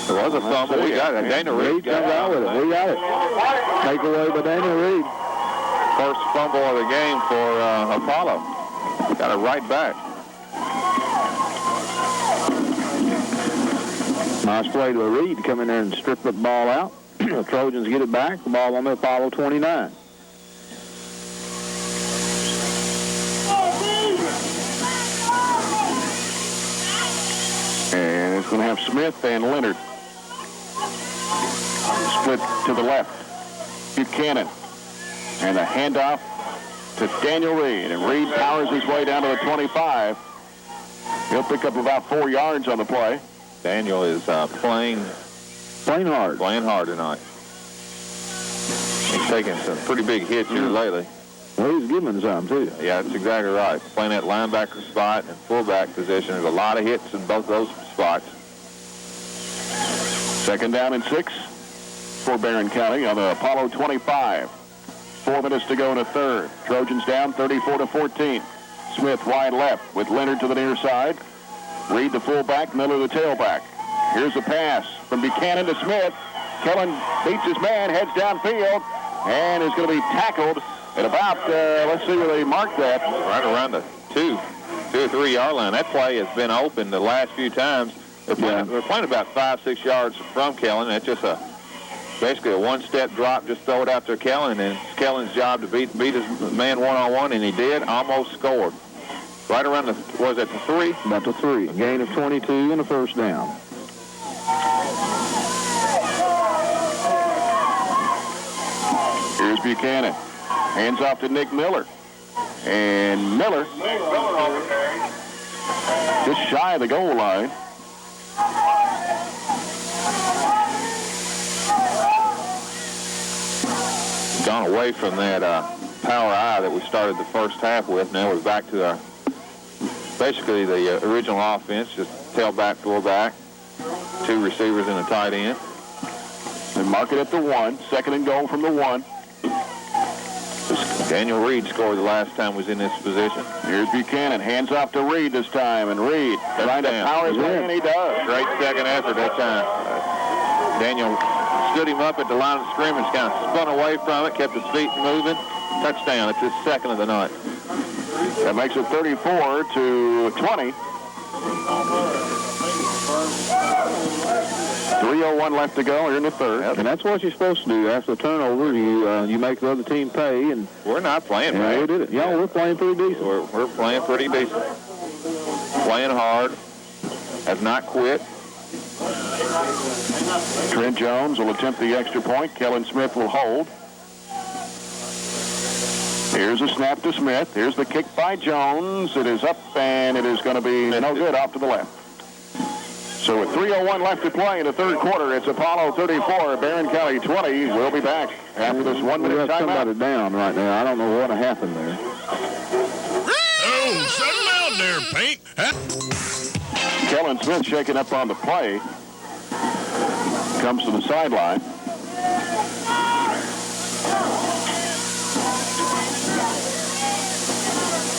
There was a fumble. We got it. Daniel Reed comes out with it. We got it. Take away by Daniel Reed. First fumble of the game for Apollo. Got it right back. Nice play to Reed to come in there and strip the ball out. The Trojans get it back. The ball on the Apollo 29. And it's going to have Smith and Leonard. Split to the left. Buchanan. And a handoff to Daniel Reed. And Reed powers his way down to the 25. He'll pick up about 4 yards on the play. Daniel is playing hard tonight. He's taking some pretty big hits here lately. Well, he's giving some, too. Yeah, that's exactly right. Playing that linebacker spot and fullback position. There's a lot of hits in both those spots. Second down and 6 for Barron County on the Apollo 25. 4 minutes to go in the third. Trojans down 34-14. Smith wide left with Leonard to the near side. Reed the fullback, Miller the tailback. Here's a pass from Buchanan to Smith. Kellen beats his man, heads downfield, and is going to be tackled at about, let's see where they marked that. Right around the 2 or 3 yard line. That play has been open the last few times. We're playing about 5-6 yards from Kellen. That's just basically a one-step drop. Just throw it out there, Kellen, and it's Kellen's job to beat his man one-on-one, and he did. Almost scored. Right around the 3? About the 3. A gain of 22 and a first down. Here's Buchanan. Hands off to Nick Miller. And Miller just shy of the goal line. gone away from that power eye that we started the first half with. Now we're back to our basically the original offense, just tailback, fullback, 2 receivers and a tight end. They mark it at the 1, 2nd and goal from the 1. Daniel Reed scored the last time was in this position. Here's Buchanan, hands off to Reed this time, and Reed trying to power his way, and he does. Great second effort that time. Daniel stood him up at the line of scrimmage, kind of spun away from it, kept his feet moving. Touchdown. It's his 2nd of the night. That makes it 34-20. 3:01 left to go here in the 3rd. And that's what you're supposed to do. After the turnover, you make the other team pay. And we're not playing bad. Yeah, we did it. Yeah, we're playing pretty decent. We're playing pretty decent. Playing hard. Have not quit. Trent Jones will attempt the extra point. Kellen Smith will hold. Here's a snap to Smith. Here's the kick by Jones. It is up, and it is going to be no good, off to the left. So with 3:01 left to play in the 3rd quarter, it's Apollo 34, Barron County 20. We'll be back after this 1-minute timeout. Somebody down right now. I don't know what happened there. Oh, settle down there, Paint. Kellen Smith shaking up on the play. Comes to the sideline.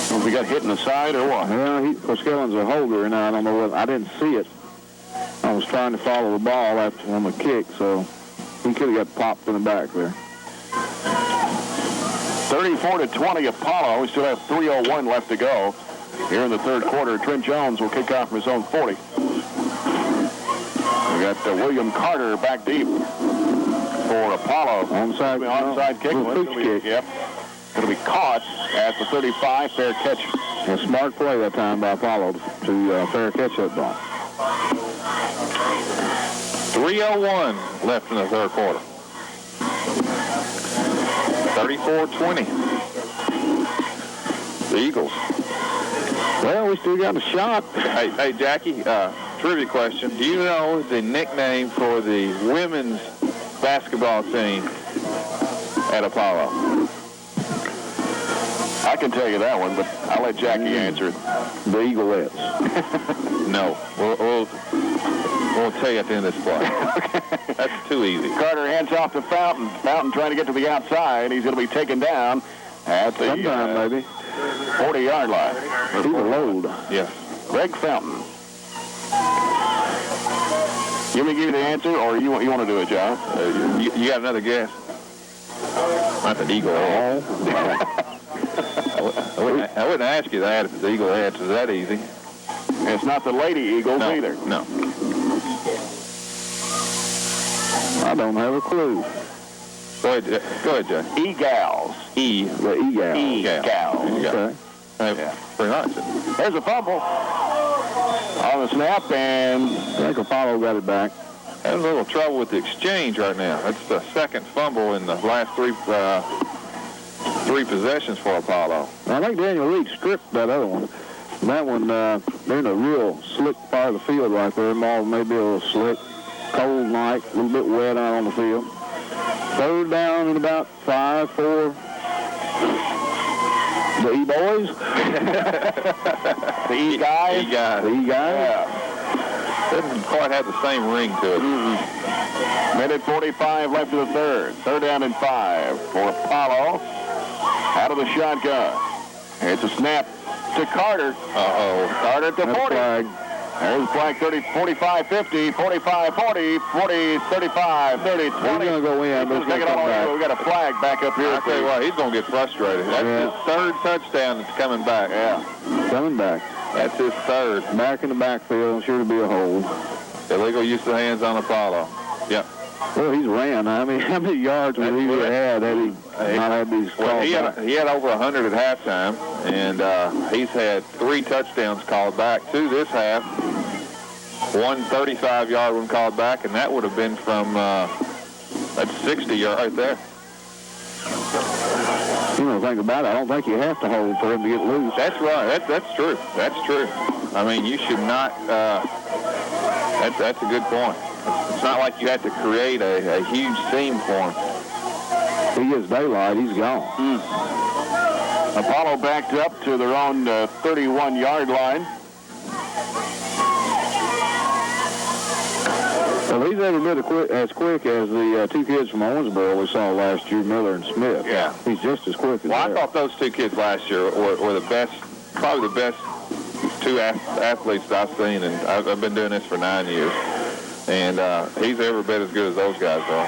Well, he got hit in the side or what? Well, of course, Kellen's a holder, and I don't know what. I didn't see it. I was trying to follow the ball after on the kick, so he could have got popped in the back there. 34-20 Apollo. We still have 3:01 left to go here in the 3rd quarter. Trent Jones will kick off from his own 40. We got William Carter back deep for Apollo. Onside kick. Yep. Going to be caught at the 35. Fair catch. A smart play that time by Apollo to fair catch that ball. 3:01 left in the 3rd quarter. 34-20. The Eagles. Well, we still got a shot. Hey, Jackie, trivia question. Do you know the nickname for the women's basketball team at Apollo? I can tell you that one, but I'll let Jackie answer it. The Eaglettes. No. We'll tell you at the end of this play. That's too easy. Carter hands off to Fountain. Fountain trying to get to the outside. He's going to be taken down at the 40-yard line. He's a load. Yes. Greg Fountain. You want me to give you the answer, or you want to do it, John? You got another guess? Not the Eagle. I wouldn't ask you that if the Eagle Heads is that easy. It's not the Lady Eagles either. No. I don't have a clue. Go ahead, Jay. E-Gals. The E-Gals. E-Gals. Okay. Yeah. Pretty nice. There's a fumble on the snap, and I think Apollo got it back. Having a little trouble with the exchange right now. That's the 2nd fumble in the last three possessions for Apollo. I think Daniel Reed stripped that other one. That one, they're in a real slick part of the field right there. Ball maybe a little slick, cold night, a little bit wet out on the field. 3rd down and about 5-4. The E-boys? The E-guys? E-guys. The E-guys? Yeah. Doesn't quite have the same ring to it. Minute 45 left in the 3rd. 3rd down and 5 for Apollo. Out of the shotgun. It's a snap to Carter. Carter at the 40. Flag. There's the flag. 30, 45, 50, 45, 40, 40, 35, 30, 20. He's going to go in. Let's take it all the way. We got a flag back up here. I'll tell you what, he's going to get frustrated. That's his 3rd touchdown that's coming back. Yeah. Coming back. That's his 3rd. Back in the backfield. Sure to be a hold. Illegal use of hands on Apollo. Yep. Well, he's ran. I mean, how many yards would he have had he not had these calls? Well, he had over 100 at halftime, and he's had 3 touchdowns called back to this half. 1 35-yard one called back, and that would have been from that's 60 yard right there. You know, think about it. I don't think you have to hold for him to get loose. That's right. That's true. That's true. I mean, you should not. That's a good point. It's not like you have to create a huge seam for him. he gets daylight, he's gone. Apollo backed up to their own 31-yard line. Well, he's every bit as quick as the two kids from Owensboro we saw last year, Miller and Smith. Yeah. He's just as quick as Well, I thought those two kids last year were the best, probably the best two athletes that I've seen, and I've been doing this for 9 years. And he's every bit as good as those guys are.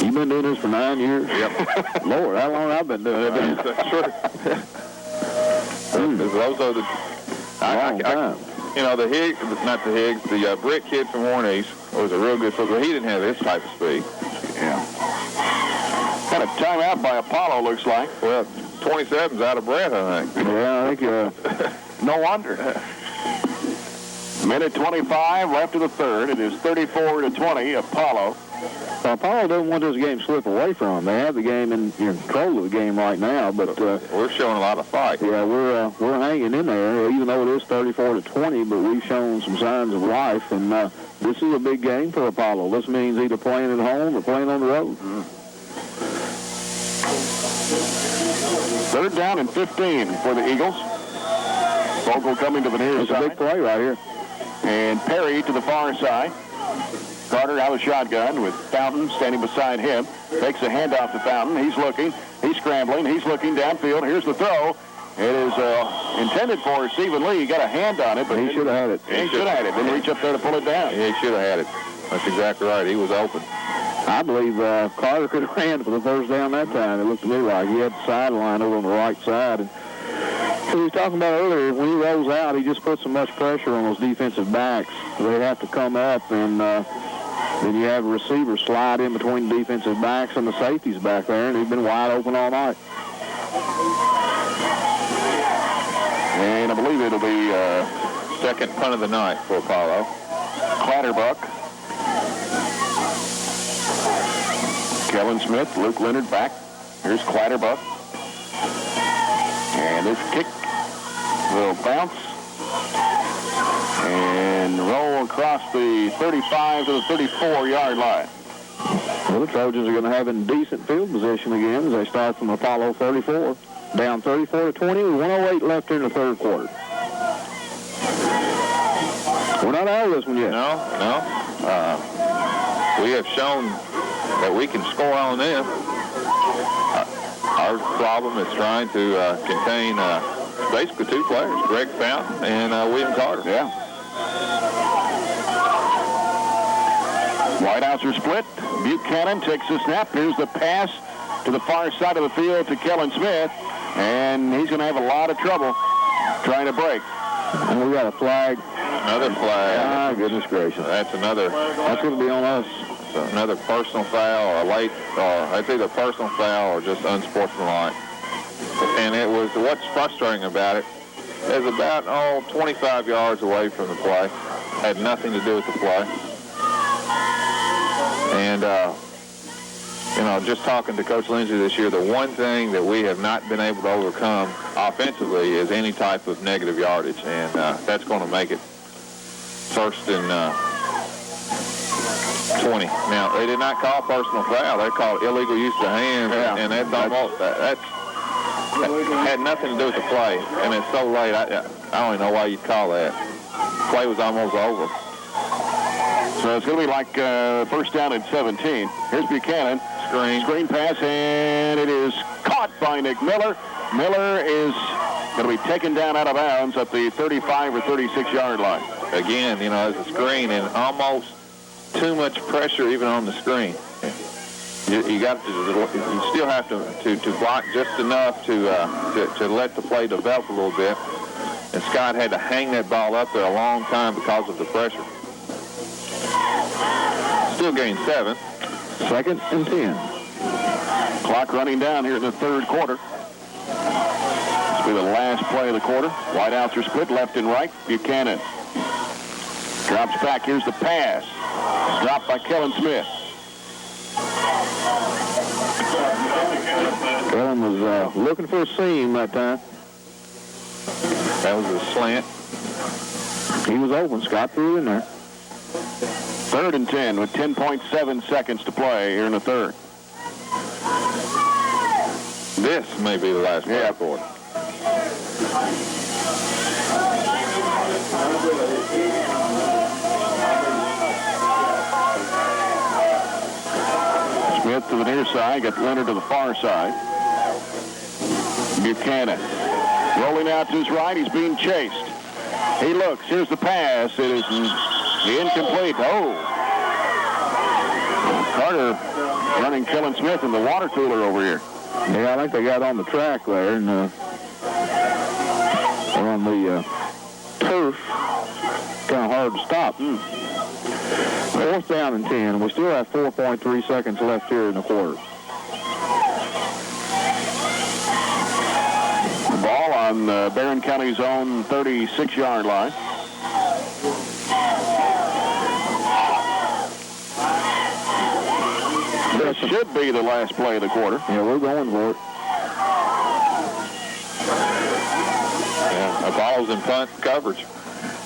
You've been doing this for 9 years? Yep. Lord, how long I've been doing it? That's true. Those are the... Long time. You know, the Britt kid from Warren East was a real good footballer. He didn't have this type of speed. Yeah. Got a timeout by Apollo, looks like. Well, 27's out of breath, I think. Yeah, I think... No wonder. Minute 25 left of the third. It is 34-20, Apollo. Apollo doesn't want this game to slip away from them. They have the game in control of the game right now, but we're showing a lot of fight. Yeah, we're hanging in there, even though it is 34-20. But we've shown some signs of life, and this is a big game for Apollo. This means either playing at home or playing on the road. Third down and 15 for the Eagles. Vogel coming to the near side. It's a big play right here. And Perry to the far side. Carter out of shotgun with Fountain standing beside him. Takes a handoff to Fountain. He's looking. He's scrambling. He's looking downfield. Here's the throw. It is intended for Stephen Lee. He got a hand on it, but he should have had it. He should have had it. Didn't reach up there to pull it down. Yeah, he should have had it. That's exactly right. He was open. I believe Carter could have ran for the first down that time. It looked to me like he had the sideline over on the right side. And as we was talking about earlier, when he rolls out, he just puts so much pressure on those defensive backs. They have to come up, and then you have a receiver slide in between the defensive backs and the safeties back there, and he's been wide open all night. And I believe it'll be second punt of the night for Apollo. Clatterbuck. Kellen Smith, Luke Leonard back. Here's Clatterbuck. And this kick will bounce and roll across the 35 to the 34-yard line. Well, the Trojans are going to have in decent field position again as they start from Apollo 34. Down 34-20 with 1:08 left in the third quarter. We're not out of this one yet. No. We have shown that we can score on them. Our problem is trying to contain basically two players, Greg Fountain and William Carter. Yeah. Wideouts are split. Buchanan takes the snap. Here's the pass to the far side of the field to Kellen Smith, and he's going to have a lot of trouble trying to break. And we got a flag. Another flag. Ah, goodness gracious. That's another. That's going to be on us. Another personal foul, or it's either personal foul or just unsportsmanlike. And it was, what's frustrating about it is about 25 yards away from the play. Had nothing to do with the play. And just talking to Coach Lindsay this year, the one thing that we have not been able to overcome offensively is any type of negative yardage, and that's going to make it first and 20. Now, they did not call personal foul. They called illegal use of hands, and that's almost, that had nothing to do with the play, and it's so late, I don't even know why you'd call that. The play was almost over. So it's going to be like first down at 17. Here's Buchanan. Screen pass, and it is caught by Nick Miller. Miller is going to be taken down out of bounds at the 35 or 36-yard line. Again, as a screen, and almost too much pressure even on the screen. You still have to block just enough to let the play develop a little bit. And Scott had to hang that ball up there a long time because of the pressure. Still gained 7. Second and 10. Clock running down here in the third quarter. This will be the last play of the quarter. Wideouts are split left and right. Buchanan drops back. Here's the pass. Dropped by Kellen Smith. Kellen was looking for a seam that time. That was a slant. He was open. Scott threw in there. Third and 10 with 10.7 seconds to play here in the third. This may be the last play of the quarter. Smith to the near side, got Leonard to the far side. Buchanan rolling out to his right. He's being chased. He looks. Here's the pass. It is incomplete. Oh. Carter running Kellen Smith in the water cooler over here. Yeah, I think they got on the track there and on the turf. Kind of hard to stop. 4th down and 10. We still have 4.3 seconds left here in the quarter. The ball on Barron County's own 36-yard line. This should be the last play of the quarter. Yeah, we're going for it. Yeah, a ball's in punt coverage.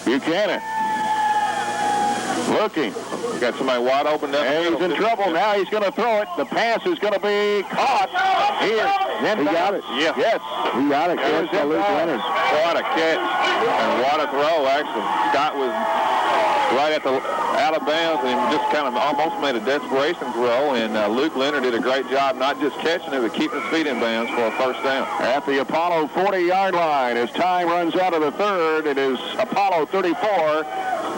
Buchanan looking. We got somebody wide open down the And middle. he's in trouble now. He's going to throw it. The pass is going to be caught. Here. He got it. Yeah. Yes. He got it. Catch by Luke Leonard. What a catch. And what a throw, actually. Scott was right at the out of bounds and just kind of almost made a desperation throw. And Luke Leonard did a great job not just catching it, but keeping his feet in bounds for a first down. At the Apollo 40-yard line, as time runs out of the third, it is Apollo 34,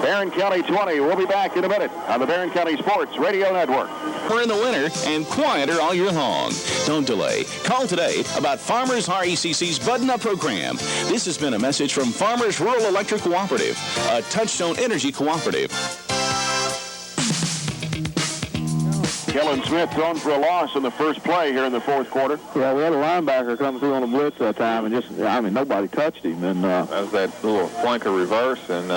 Barron County 20. We'll be back in a minute on the Barron County Sports Radio Network. We're in the winter and quieter all year long. Don't delay. Call today about Farmers RECC's Button-Up program. This has been a message from Farmers Rural Electric Cooperative, a Touchstone Energy cooperative. Kellen Smith thrown for a loss in the first play here in the fourth quarter. Yeah, we had a linebacker come through on a blitz that time, and nobody touched him. And that was that little flanker reverse, and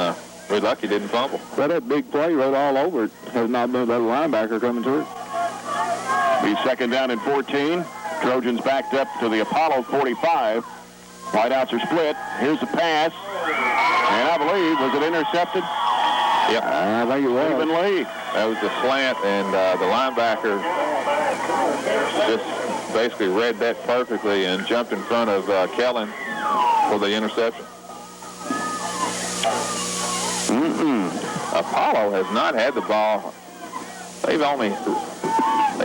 we're lucky he didn't fumble. But that big play right all over it has not been that linebacker coming through. Be second down and 14. Trojans backed up to the Apollo 45. Wideouts are split. Here's the pass. And I believe, was it intercepted? Yep. I think it was. Stephen Lee. That was the slant, and the linebacker just basically read that perfectly and jumped in front of Kellen for the interception. Apollo has not had the ball. They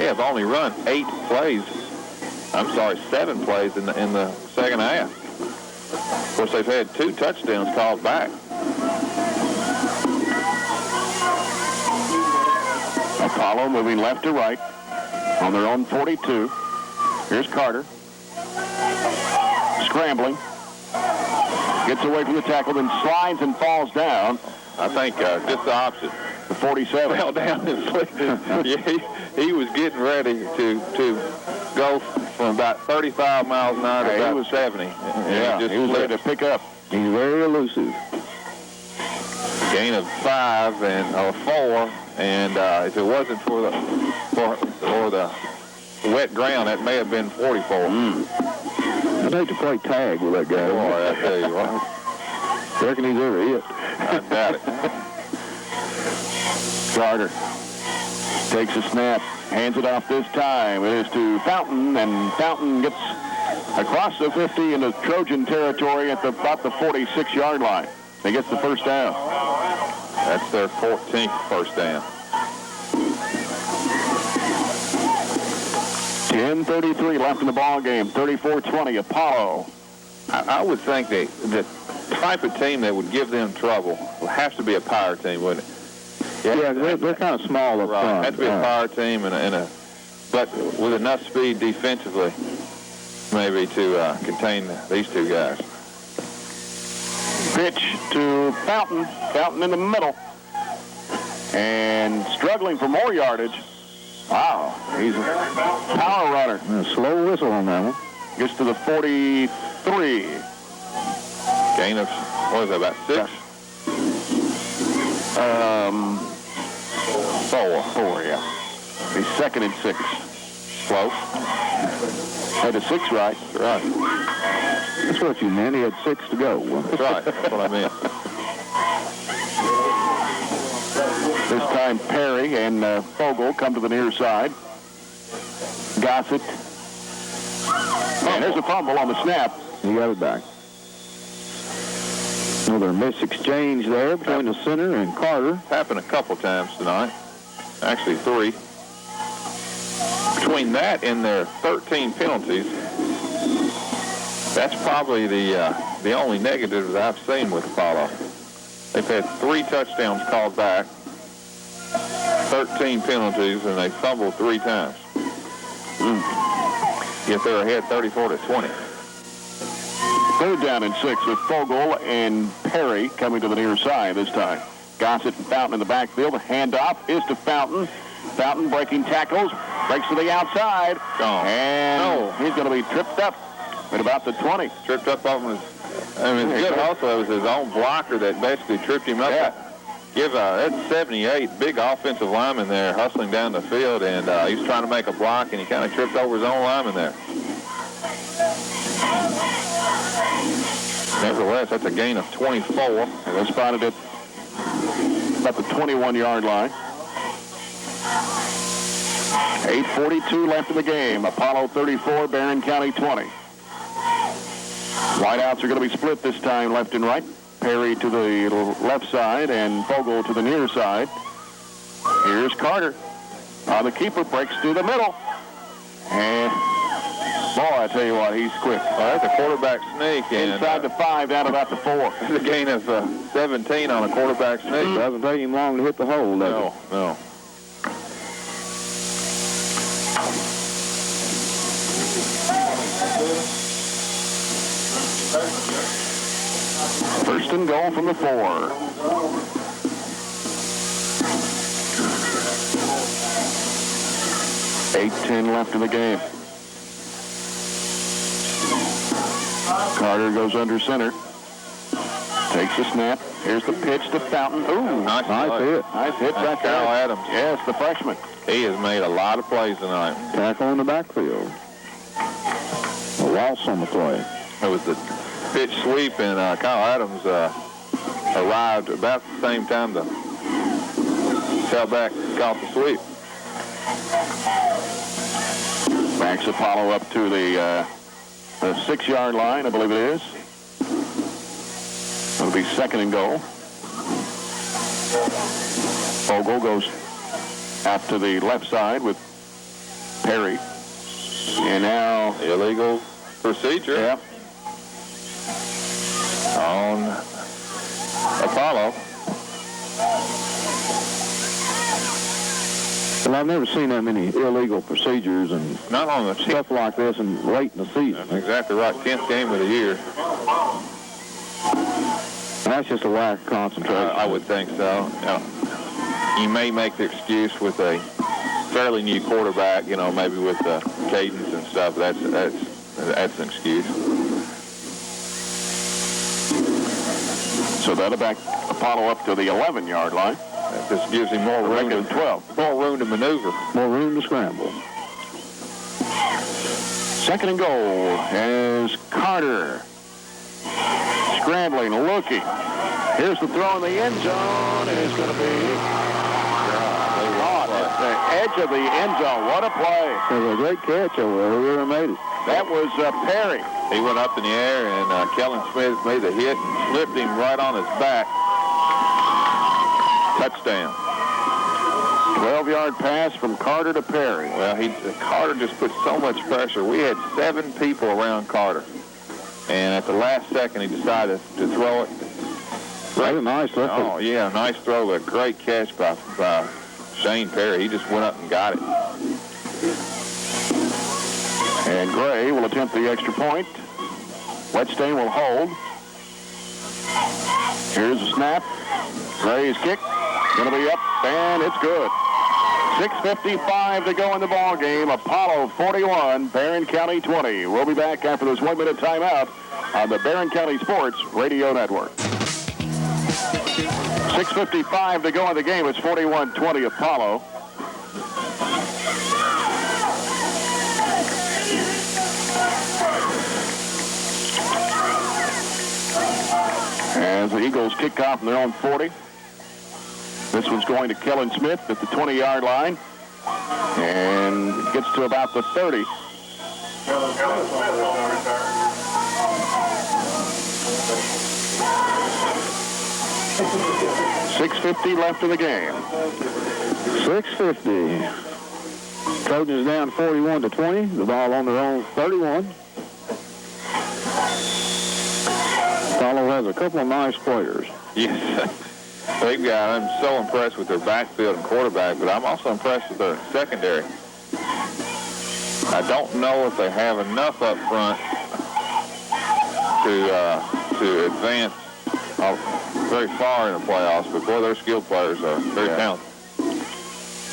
have only run 7 plays in the second half. Of course, they've had 2 touchdowns called back. Apollo moving left to right on their own 42. Here's Carter. Scrambling. Gets away from the tackle, then slides and falls down. I think just the opposite. The 47. Fell down and slipped. Yeah, he was getting ready to go from about 35 miles an hour to about 70. Yeah, he was ready to pick up. He's very elusive. Gain of 5 or 4, and if it wasn't for the wet ground, that may have been 44. I'd hate to play tag with that guy. Boy, I tell you what. I reckon he's ever hit. I doubt it. Carter takes a snap, hands it off this time. It is to Fountain, and Fountain gets across the 50 into Trojan territory at about the 46-yard line. He gets the first down. That's their 14th first down. 10:33 left in the ball game. 34-20, Apollo. I would think that the type of team that would give them trouble would have to be a power team, wouldn't it? Yeah, they're kind of small up front. It has to be a power team but with enough speed defensively, maybe to contain these 2 guys. Pitch to Fountain. Fountain in the middle. And struggling for more yardage. Wow, he's a power runner. A slow whistle on that one. Gets to the 43. Gain of, what is that, about 6? 4, yeah. He's second and 6. Close. Had a 6 right. That's right. That's what you meant. He had 6 to go. That's right. That's what I meant. This time Perry and Fogel come to the near side. Gossett And there's a fumble on the snap. He got it back. Another mis-exchange there between the center and Carter. Happened a couple times tonight. Actually, 3. Between that and their 13 penalties, that's probably the only negative that I've seen with Apollo. They've had 3 touchdowns called back, 13 penalties, and they fumbled 3 times. Yet they're ahead 34-20. 3rd down and 6 with Fogle and Perry coming to the near side this time. Gossett and Fountain in the backfield. The handoff is to Fountain. Fountain breaking tackles, breaks to the outside, and he's going to be tripped up at about the 20. Tripped up off his. I mean, it's good also. It was his own blocker that basically tripped him up. Yeah. That's 78, big offensive lineman there hustling down the field, and he was trying to make a block, and he kind of tripped over his own lineman there. Nevertheless, that's a gain of 24. And they spotted it about the 21-yard line. 8:42 left in the game. Apollo 34, Barron County 20. Wideouts are going to be split this time, left and right. Perry to the left side and Fogle to the near side. Here's Carter. The keeper breaks through the middle. And, boy, I tell you what, he's quick. That's a quarterback sneak. Inside the 5, down about the 4. It's a gain of 17 on a quarterback sneak. Doesn't take him long to hit the hole, does it? No. First and goal from the 4. $8:10 left in the game. Carter goes under center. Takes the snap. Here's the pitch to Fountain. Ooh, nice hit. Nice hit right there. Kyle Adams. Yes, the freshman. He has made a lot of plays tonight. Tackle in the backfield. A loss on the play. It was the pitch sweep, and Kyle Adams arrived about the same time the tailback caught the sweep. Backs Apollo up to the 6-yard line, I believe it is. It'll be 2nd and goal. Fogle goes out to the left side with Perry. And now illegal procedure. Yep. On Apollo. Well, I've never seen that many illegal procedures and not on the stuff like this and late in the season. That's exactly right. 10th game of the year. And that's just a lack of concentration. I would think so. You may make the excuse with a fairly new quarterback, maybe with cadence and stuff. That's an excuse. So that'll back Apollo up to the 11-yard line. That just gives him more room to 12. More room to maneuver. More room to scramble. 2nd and goal as Carter scrambling, looking. Here's the throw in the end zone, and it's going to be at the edge of the end zone. What a play. It was a great catch over there. Whoever made it. That was Perry. He went up in the air, and Kellen Smith made the hit and flipped him right on his back. Touchdown. 12-yard pass from Carter to Perry. Well, Carter just put so much pressure. We had 7 people around Carter. And at the last second, he decided to throw it. Very nice. Oh, yeah, nice throw. A great catch by Shane Perry. He just went up and got it. And Gray will attempt the extra point. Whetstone will hold. Here's the snap. Gray's kick. Going to be up, and it's good. 6:55 to go in the ball game. Apollo 41, Barron County 20. We'll be back after this 1-minute timeout on the Barron County Sports Radio Network. 6:55 to go in the game. It's 41-20 Apollo. As the Eagles kick off from their own 40. This one's going to Kellen Smith at the 20-yard line and gets to about the 30. .650 left in the game. 6:50. Trojans down 41-20. The ball on their own 31. Apollo has a couple of nice players. Yes. They've got, I'm so impressed with their backfield and quarterback, but I'm also impressed with their secondary. I don't know if they have enough up front to advance very far in the playoffs, but boy, their skilled players are very talented.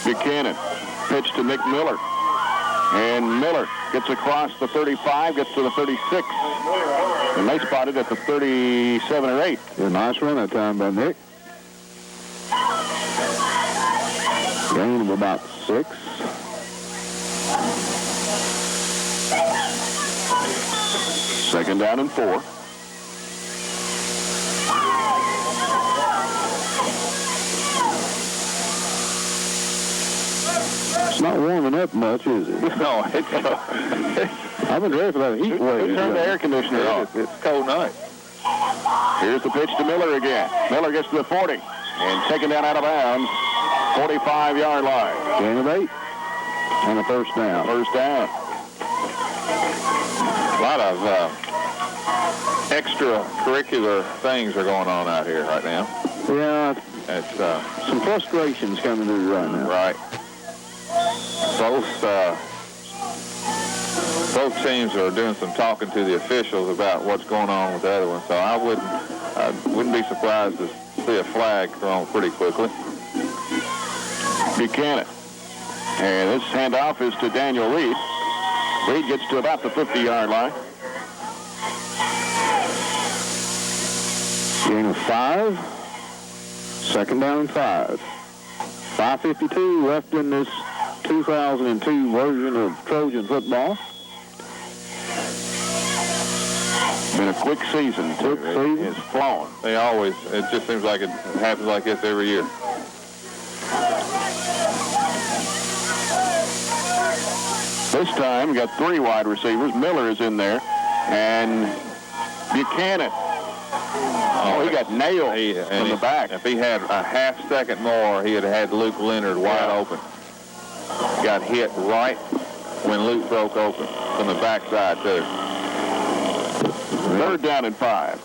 Buchanan, pitch to Nick Miller. And Miller gets across the 35, gets to the 36. And they spotted at the 37 or 8. A nice run that time by Nick. Gain of about 6. Second down and 4. It's not warming up much, is it? No, it's I've been ready for that heat wave. Turn the air conditioner off. It's a cold night. Here's the pitch to Miller again. Miller gets to the 40 and taken down out of bounds, 45-yard line. Gain of 8 and a first down. First down. A lot of extracurricular things are going on out here right now. Yeah, it's some frustrations coming through right now. Right. Both teams are doing some talking to the officials about what's going on with the other one, so I wouldn't be surprised to see a flag thrown pretty quickly. Buchanan. And this handoff is to Daniel Reed. Reed gets to about the 50-yard line. Gain of 5. Second down and 5. 5:52 left in this 2002 version of Trojan football. Been a quick season, too. It's flown. It just seems like it happens like this every year. This time, we got 3 wide receivers. Miller is in there. And Buchanan. Oh, he got nailed from the back. If he had a half second more, he would have had Luke Leonard wide open. Got hit right when Luke broke open from the backside, too. Third down and 5.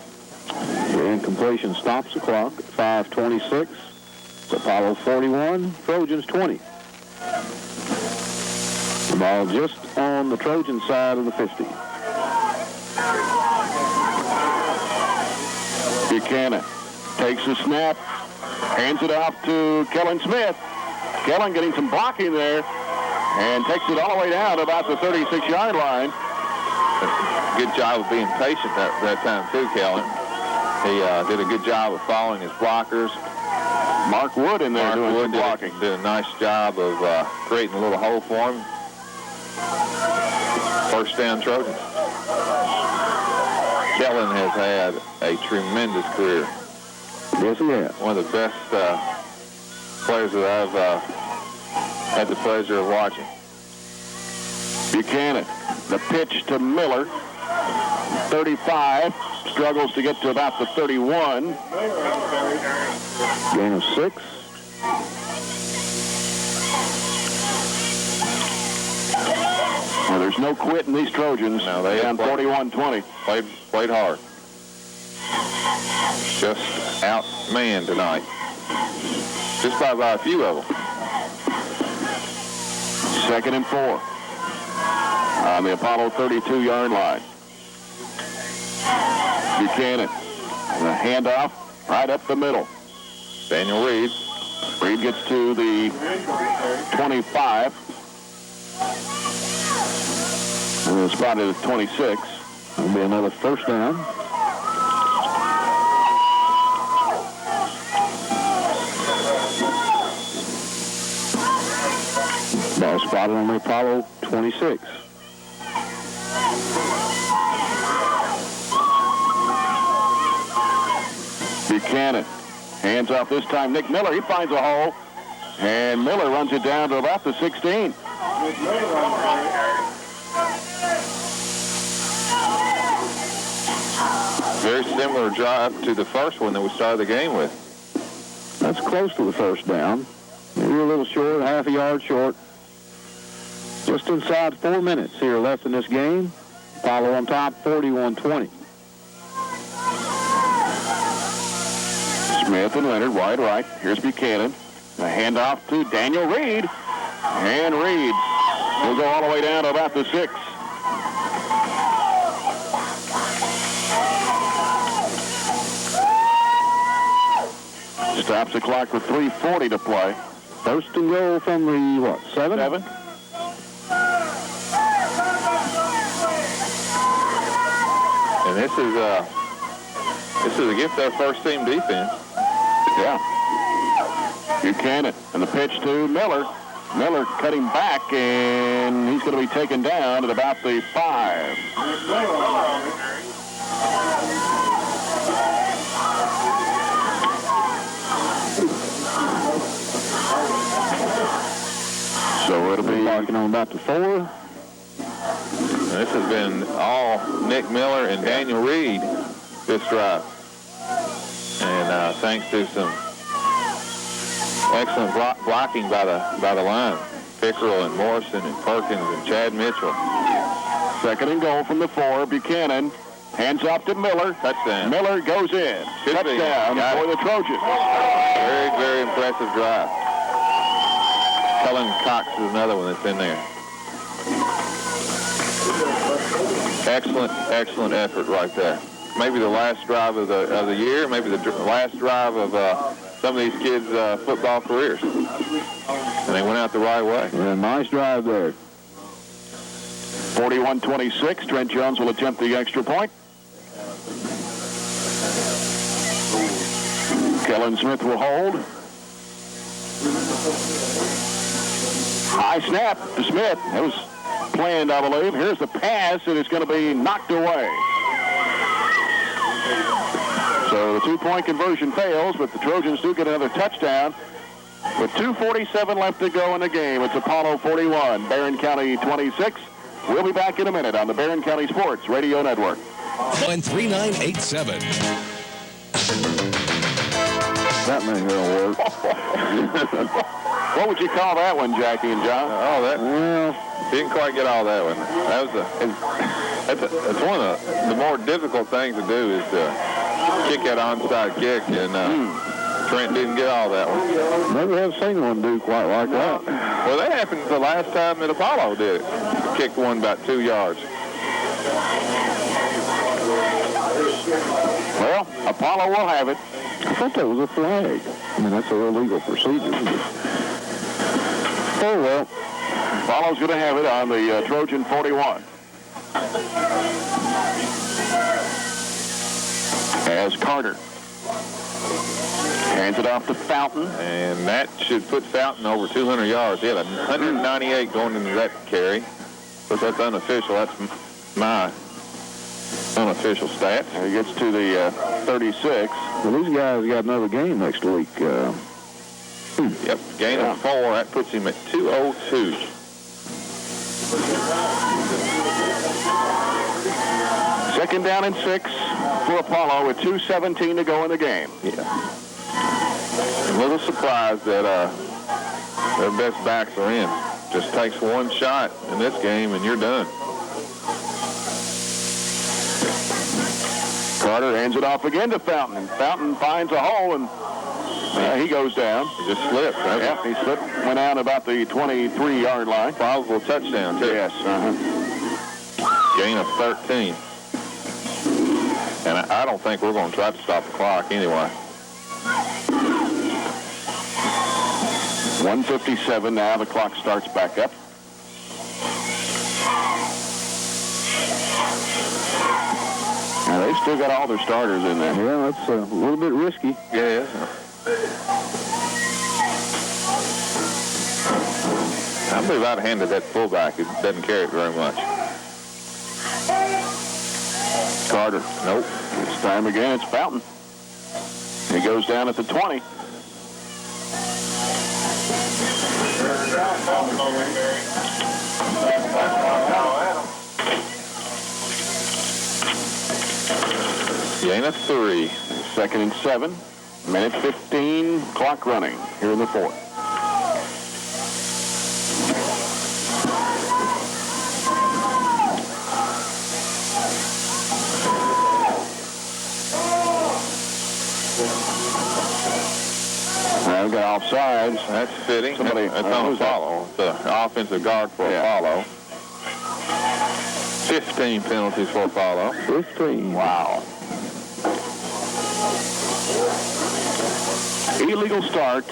The incompletion stops the clock at 5:26. Apollo 41, Trojans 20. The ball just on the Trojan side of the 50. Buchanan takes the snap, hands it off to Kellen Smith. Kellen getting some blocking there and takes it all the way down to about the 36-yard line. Good job of being patient that time, too, Kellen. He did a good job of following his blockers. Mark Wood in there doing some blocking. Did a nice job of creating a little hole for him. First down, Trojans. Kellen has had a tremendous career. Yes, he has. One of the best players that I've had the pleasure of watching. Buchanan, the pitch to Miller, 35, struggles to get to about the 31. Gain of 6. Well, there's no quit in these Trojans. No, they down 41-20. Played hard. Just outmanned tonight. Just by a few of them. Second and 4. On the Apollo 32-yard line. Buchanan. The handoff right up the middle. Daniel Reed. Reed gets to the 25. And spotted at 26. It'll be another first down. Ball spotted on the Apollo 26. Buchanan. Hands off this time. Nick Miller, he finds a hole. And Miller runs it down to about the 16. similar drive to the first one that we started the game with. That's close to the first down. Maybe a little short, half a yard short. Just inside 4 minutes here left in this game. Apollo on top, 41-20. Smith and Leonard, wide right. Here's Buchanan. A handoff to Daniel Reed. And Reed will go all the way down to about the 6. Stops the clock with 3:40 to play. First and goal from the, what, 7? 7. And this is against our first team defense. Yeah. Buchanan and the pitch to Miller. Miller cutting back, and he's going to be taken down at about the 5. So it'll be marking on about the 4. This has been all Nick Miller and Daniel Reed this drive. And thanks to some excellent blocking by the line. Pickerel and Morrison and Perkins and Chad Mitchell. Second and goal from the 4. Buchanan hands off to Miller. Touchdown. Miller goes in. Touchdown for the Trojans. Very, very impressive drive. Kellen Cox is another one that's in there. Excellent, excellent effort right there. Maybe the last drive of the year, maybe the last drive of some of these kids' football careers. And they went out the right way. Yeah, nice drive there. 41-26. Trent Jones will attempt the extra point. Kellen Smith will hold. High snap to Smith. That was planned, I believe. Here's the pass, and it's going to be knocked away. So the 2-point conversion fails, but the Trojans do get another touchdown. With 2:47 left to go in the game, it's Apollo 41, Barron County 26. We'll be back in a minute on the Barron County Sports Radio Network. On 3987. That may going to work. What would you call that one, Jackie and John? Oh, that. Well, didn't quite get all that one. That's one of the more difficult things to do is to kick that onside kick, and Trent didn't get all that one. Never have seen one do quite like that. Well, that happened the last time that Apollo did it. Kicked one about 2 yards. Well, Apollo will have it. I thought that was a flag. I mean, that's an illegal procedure. Oh, well. Apollo's going to have it on the Trojan 41. As Carter hands it off to Fountain. And that should put Fountain over 200 yards. He had 198 going into that carry. But that's unofficial. That's my unofficial stats. He gets to the 36. Well, these guys got another game next week. Yep, gain of 4. That puts him at 202. Second down and 6 for Apollo with 2:17 to go in the game. Yeah. A little surprised that their best backs are in. Just takes one shot in this game and you're done. Carter hands it off again to Fountain. Fountain finds a hole, and he goes down. He just slipped. Yep, he slipped, went out about the 23-yard line. Probable touchdown, too. Yes. Gain of 13. And I don't think we're going to try to stop the clock anyway. 1:57 now. The clock starts back up. Now, they've still got all their starters in there. Yeah, that's a little bit risky. Yeah. I believe I'd handed that fullback. It doesn't carry it very much. Carter. Nope. It's time again. It's Fountain. He goes down at the 20. Gain Gain of 3. 2nd and 7. Minute 15, clock running here in the fourth. Now we've got offsides. That's fitting. Somebody, that's on a follow. It's an offensive guard for a follow. 15 penalties for a follow. 15. Wow. Illegal start.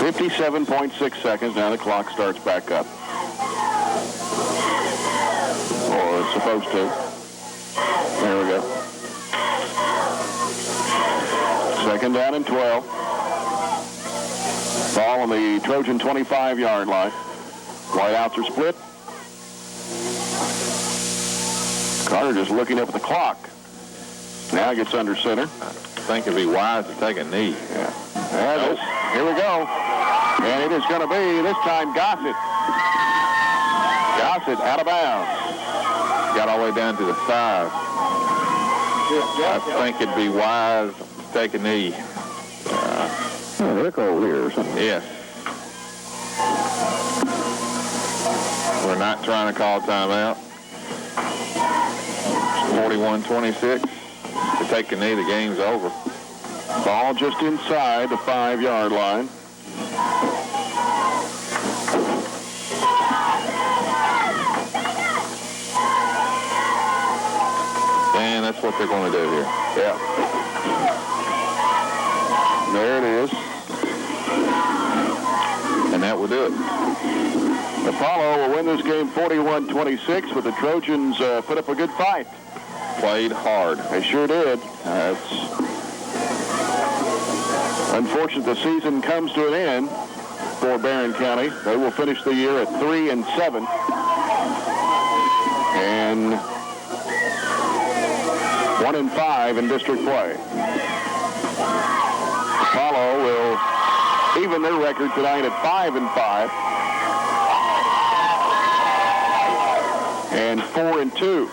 57.6 seconds. Now the clock starts back up. Or it's supposed to. There we go. 2nd down and 12. Ball on the Trojan 25-yard line. Wideouts are split. Carter just looking up at the clock. Now gets under center. I think it'd be wise to take a knee. Yeah. Here we go. And it is going to be, this time, Gossett. Gossett out of bounds. Got all the way down to the 5. I think it'd be wise to take a knee. They're cold here or something. Yes. We're not trying to call timeout. 41-26. To take a knee, the game's over. Ball just inside the 5-yard line. And that's what they're going to do here. Yeah. There it is. And that will do it. Apollo will win this game 41-26, but the Trojans put up a good fight. Played hard. They sure did. It's unfortunate the season comes to an end for Barron County. They will finish the year at 3-7. And 1-5 in district play. Apollo will even their record tonight at 5-5. And 4-2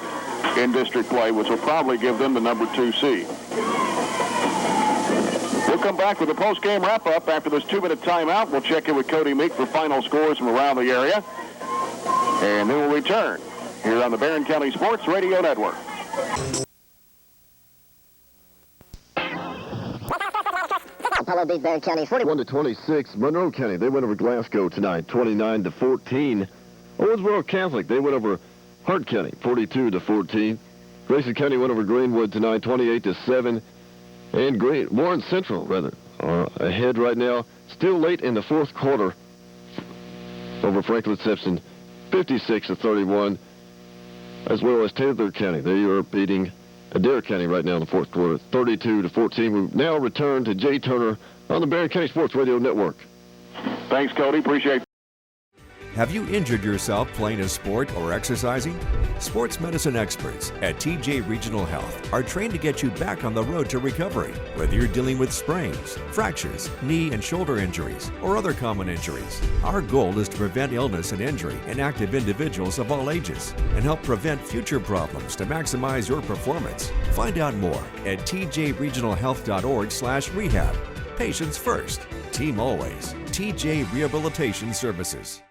in district play, which will probably give them the number 2 seed. We'll come back with a post-game wrap-up after this 2-minute timeout. We'll check in with Cody Meek for final scores from around the area. And then we'll return here on the Barron County Sports Radio Network. Apollo beat Barron County 41-26. Monroe County, they went over Glasgow tonight, 29-14. Owensboro Catholic, they went over Hart County, 42-14. Grayson County went over Greenwood tonight, 28-7. And Warren Central, rather, are ahead right now. Still late in the fourth quarter over Franklin Simpson, 56-31. As well as Taylor County, they are beating Adair County right now in the fourth quarter, 32-14. We now return to Jay Turner on the Barron County Sports Radio Network. Thanks, Cody. Appreciate it. Have you injured yourself playing a sport or exercising? Sports medicine experts at TJ Regional Health are trained to get you back on the road to recovery, whether you're dealing with sprains, fractures, knee and shoulder injuries, or other common injuries. Our goal is to prevent illness and injury in active individuals of all ages and help prevent future problems to maximize your performance. Find out more at tjregionalhealth.org/rehab. Patients first. Team always. TJ Rehabilitation Services.